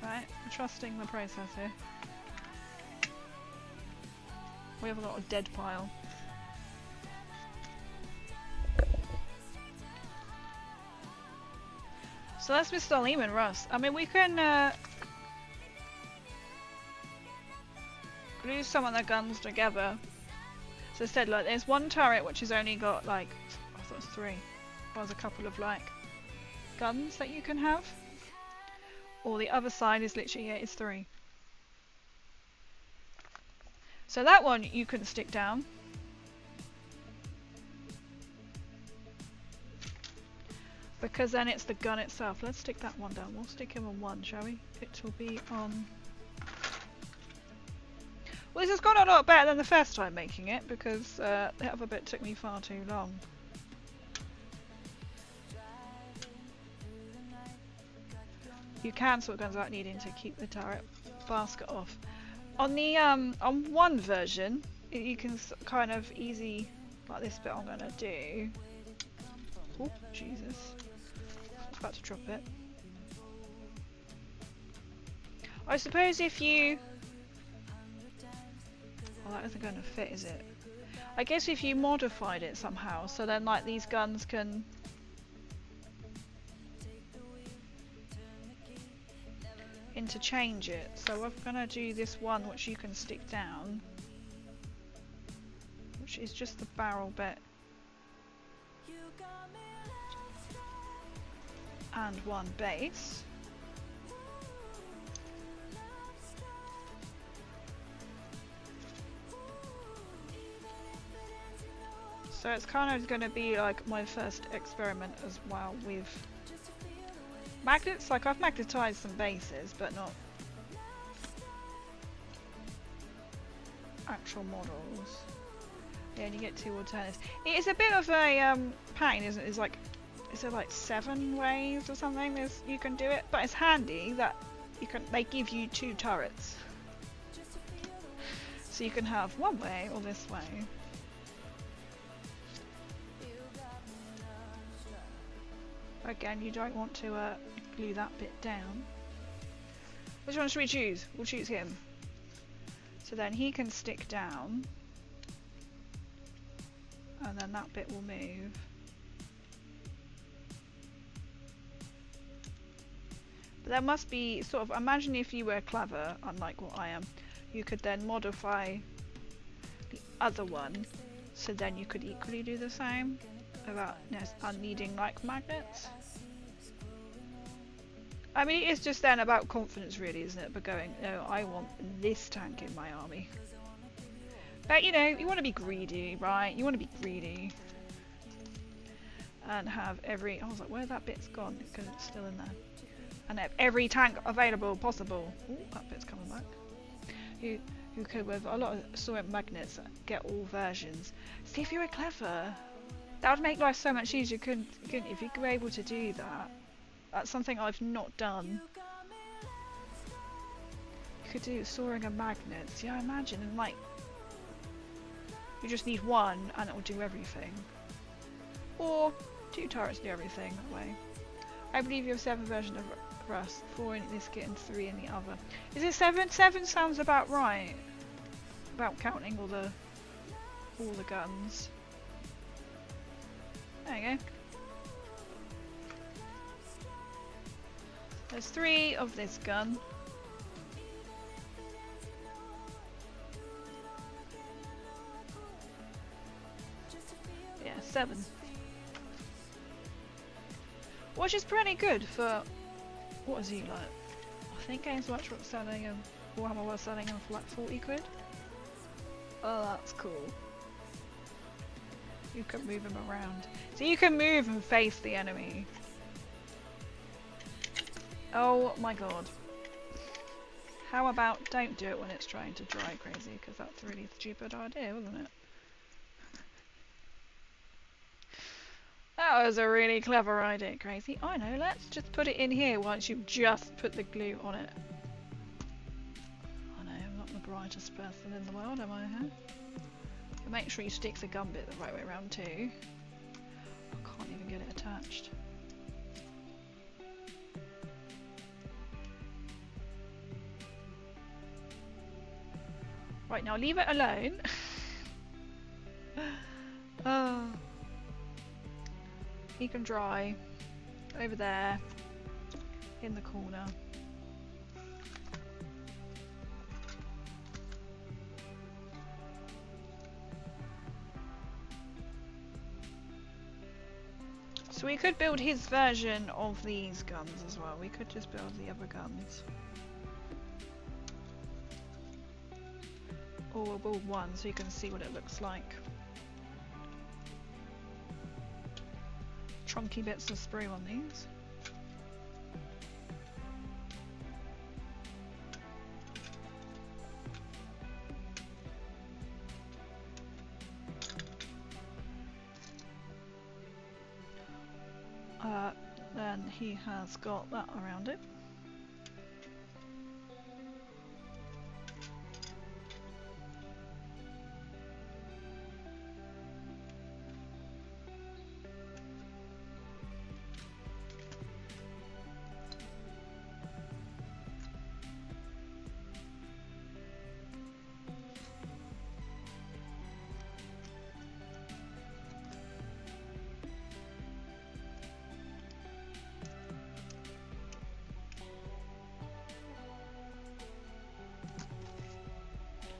Right, I'm trusting the process here. We have a lot of dead pile. So that's Mr. Leman Russ. I mean, we can glue some of the guns together. So instead, like, there's one turret which has only got like, I thought it was 3. There's a couple of like guns that you can have. Or the other side is literally, yeah, it's 3. So that one you can stick down. because then it's the gun itself. Let's stick that one down. We'll stick him on 1, shall we? It will be on... Well, this has gone a lot better than the first time making it, because the other bit took me far too long. You can sort guns without needing to keep the turret basket off. On the on one version, you can kind of easy, like this bit I'm gonna do. Oh Jesus! I was about to drop it. I suppose if you... Well, that isn't going to fit, is it? I guess if you modified it somehow, so then like these guns can... interchange it. So I'm going to do this one which you can stick down, which is just the barrel bit. And one base. So it's kind of going to be like my first experiment as well with magnets. Like I've magnetized some bases, but not actual models. Yeah, and you get 2 alternatives. It is a bit of a pain, isn't it? It's like, is there like 7 ways or something you can do it? But it's handy that they give you 2 turrets. So you can have one way or this way. Again, you don't want to glue that bit down. Which one should we choose? We'll choose him. So then he can stick down. And then that bit will move. But there must be sort of, imagine if you were clever, unlike what I am, you could then modify the other one, so then you could equally do the same without needing like magnets. I mean, it's just then about confidence really, isn't it? But going, no, I want this tank in my army. But you know, you want to be greedy, right? You want to be greedy. And have every... I was like, where that bit's gone? Because it's still in there. And have every tank available possible. Ooh, that bit's coming back. You could, with a lot of soil magnets, get all versions. See, if you were clever, that would make life so much easier, couldn't if you were able to do that. That's something I've not done. You could do soaring and magnets. Yeah, imagine, and like, you just need one and it will do everything. Or 2 turrets do everything that way. I believe you have 7 versions of Russ, 4 in this kit and 3 in the other. Is it 7? 7 sounds about right. About counting all the guns. There you go. There's 3 of this gun. Yeah, 7. Which is pretty good for, what is he like? I think Games Workshop selling him, Warhammer was selling him for like 40 quid. Oh, that's cool. You can move him around. So you can move and face the enemy. Oh my god. How about don't do it when it's trying to dry crazy, because that's a really stupid idea, wasn't it? That was a really clever idea, Crazy. I know, let's just put it in here once you've just put the glue on it. I know, I'm not the brightest person in the world, am I? Huh? But make sure you stick the gun bit the right way around too. I can't even get it attached. Right, now leave it alone. Oh. He can dry over there in the corner. So we could build his version of these guns as well. We could just build the other guns. Or we'll build one so you can see what it looks like. chunky bits of sprue on these. Then he has got that around it.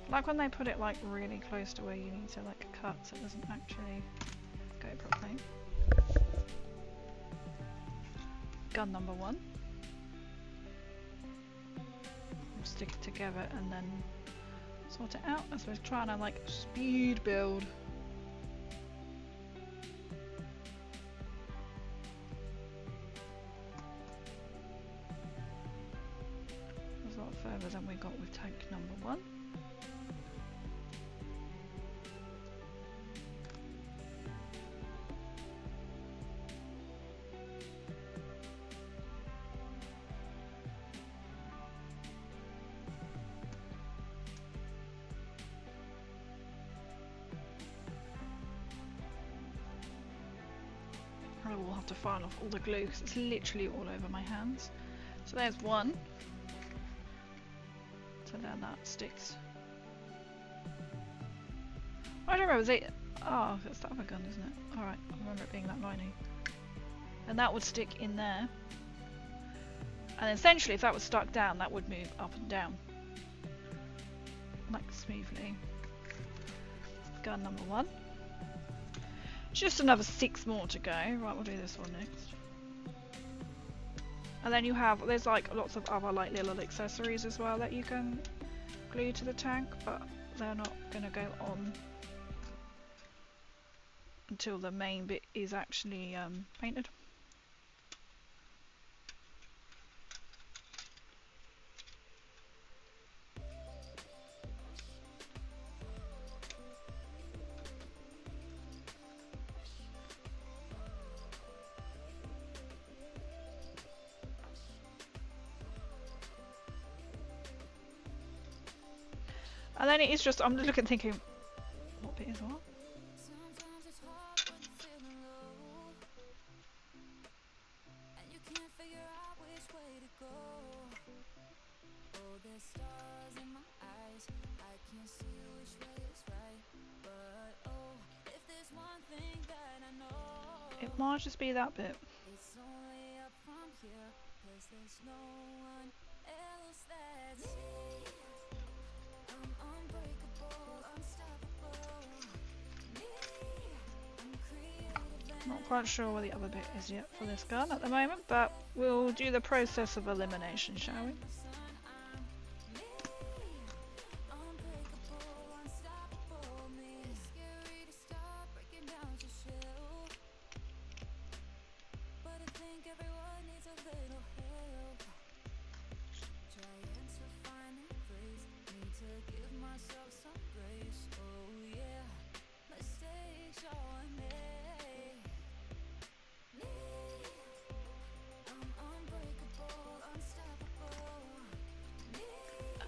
Like when they put it like really close to where you need to like cut so it doesn't actually go properly. Gun number 1. We'll stick it together and then sort it out as we're trying to like speed build. There's a lot further than we got with tank number 1. I will have to file off all the glue because it's literally all over my hands. So there's one. So then that sticks. I don't remember, was it? Oh, that's the other gun, isn't it? Alright, I remember it being that liney. And that would stick in there. And essentially, if that was stuck down, that would move up and down. Like smoothly. Gun number 1. Just another 6 more to go. Right, we'll do this one next. And then you have, there's like lots of other like little accessories as well that you can glue to the tank, but they're not going to go on until the main bit is actually painted. And then it is just, I'm looking thinking, what bit is what? It might just be that bit. Not quite sure where the other bit is yet for this gun at the moment, but we'll do the process of elimination, shall we?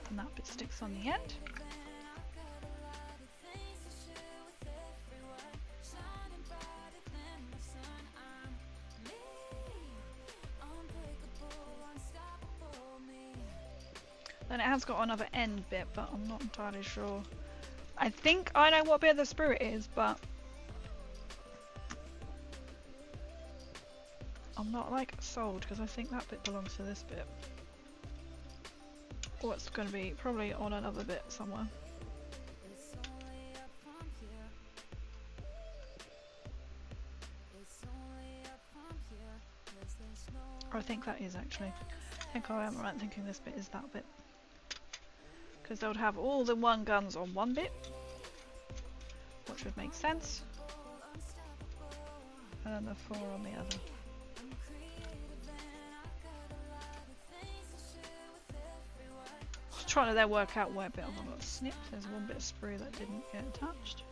And that bit sticks on the end. Then it has got another end bit, but I'm not entirely sure. I think I know what bit of the sprue it is, but I'm not like sold because I think that bit belongs to this bit. Or it's going to be probably on another bit somewhere. Or I think that is actually. I think I am right thinking this bit is that bit. Because they would have all the one guns on one bit, which would make sense. and then the 4 on the other. Trying to then work out where a bit of one got snipped. There's one bit of sprue that didn't get attached.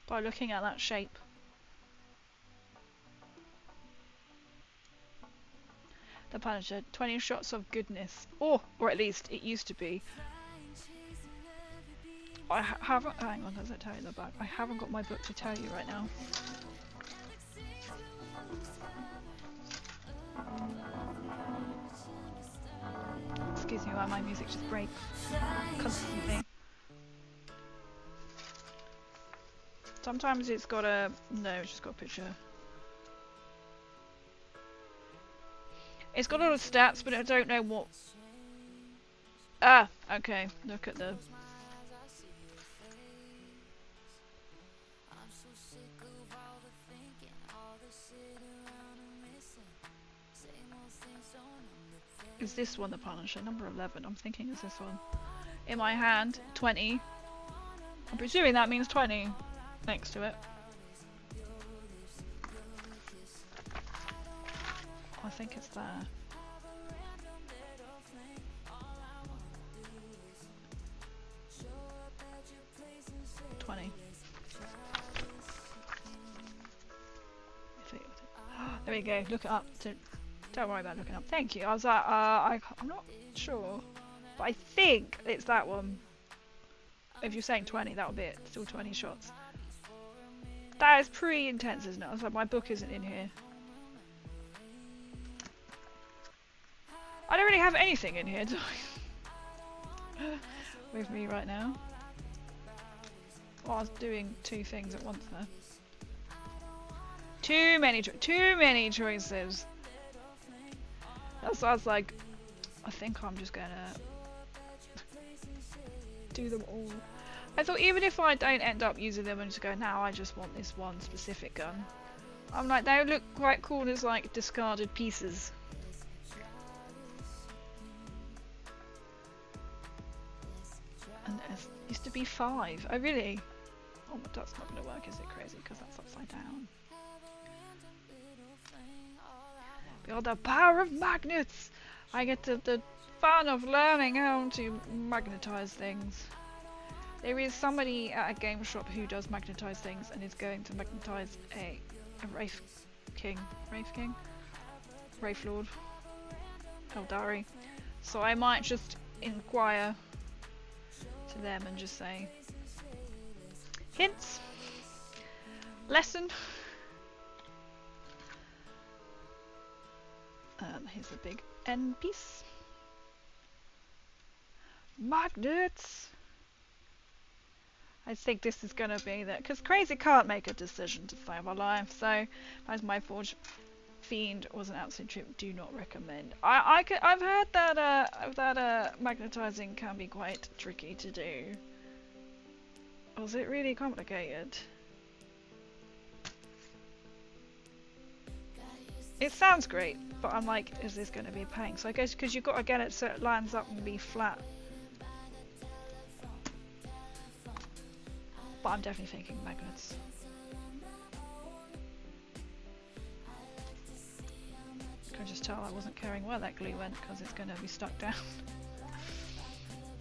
By looking at that shape. The Punisher, 20 shots of goodness. Oh, or at least it used to be. I haven't, hang on, does it tell you the back? I haven't got my book to tell you right now. Excuse me while my music just breaks constantly. Sometimes it's got a, no, it's just got a picture. It's got a lot of stats, but I don't know what. Ah, okay. Look at the. Is this one the Punisher? Number 11. I'm thinking is this one. In my hand, 20. I'm presuming that means 20 next to it. I think it's there. There we go. Look it up. Don't worry about looking up. Thank you. I was like, I'm not sure, but I think it's that one. If you're saying 20, that'll be it. Still 20 shots. That is pretty intense, isn't it? I was like, my book isn't in here. I don't really have anything in here, do I? With me right now. Oh, I was doing 2 things at once there. Too many choices. That's why I was like, I think I'm just gonna do them all. I thought even if I don't end up using them and just go, now I just want this one specific gun. I'm like, they look quite cool as like discarded pieces. And it used to be 5. Oh really? Oh, but that's not gonna work, is it? Crazy, because that's upside down. Behold the power of magnets! I get the fun of learning how to magnetize things. There is somebody at a game shop who does magnetize things and is going to magnetize a Wraith King? Wraith Lord? Eldari. So I might just inquire to them and just say, hints, lesson. Here's a big end piece. Magnets. I think this is gonna be that, because Crazy can't make a decision to save our life. So, as my Forge Fiend was an absolute trip, do not recommend. I've heard that magnetizing can be quite tricky to do. Was it really complicated? It sounds great, but I'm like, is this going to be a pain? So I guess because you've got to get it so it lines up and be flat. But I'm definitely thinking magnets. I can just tell I wasn't caring where that glue went because it's going to be stuck down.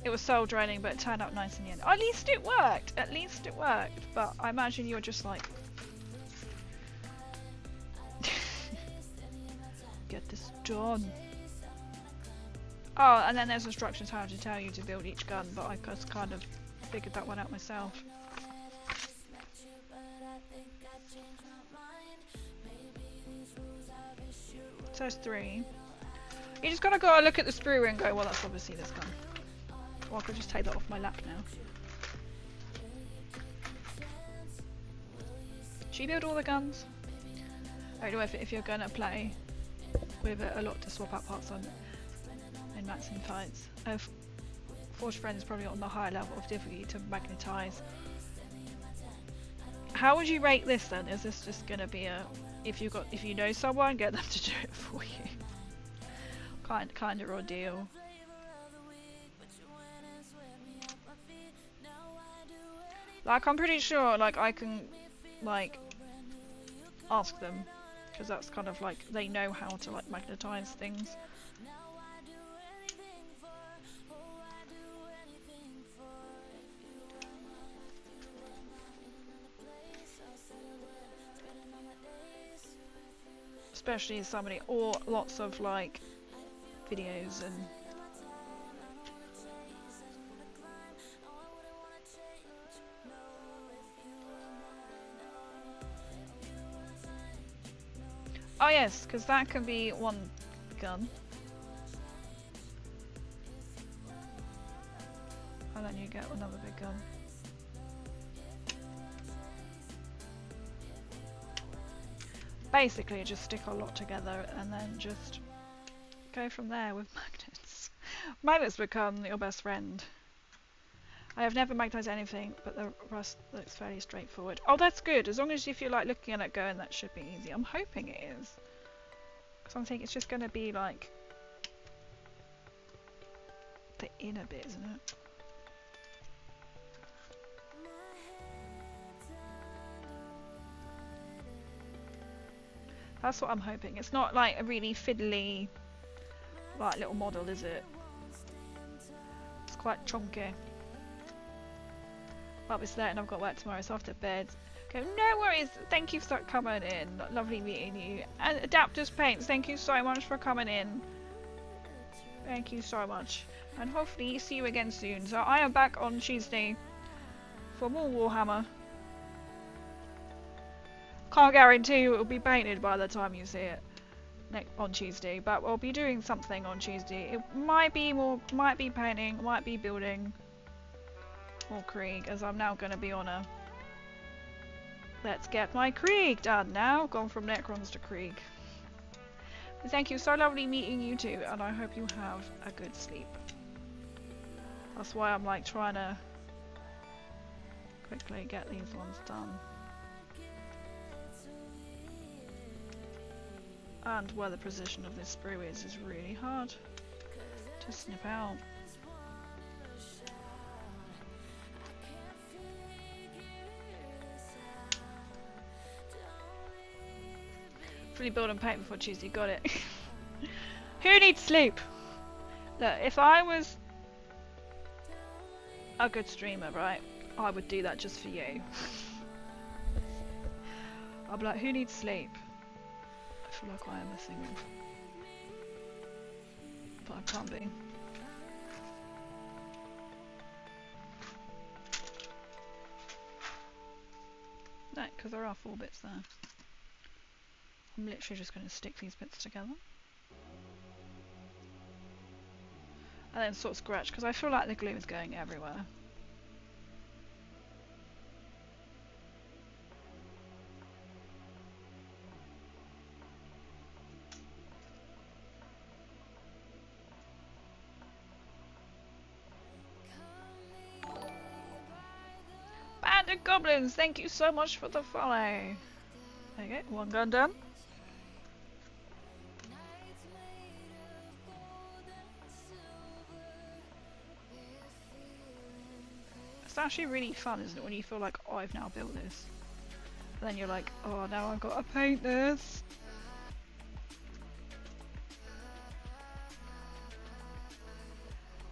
It was soul draining, but it turned out nice in the end. At least it worked! At least it worked! But I imagine you're just like, get this done. Oh, and then there's instructions how to tell you to build each gun, but I just kind of figured that one out myself. So it's 3. You just gotta look at the sprue and go, well, that's obviously this gun. Or I could just take that off my lap now. Should you build all the guns? I don't know if you're gonna play with a lot to swap out parts on in maximum fights. Forge Friend is probably on the higher level of difficulty to magnetize How would you rate this then? Is this just gonna be a if you know someone, get them to do it for you? Kind of ordeal. Like I'm pretty sure like I can like ask them, because that's kind of like they know how to like magnetize things. Especially somebody or lots of like videos and oh yes, because that can be one gun. And then you get another big gun. Basically just stick a lot together and then just go from there with magnets. Magnets become your best friend. I have never magnetized anything, but the rust looks fairly straightforward. Oh, that's good. As long as if you're like looking at it going, that should be easy. I'm hoping it is. Because I'm thinking it's just going to be like the inner bit, isn't it? That's what I'm hoping. It's not like a really fiddly like little model, is it? It's quite chunky. But it's late and I've got work tomorrow, so after bed. Okay, no worries. Thank you for coming in. Lovely meeting you. And Adapters Paints, thank you so much for coming in. Thank you so much. And hopefully see you again soon. So I am back on Tuesday for more Warhammer. Can't guarantee it will be painted by the time you see it on Tuesday, but we'll be doing something on Tuesday. It might be painting, might be building more Krieg, as I'm now going to be on a let's get my Krieg done now. Gone from Necrons to Krieg. But thank you, so lovely meeting you too, and I hope you have a good sleep. That's why I'm like trying to quickly get these ones done. And where the position of this sprue is really hard to snip out. Fully build and paint before Tuesday, got it. Who needs sleep? Look, if I was a good streamer, right, I would do that just for you. I'd be like, who needs sleep? I feel like I am missing off. But I can't be. No, because there are 4 bits there. I'm literally just going to stick these bits together. And then sort of scratch, because I feel like the glue is going everywhere. Bandit Goblins, thank you so much for the follow. Okay, one gun done. It's actually really fun, isn't it, when you feel like, oh, I've now built this. And then you're like, oh, now I've got to paint this.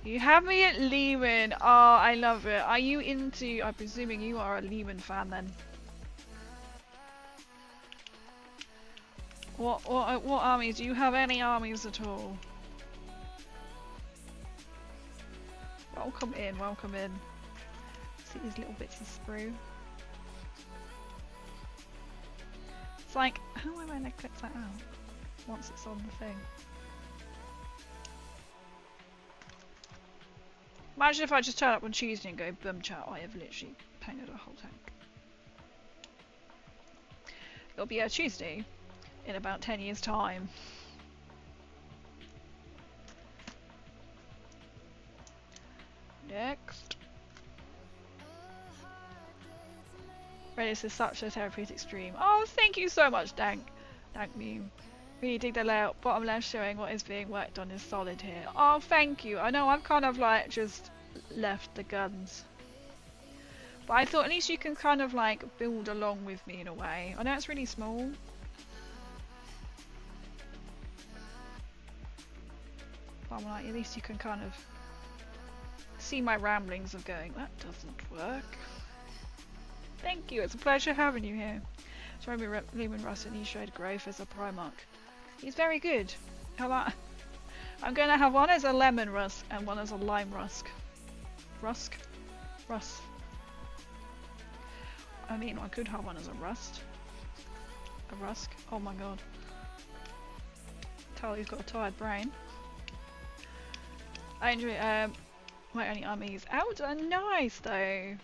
You have me at Leman. Oh, I love it. Are you into... I'm presuming you are a Leman fan then. What armies? Do you have any armies at all? Welcome in, welcome in. See these little bits of sprue? It's like, how am I going to clip that out once it's on the thing? Imagine if I just turn up on Tuesday and go, boom chat, I have literally painted a whole tank. It'll be a Tuesday in about 10 years time. Next. This is such a therapeutic stream. Oh, thank you so much, Dank. Dank me. Really dig the layout. Bottom left showing what is being worked on is solid here. Oh, thank you. I know I've kind of like just left the guns. But I thought at least you can kind of like build along with me in a way. I know it's really small. But I'm like, at least you can kind of see my ramblings of going, that doesn't work. Thank you, it's a pleasure having you here. So Leman Russ, and he showed growth as a Primarch. He's very good. I'm going to have one as a Leman Russ and one as a Lime Rusk. Rusk? Russ. I mean, I could have one as a Rust. A Rusk. Oh my god. Tell he's got a tired brain. I enjoy my only army is out. Nice though.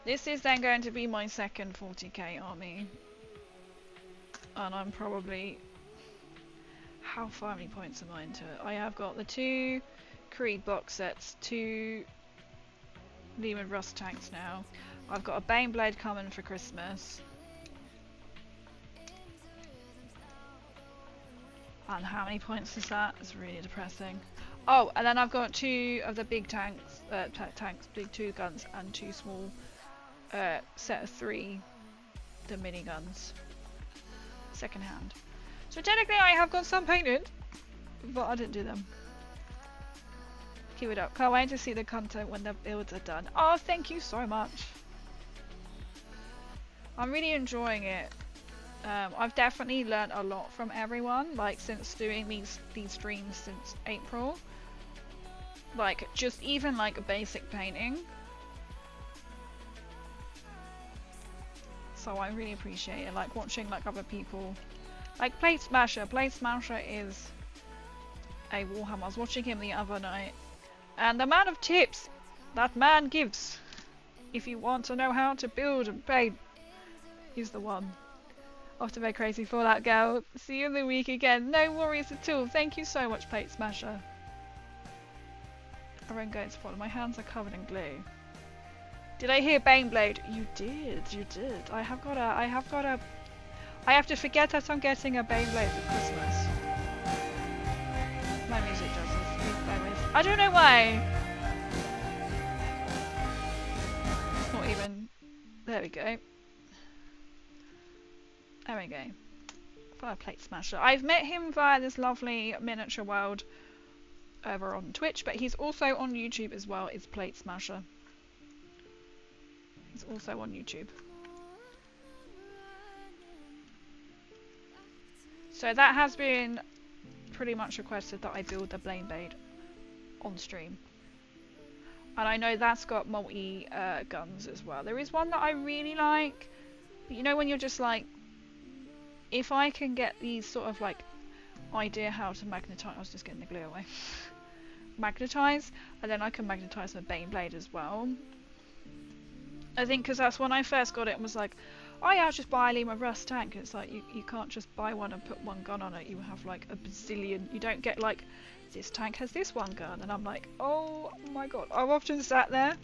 This is then going to be my second 40k army. And I'm probably... How far many points am I into it? I have got the 2 Creed box sets, 2 Leman Russ tanks now. I've got a Baneblade coming for Christmas. And how many points is that? It's really depressing. Oh, and then I've got 2 of the big tanks, big 2 guns, and 2 small set of 3 the miniguns. Second hand. So technically I have got some painted, but I didn't do them. Keep it up. Can't wait to see the content when the builds are done. Oh, thank you so much. I'm really enjoying it. I've definitely learned a lot from everyone, like since doing these streams since April. Like just even like basic painting. So I really appreciate it, like watching like other people, like Plate Smasher. Plate Smasher is a Warhammer. I was watching him the other night, and the amount of tips that man gives, if you want to know how to build and paint, he's the one. Off to bed crazy Fallout girl. See you in the week again. No worries at all. Thank you so much, Plate Smasher. I won't go into spoiler. My hands are covered in glue. Did I hear Baneblade? You did. You did. I have to forget that I'm getting a Baneblade for Christmas. My music does this. I don't know why. It's not even. There we go. There we go. Fire Plate Smasher. I've met him via this lovely miniature world over on Twitch, but he's also on YouTube as well. It's Plate Smasher. He's also on YouTube. So that has been pretty much requested that I build the Baneblade on stream. And I know that's got multi guns as well. There is one that I really like. You know when you're just like, if I can get these sort of like idea how to magnetize, I was just getting the glue away. Magnetize, and then I can magnetize my Baneblade as well. I think because that's when I first got it and was like, oh yeah, I'll just buy a Leman Russ tank. It's like you can't just buy one and put one gun on it. You have like a bazillion. You don't get like, this tank has this one gun. And I'm like, oh my god. I've often sat there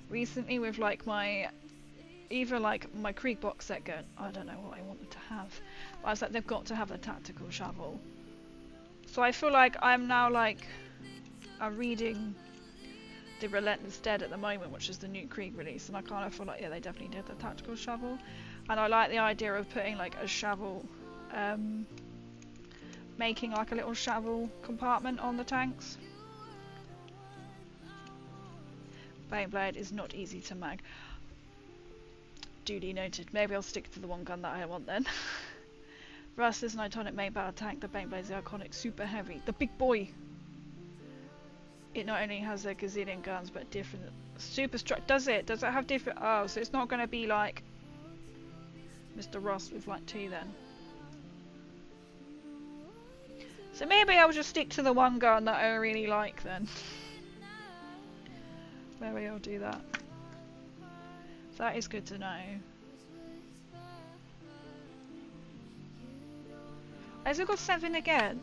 recently with like my, either like my Krieg box set going, I don't know what I want them to have. But I was like, they've got to have the tactical shovel. So I feel like I'm now like, I'm reading the Relentless Dead at the moment, which is the new Krieg release, and I kind of feel like, yeah, they definitely did the tactical shovel. And I like the idea of putting like a shovel, making like a little shovel compartment on the tanks. Baneblade is not easy to mag. Duly noted. Maybe I'll stick to the one gun that I want then. Russ is an iconic main battle tank. The Baneblade is the iconic super heavy. The big boy! It not only has a gazillion guns, but different super struck. Does it have different? Oh, so it's not going to be like Mr. Ross with like 2 then. So maybe I'll just stick to the one gun that I really like then. Maybe I'll do that. That is good to know. Has it got 7 again?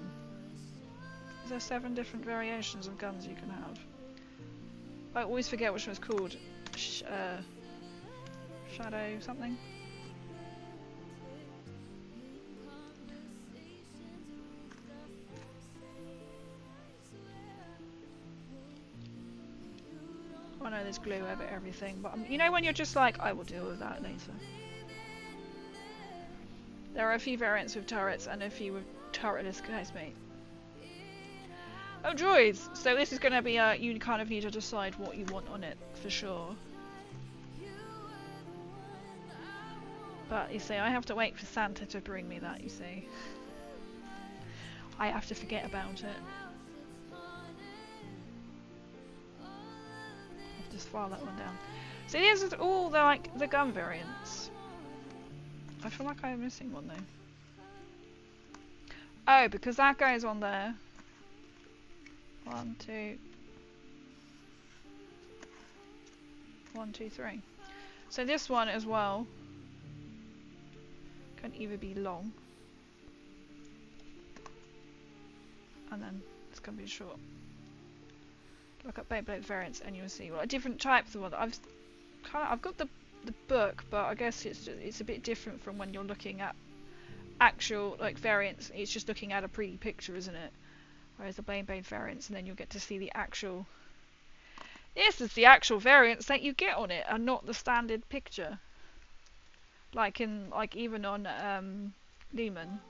Is there 7 different variations of guns you can have? I always forget which one's called shadow something. I know there's glue over everything, but you know when you're just like, I will deal with that later. There are a few variants with turrets and a few with turretless casemate. Oh, droids! So this is going to be you kind of need to decide what you want on it, for sure. But you see, I have to wait for Santa to bring me that, you see. I have to forget about it. I'll just file that one down. So these are all the gun variants. I feel like I'm missing one though. Oh, because that goes on there. 1, 2. 1, 2, 3. So this one as well can either be long, and then it's going to be short. Look at Beyblade variants and you'll see different types of one. I've got the book, but I guess it's a bit different from when you're looking at actual variants. It's just looking at a pretty picture, isn't it? Whereas the Beyblade variants, and then you'll get to see the actual. This is the actual variants that you get on it, and not the standard picture. Even on Leman.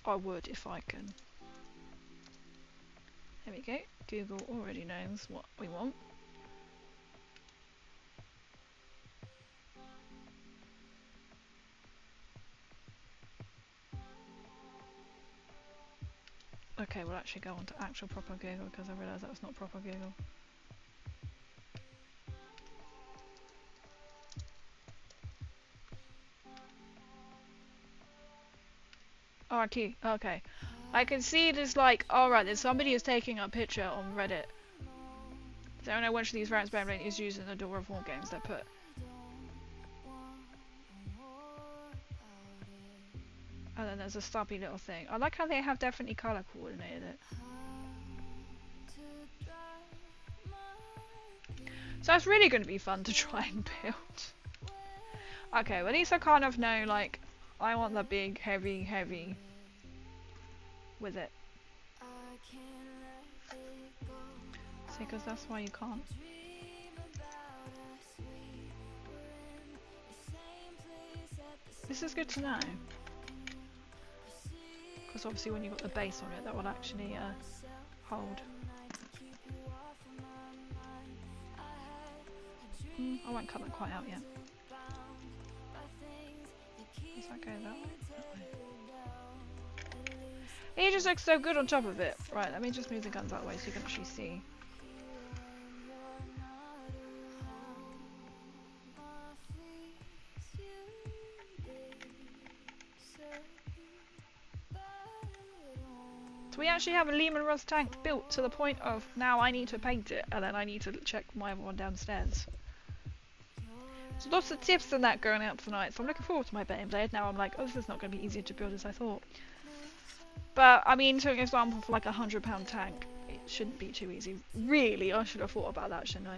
I would if I can. There we go. Google already knows what we want. Okay, we'll actually go on to actual proper Google because I realised that was not proper Google. RT, okay. I can see there's alright, there's somebody who's taking a picture on Reddit. I don't know which of these variants Beyblade is used in the Door of War games they put. And then there's a stubby little thing. I like how they have definitely colour coordinated it. So that's really going to be fun to try and build. Okay, well at least I kind of know, I want the big, heavy with it. See, because that's why you can't. This is good to know. Because obviously when you've got the base on it, that will actually hold. I won't cut that quite out yet. Does that go that way? It just looks so good on top of it. Right, let me just move the guns that way so you can actually see. So we actually have a Leman Russ tank built to the point of now I need to paint it and then I need to check my other one downstairs. So lots of tips and that going out tonight, so I'm looking forward to my Beyblade. Now I'm like, oh, this is not going to be easier to build as I thought. But I mean, for example, for like £100 tank, it shouldn't be too easy. Really, I should have thought about that, shouldn't I?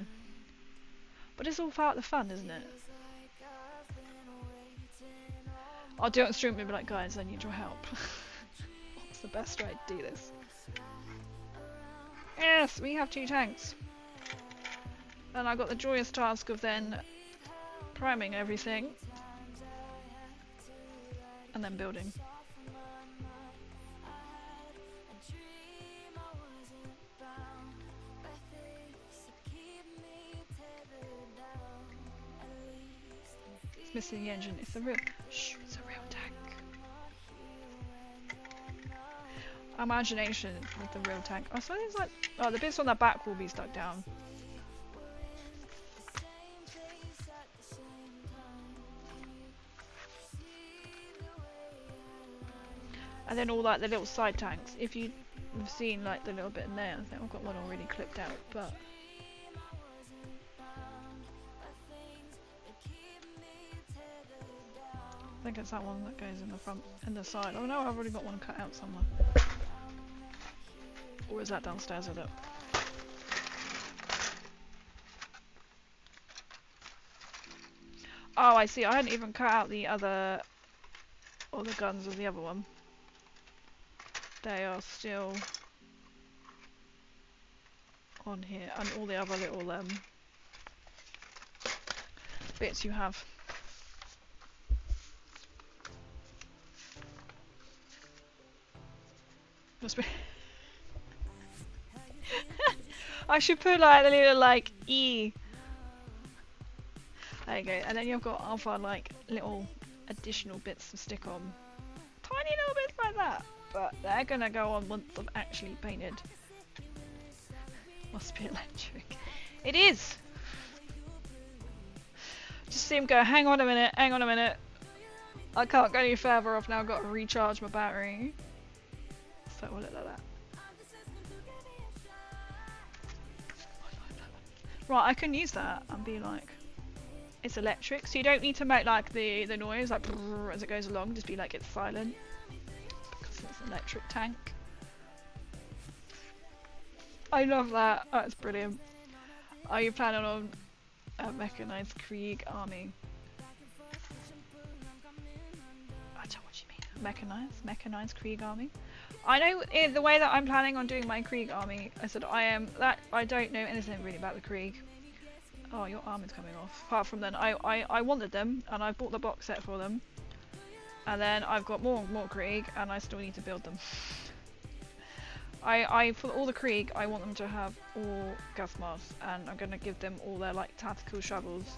But it's all part of the fun, isn't it? I'll do it on stream and be like, guys, I need your help. What's the best way to do this? Yes, we have 2 tanks. And I got the joyous task of then priming everything and then building. It's missing the engine. It's a real it's a real tank. Imagination with the real tank. Oh, so it's the bits on the back will be stuck down. And then all the little side tanks. If you've seen the little bit in there, I think I've got one already clipped out, but I think it's that one that goes in the front and the side. Oh no, I've already got one cut out somewhere. Or is that downstairs with it? Oh, I see. I hadn't even cut out the other, all the guns of the other one. They are still on here, and all the other little bits you have. Must be. I should put like the little like E. There you go, and then you've got other like little additional bits to stick on. Tiny little bits like that, but they're gonna go on once I've actually painted. Must be electric. It is! Just see him go, hang on a minute, hang on a minute. I can't go any further, I've now got to recharge my battery. So we'll look like that. Right, I can use that and be like, it's electric, so you don't need to make like the noise like as it goes along, just be like it's silent. Because it's an electric tank. I love that, that's brilliant. Are you planning on a mechanized Krieg army? I don't know what you mean. Mechanized Krieg army? I know the way that I'm planning on doing my Krieg army, I said I don't know anything really about the Krieg. Oh, your arm is coming off. Apart from then, I wanted them, and I bought the box set for them. And then I've got more Krieg, and I still need to build them. For all the Krieg, I want them to have all gas masks, and I'm going to give them all their like tactical shovels.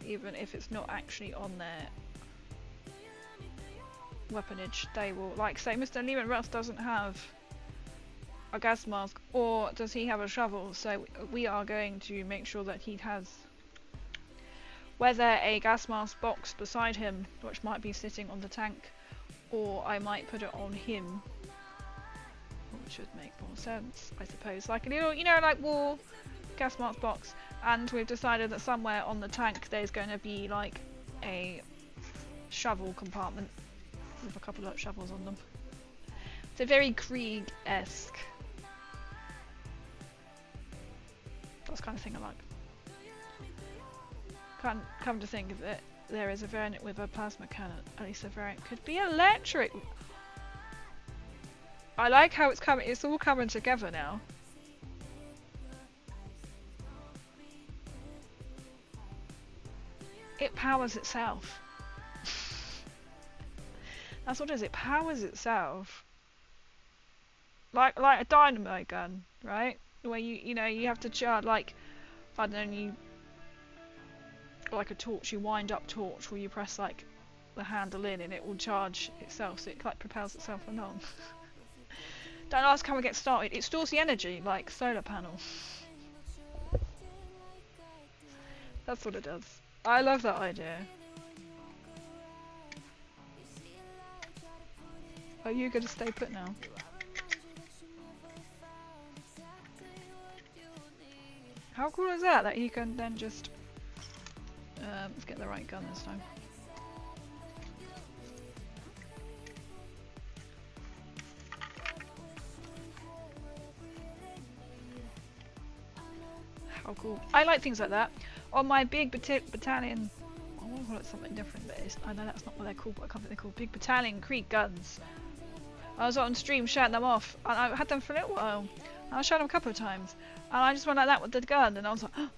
Even if it's not actually on their weaponage, they will, like say Mr. Leman Russ doesn't have a gas mask, or does he have a shovel, so we are going to make sure that he has whether a gas mask box beside him, which might be sitting on the tank, or I might put it on him, which would make more sense, I suppose, like a little, you know, like wall gas mask box. And we've decided that somewhere on the tank there's going to be like a shovel compartment with a couple of shovels on them. It's a very Krieg-esque. That's the kind of thing I like. Can't come to think of it, there is a variant with a plasma cannon. At least a variant could be electric. I like how it's coming. It's all coming together now. It powers itself. That's what it is. It powers itself. Like a dynamo gun, right? Where you know you have to charge, like, I don't know, you like a torch, you wind up torch where you press like the handle in and it will charge itself, so it like propels itself along. Don't ask how it gets started. It stores the energy like solar panel. That's what it does. I love that idea. Are you gonna stay put now? How cool is that? That you can then just let's get the right gun this time. How cool. I like things like that. On my big battalion, I want to call it something different, but I know that's not what they're called, but I can't think they're called. Big battalion Krieg guns. I was on stream shouting them off, and I had them for a little while. And I shot them a couple of times, and I just went like that with the gun, and I was like, oh.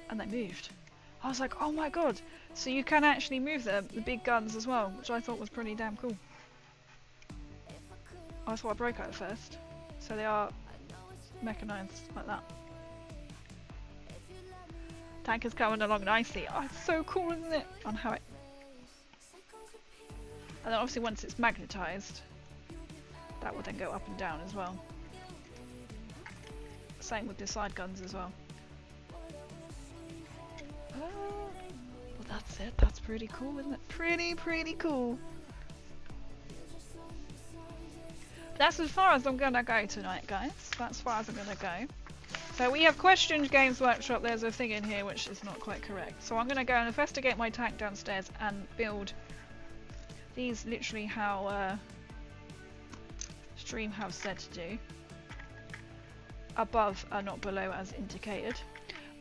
And they moved. I was like, oh my god! So you can actually move them, the big guns as well, which I thought was pretty damn cool. I thought I broke out at first, so they are mechanized like that. Tank is coming along nicely. Oh, it's so cool, isn't it? On how it. And then obviously once it's magnetized, that will then go up and down as well. Same with the side guns as well. Well, that's it. That's pretty cool, isn't it? Pretty cool. But that's as far as I'm gonna go tonight, guys. That's as far as I'm gonna go. So we have questioned Games Workshop. There's a thing in here which is not quite correct. So I'm gonna go and investigate my tank downstairs and build these literally how Stream have said to do. Above and not below as indicated.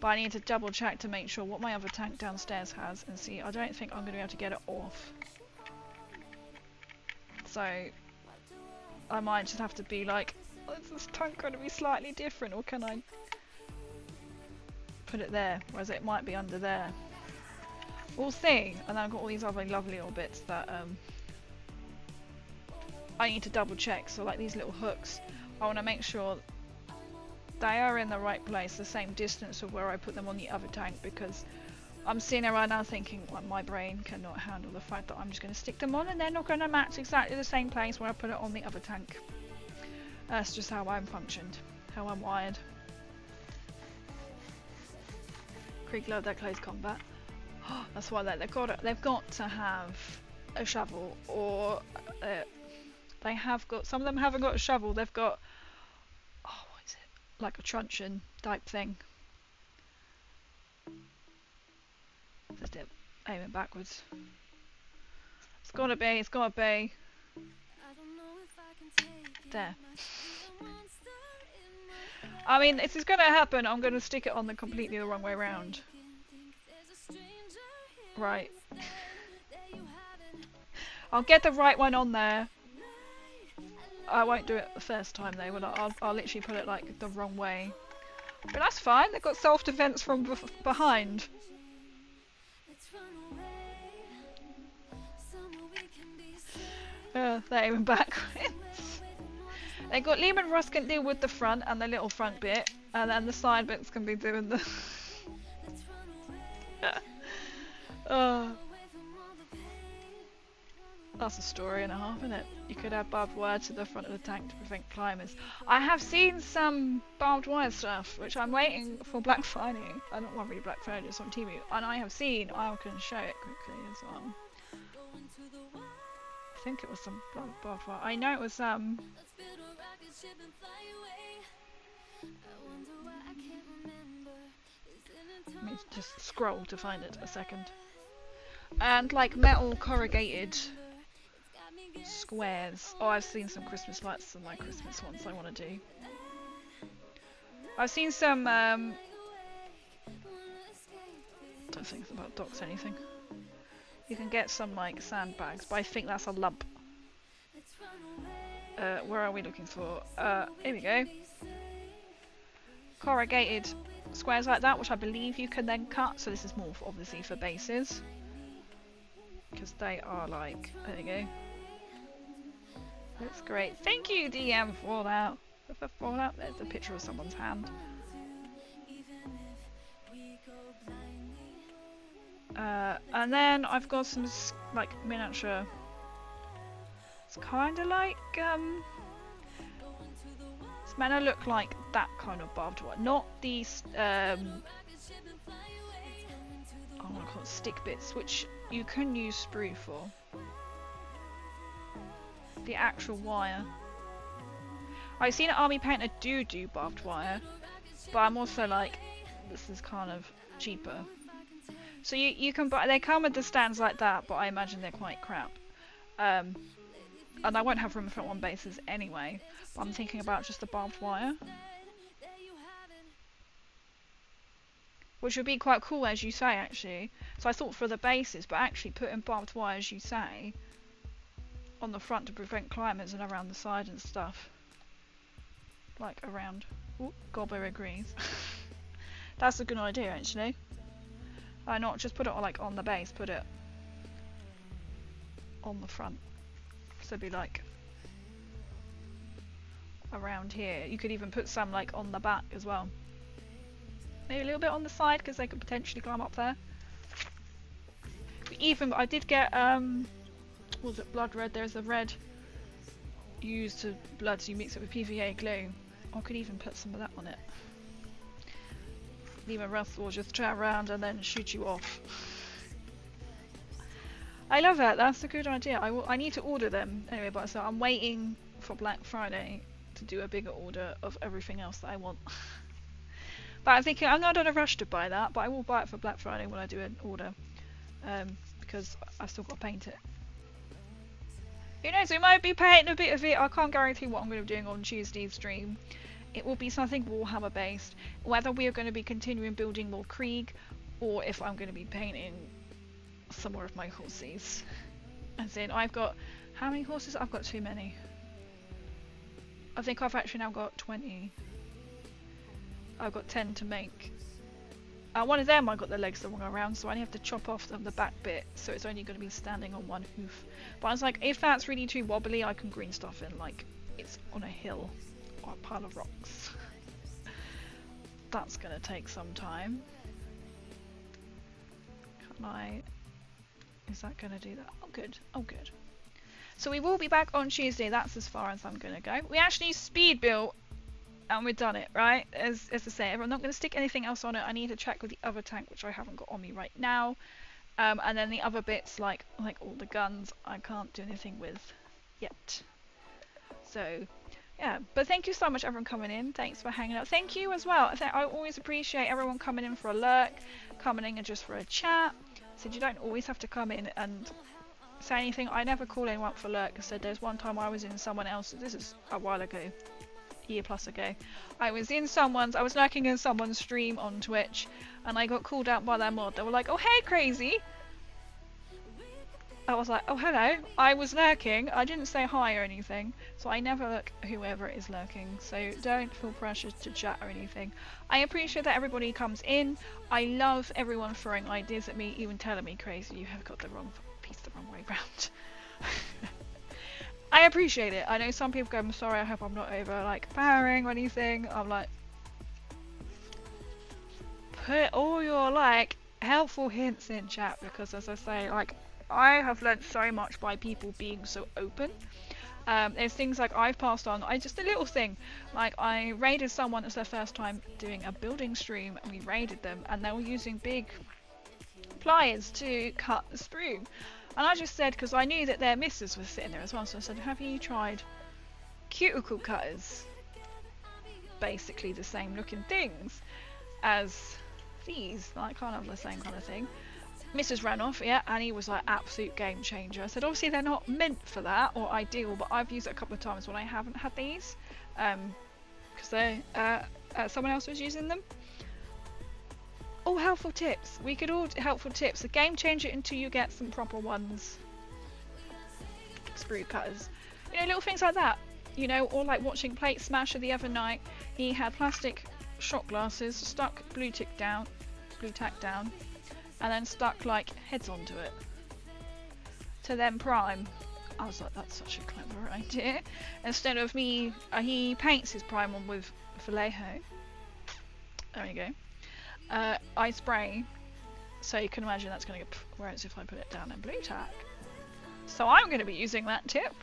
But I need to double check to make sure what my other tank downstairs has, and see, I don't think I'm going to be able to get it off. So I might just have to be like, oh, is this tank going to be slightly different, or can I put it there, whereas it might be under there. We'll see. And then I've got all these other lovely little bits that I need to double check. So like these little hooks, I want to make sure they are in the right place, the same distance of where I put them on the other tank, because I'm sitting there right now thinking, well, my brain cannot handle the fact that I'm just going to stick them on and they're not going to match exactly the same place where I put it on the other tank. That's just how I'm functioned, how I'm wired. Krieg love their close combat. That's why they've got to have a shovel, or they have got, some of them haven't got a shovel, they've got, oh, what is it, like a truncheon type thing. Just aiming backwards. It's gotta be. There. I mean, if it's gonna happen, I'm gonna stick it on the completely the wrong way around. Right. I'll get the right one on there. I won't do it the first time though, but I'll literally put it like the wrong way. But that's fine, they've got self-defense from behind. They're aiming backwards. They got Leman Russ can deal with the front and the little front bit, and then the side bits can be doing the. That's a story and a half, isn't it? You could have barbed wire to the front of the tank to prevent climbers. I have seen some barbed wire stuff, which I'm waiting for Black Friday. I don't want really Black Friday, it's on TV, and I have seen. I can show it quickly as well. I think it was some barbed wire. I know it was Let me just scroll to find it a second. And like metal corrugated squares. Oh, I've seen some Christmas lights and my Christmas ones I want to do. I've seen some don't think it's about docks anything. You can get some like sandbags, but I think that's a lump. Where are we looking for? Here we go. Corrugated squares like that, which I believe you can then cut. So this is more for, obviously for bases, because they are like, there you go. That's great. Thank you, DM, for that. There's a picture of someone's hand. And then I've got some like miniature. It's kind of like it's meant to look like that kind of barbed wire, not these I want to call it stick bits, which you can use sprue for. The actual wire. I've seen an army painter do barbed wire, but I'm also like, this is kind of cheaper. So you can buy, they come with the stands like that, but I imagine they're quite crap. And I won't have room for it on bases anyway, but I'm thinking about just the barbed wire. Which would be quite cool, as you say, actually. So I thought for the bases, but actually putting barbed wire, as you say, on the front to prevent climbers and around the side and stuff. Like around. Ooh, Gobbo agrees. That's a good idea, actually. Why not just put it on, like on the base, put it on the front. So it'd be like around here. You could even put some like on the back as well. Maybe a little bit on the side, because they could potentially climb up there. But even, I did get what was it, blood red? There's a red used to blood, so you mix it with PVA glue. I could even put some of that on it. Leman Russ will just turn around and then shoot you off. I love that. That's a good idea. I need to order them anyway, but so I'm waiting for Black Friday to do a bigger order of everything else that I want. But I'm thinking I'm not in a rush to buy that, but I will buy it for Black Friday when I do an order, because I've still got to paint it. Who knows, we might be painting a bit of it. I can't guarantee what I'm going to be doing on Tuesday's stream. it will be something Warhammer based. Whether we are going to be continuing building more Krieg, or if I'm going to be painting some more of my horses. As in, I've got, how many horses? I've got too many. I think I've actually now got 20. I've got 10 to make. One of them I got the legs the wrong around, so I only have to chop off the back bit, so it's only going to be standing on one hoof. But I was like, if that's really too wobbly, I can green stuff in like it's on a hill or a pile of rocks. That's going to take some time. Can I... Is that going to do that? Oh good, oh good. So we will be back on Tuesday, that's as far as I'm going to go. We actually speed built and we've done it, right? As I say, I'm not going to stick anything else on it. I need to check with the other tank, which I haven't got on me right now. And then the other bits, like all the guns, I can't do anything with yet. So, yeah. But thank you so much, everyone, coming in. Thanks for hanging out. Thank you as well. I always appreciate everyone coming in for a lurk, coming in and just for a chat. So you don't always have to come in and say anything. I never call anyone up for lurk. I said there's one time I was in someone else. This is a while ago. Year plus ago, I was lurking in someone's stream on Twitch, and I got called out by their mod. They were like, "Oh hey, crazy." I was like, "Oh hello." I was lurking. I didn't say hi or anything, so I never look whoever is lurking. So don't feel pressured to chat or anything. I appreciate that everybody comes in. I love everyone throwing ideas at me, even telling me, "Crazy, you have got the wrong piece the wrong way round." I appreciate it. I know some people go, "I'm sorry, I hope I'm not over like powering or anything." I'm like, put all your like helpful hints in chat, because as I say, like I have learned so much by people being so open. There's things like I've passed on. Just a little thing, like I raided someone as their first time doing a building stream, and we raided them, and they were using big pliers to cut the sprue. And I just said, because I knew that their missus was sitting there as well, so I said, "Have you tried cuticle cutters?" Basically the same looking things as these, like kind of the same kind of thing. Mrs. ran off, yeah, and he was like absolute game changer. I said, obviously they're not meant for that or ideal, but I've used it a couple of times when I haven't had these, because they someone else was using them. All helpful tips. We could all helpful tips. A game changer until you get some proper ones. Sprue cutters. You know, little things like that. You know, or like watching Plate Smasher the other night. He had plastic shot glasses, stuck blue tack down, and then stuck like heads onto it to then prime. I was like, that's such a clever idea. Instead of me, he paints his prime on with Vallejo. There you go. I spray, so you can imagine that's going to go, whereas if I put it down in blue tack. So I'm going to be using that tip.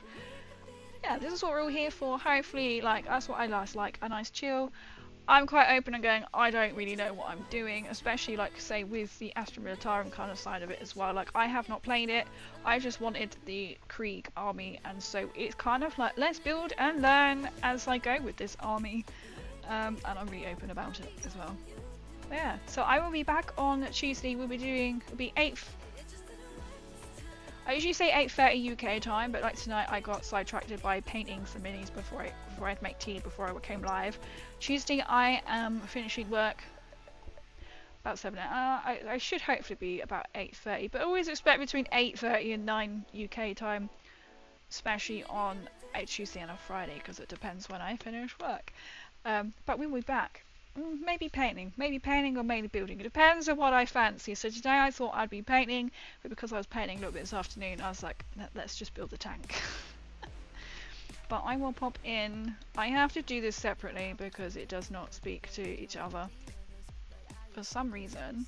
Yeah, this is what we're all here for. Hopefully, like, that's what I like, a nice chill. I'm quite open and going, I don't really know what I'm doing, especially like say with the Astra Militarum kind of side of it as well. Like I have not played it, I just wanted the Krieg army, and so it's kind of like, let's build and learn as I go with this army. And I'm really open about it as well. Yeah, so I will be back on Tuesday. We'll be doing, it'll be 8th. I usually say 8:30 UK time, but like tonight I got sidetracked by painting some minis before I'd make tea before I came live. Tuesday I am finishing work about 7. I should hopefully be about 8:30, but always expect between 8:30 and 9 UK time, especially on a Tuesday and a Friday, because it depends when I finish work. But we'll be back. Maybe painting or mainly building. It depends on what I fancy. So today I thought I'd be painting, but because I was painting a little bit this afternoon, I was like, let's just build the tank. But I will pop in. I have to do this separately because it does not speak to each other for some reason.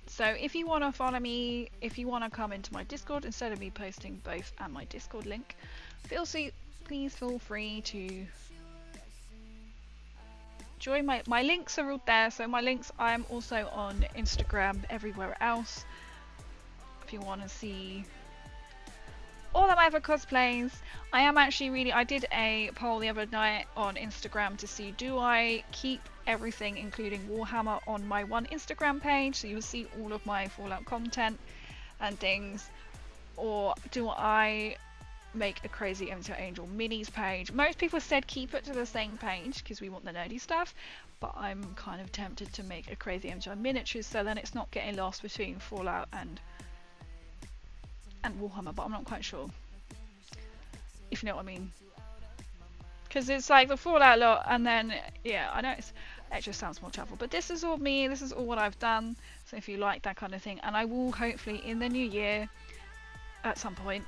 So if you want to follow me, if you want to come into my Discord instead of me posting both at my Discord link, please feel free to join. My links are all there, so my links, I'm also on Instagram, everywhere else, if you want to see all of my other cosplays. I am actually I did a poll the other night on Instagram to see, do I keep everything including Warhammer on my one Instagram page, so you'll see all of my Fallout content and things, or do I make a Crazy MTL Angel minis page. Most people said keep it to the same page because we want the nerdy stuff, but I'm kind of tempted to make a Crazy MTL miniatures so then it's not getting lost between Fallout and Warhammer, but I'm not quite sure, if you know what I mean. Because it's like the Fallout lot, and then, yeah, I know it just sounds more travel, but this is all me, this is all what I've done, so if you like that kind of thing, and I will hopefully in the new year, at some point,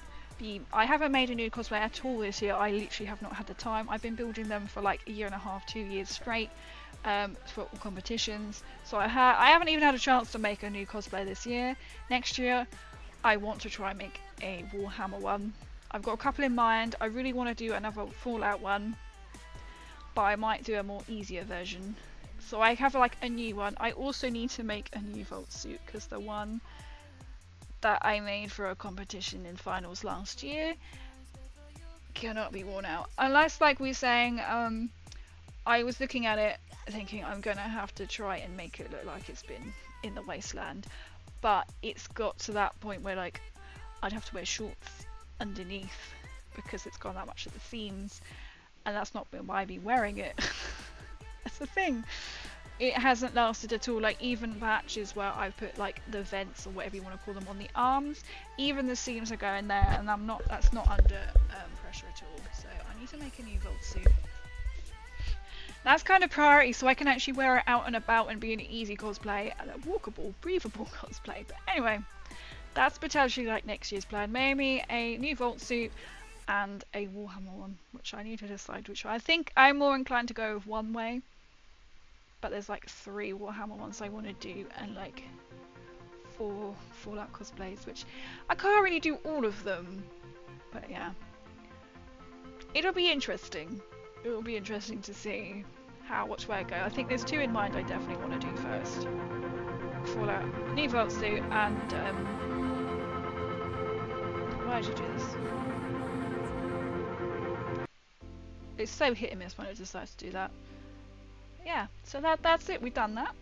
I haven't made a new cosplay at all this year. I literally have not had the time. I've been building them for like a year and a half, 2 years straight, for all competitions, so I haven't even had a chance to make a new cosplay this year. Next year I want to try and make a Warhammer one. I've got a couple in mind. I really want to do another Fallout one, but I might do a more easier version. So I have like a new one. I also need to make a new Vault suit because the one that I made for a competition in finals last year cannot be worn out. Unless, like we were saying, I was looking at it thinking I'm gonna have to try and make it look like it's been in the wasteland, but it's got to that point where like I'd have to wear shorts underneath because it's gone that much at the seams, and that's not why I'd be wearing it. That's the thing. It hasn't lasted at all. Like even patches where I've put like the vents or whatever you want to call them on the arms, even the seams are going there, and that's not under pressure at all. So I need to make a new Vault suit. That's kind of priority, so I can actually wear it out and about and be an easy cosplay and a walkable, breathable cosplay. But anyway, that's potentially like next year's plan. Maybe a new Vault suit and a Warhammer one, which I need to decide which one. I think I'm more inclined to go with one way, but there's like 3 Warhammer ones I want to do and like 4 Fallout cosplays, which I can't really do all of them. But yeah, it'll be interesting. It will be interesting to see which way I go. I think there's 2 in mind I definitely want to do first. Fallout, new Vault suit, and why did you do this? It's so hit and miss when I decide to do that. Yeah, so that's it. We've done that.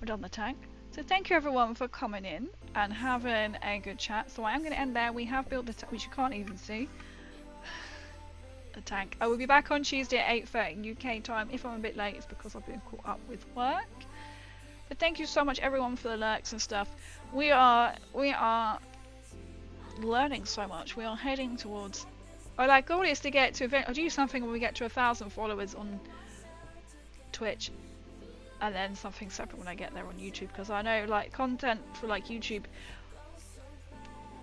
We've done the tank. So thank you everyone for coming in and having a good chat. So I am going to end there. We have built the tank, which you can't even see. The tank. I will be back on Tuesday at 8:30 UK time. If I'm a bit late, it's because I've been caught up with work. But thank you so much everyone for the lurks and stuff. We are learning so much. We are heading towards. Our goal is to get to I'll do something when we get to 1,000 followers on Twitch, and then something separate when I get there on YouTube, because I know like content for like YouTube,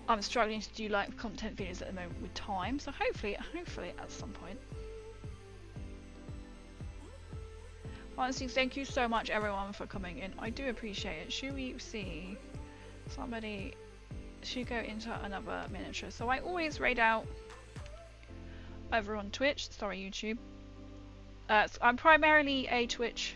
I'm struggling to do like content videos at the moment with time, so hopefully at some point. Honestly, thank you so much everyone for coming in. I do appreciate it. Should we see somebody should go into another miniature? So I always raid out over on Twitch, sorry YouTube. I'm primarily a Twitch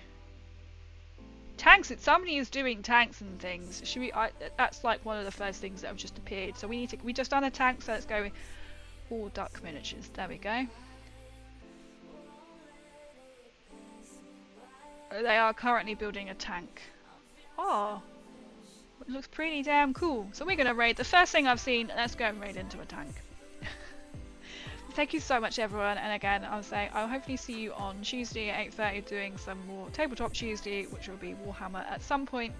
tanks. Somebody is doing tanks and things. Should we? That's like one of the first things that have just appeared. So we just done a tank. So let's go with all duck miniatures. There we go. They are currently building a tank. Oh, it looks pretty damn cool. So we're gonna raid. The first thing I've seen. Let's go and raid into a tank. Thank you so much everyone, and again I'll say I'll hopefully see you on Tuesday at 8:30 doing some more Tabletop Tuesday, which will be Warhammer at some point,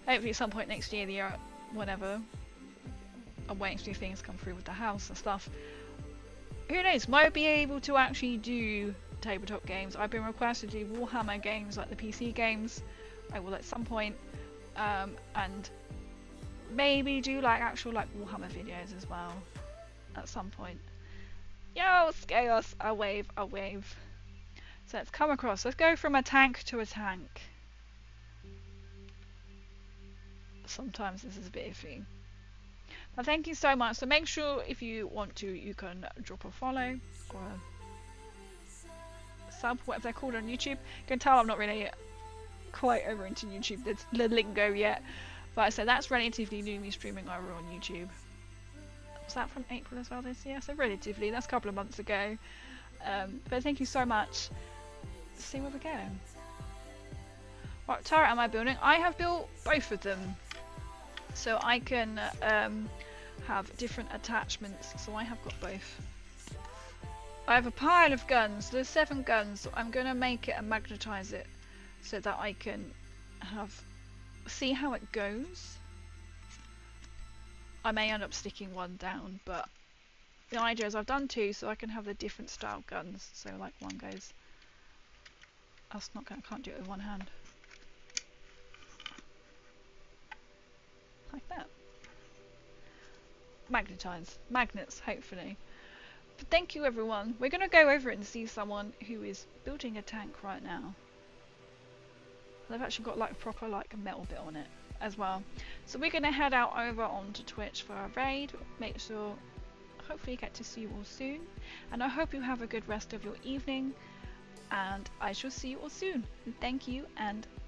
hopefully at some point next year, the year, whenever. I'm waiting to see things come through with the house and stuff. Who knows, might be able to actually do tabletop games. I've been requested to do Warhammer games like the PC games. I will at some point, and maybe do like actual like Warhammer videos as well at some point. Yo, chaos, a wave. So let's come across. Let's go from a tank to a tank. Sometimes this is a bit iffy. But thank you so much. So make sure if you want to, you can drop a follow or a sub, whatever they're called on YouTube. You can tell I'm not really quite over into YouTube, the lingo yet. But I said that's relatively new, me streaming over on YouTube. Was that from April as well this year? So relatively, that's a couple of months ago. But thank you so much. Let's see where we go. What turret am I building? I have built both of them, so I can have different attachments. So I have got both. I have a pile of guns. There's 7 guns. So I'm gonna make it and magnetize it so that I can see how it goes. I may end up sticking one down, but the idea is I've done 2 so I can have the different style guns. So like one goes. That's not gonna. I can't do it with one hand. Like that. Magnetize. Magnets, hopefully. But thank you everyone. We're going to go over and see someone who is building a tank right now. They've actually got like a proper like metal bit on it as well. So we're going to head out over onto Twitch for a raid. Make sure, hopefully get to see you all soon. And I hope you have a good rest of your evening. And I shall see you all soon. Thank you and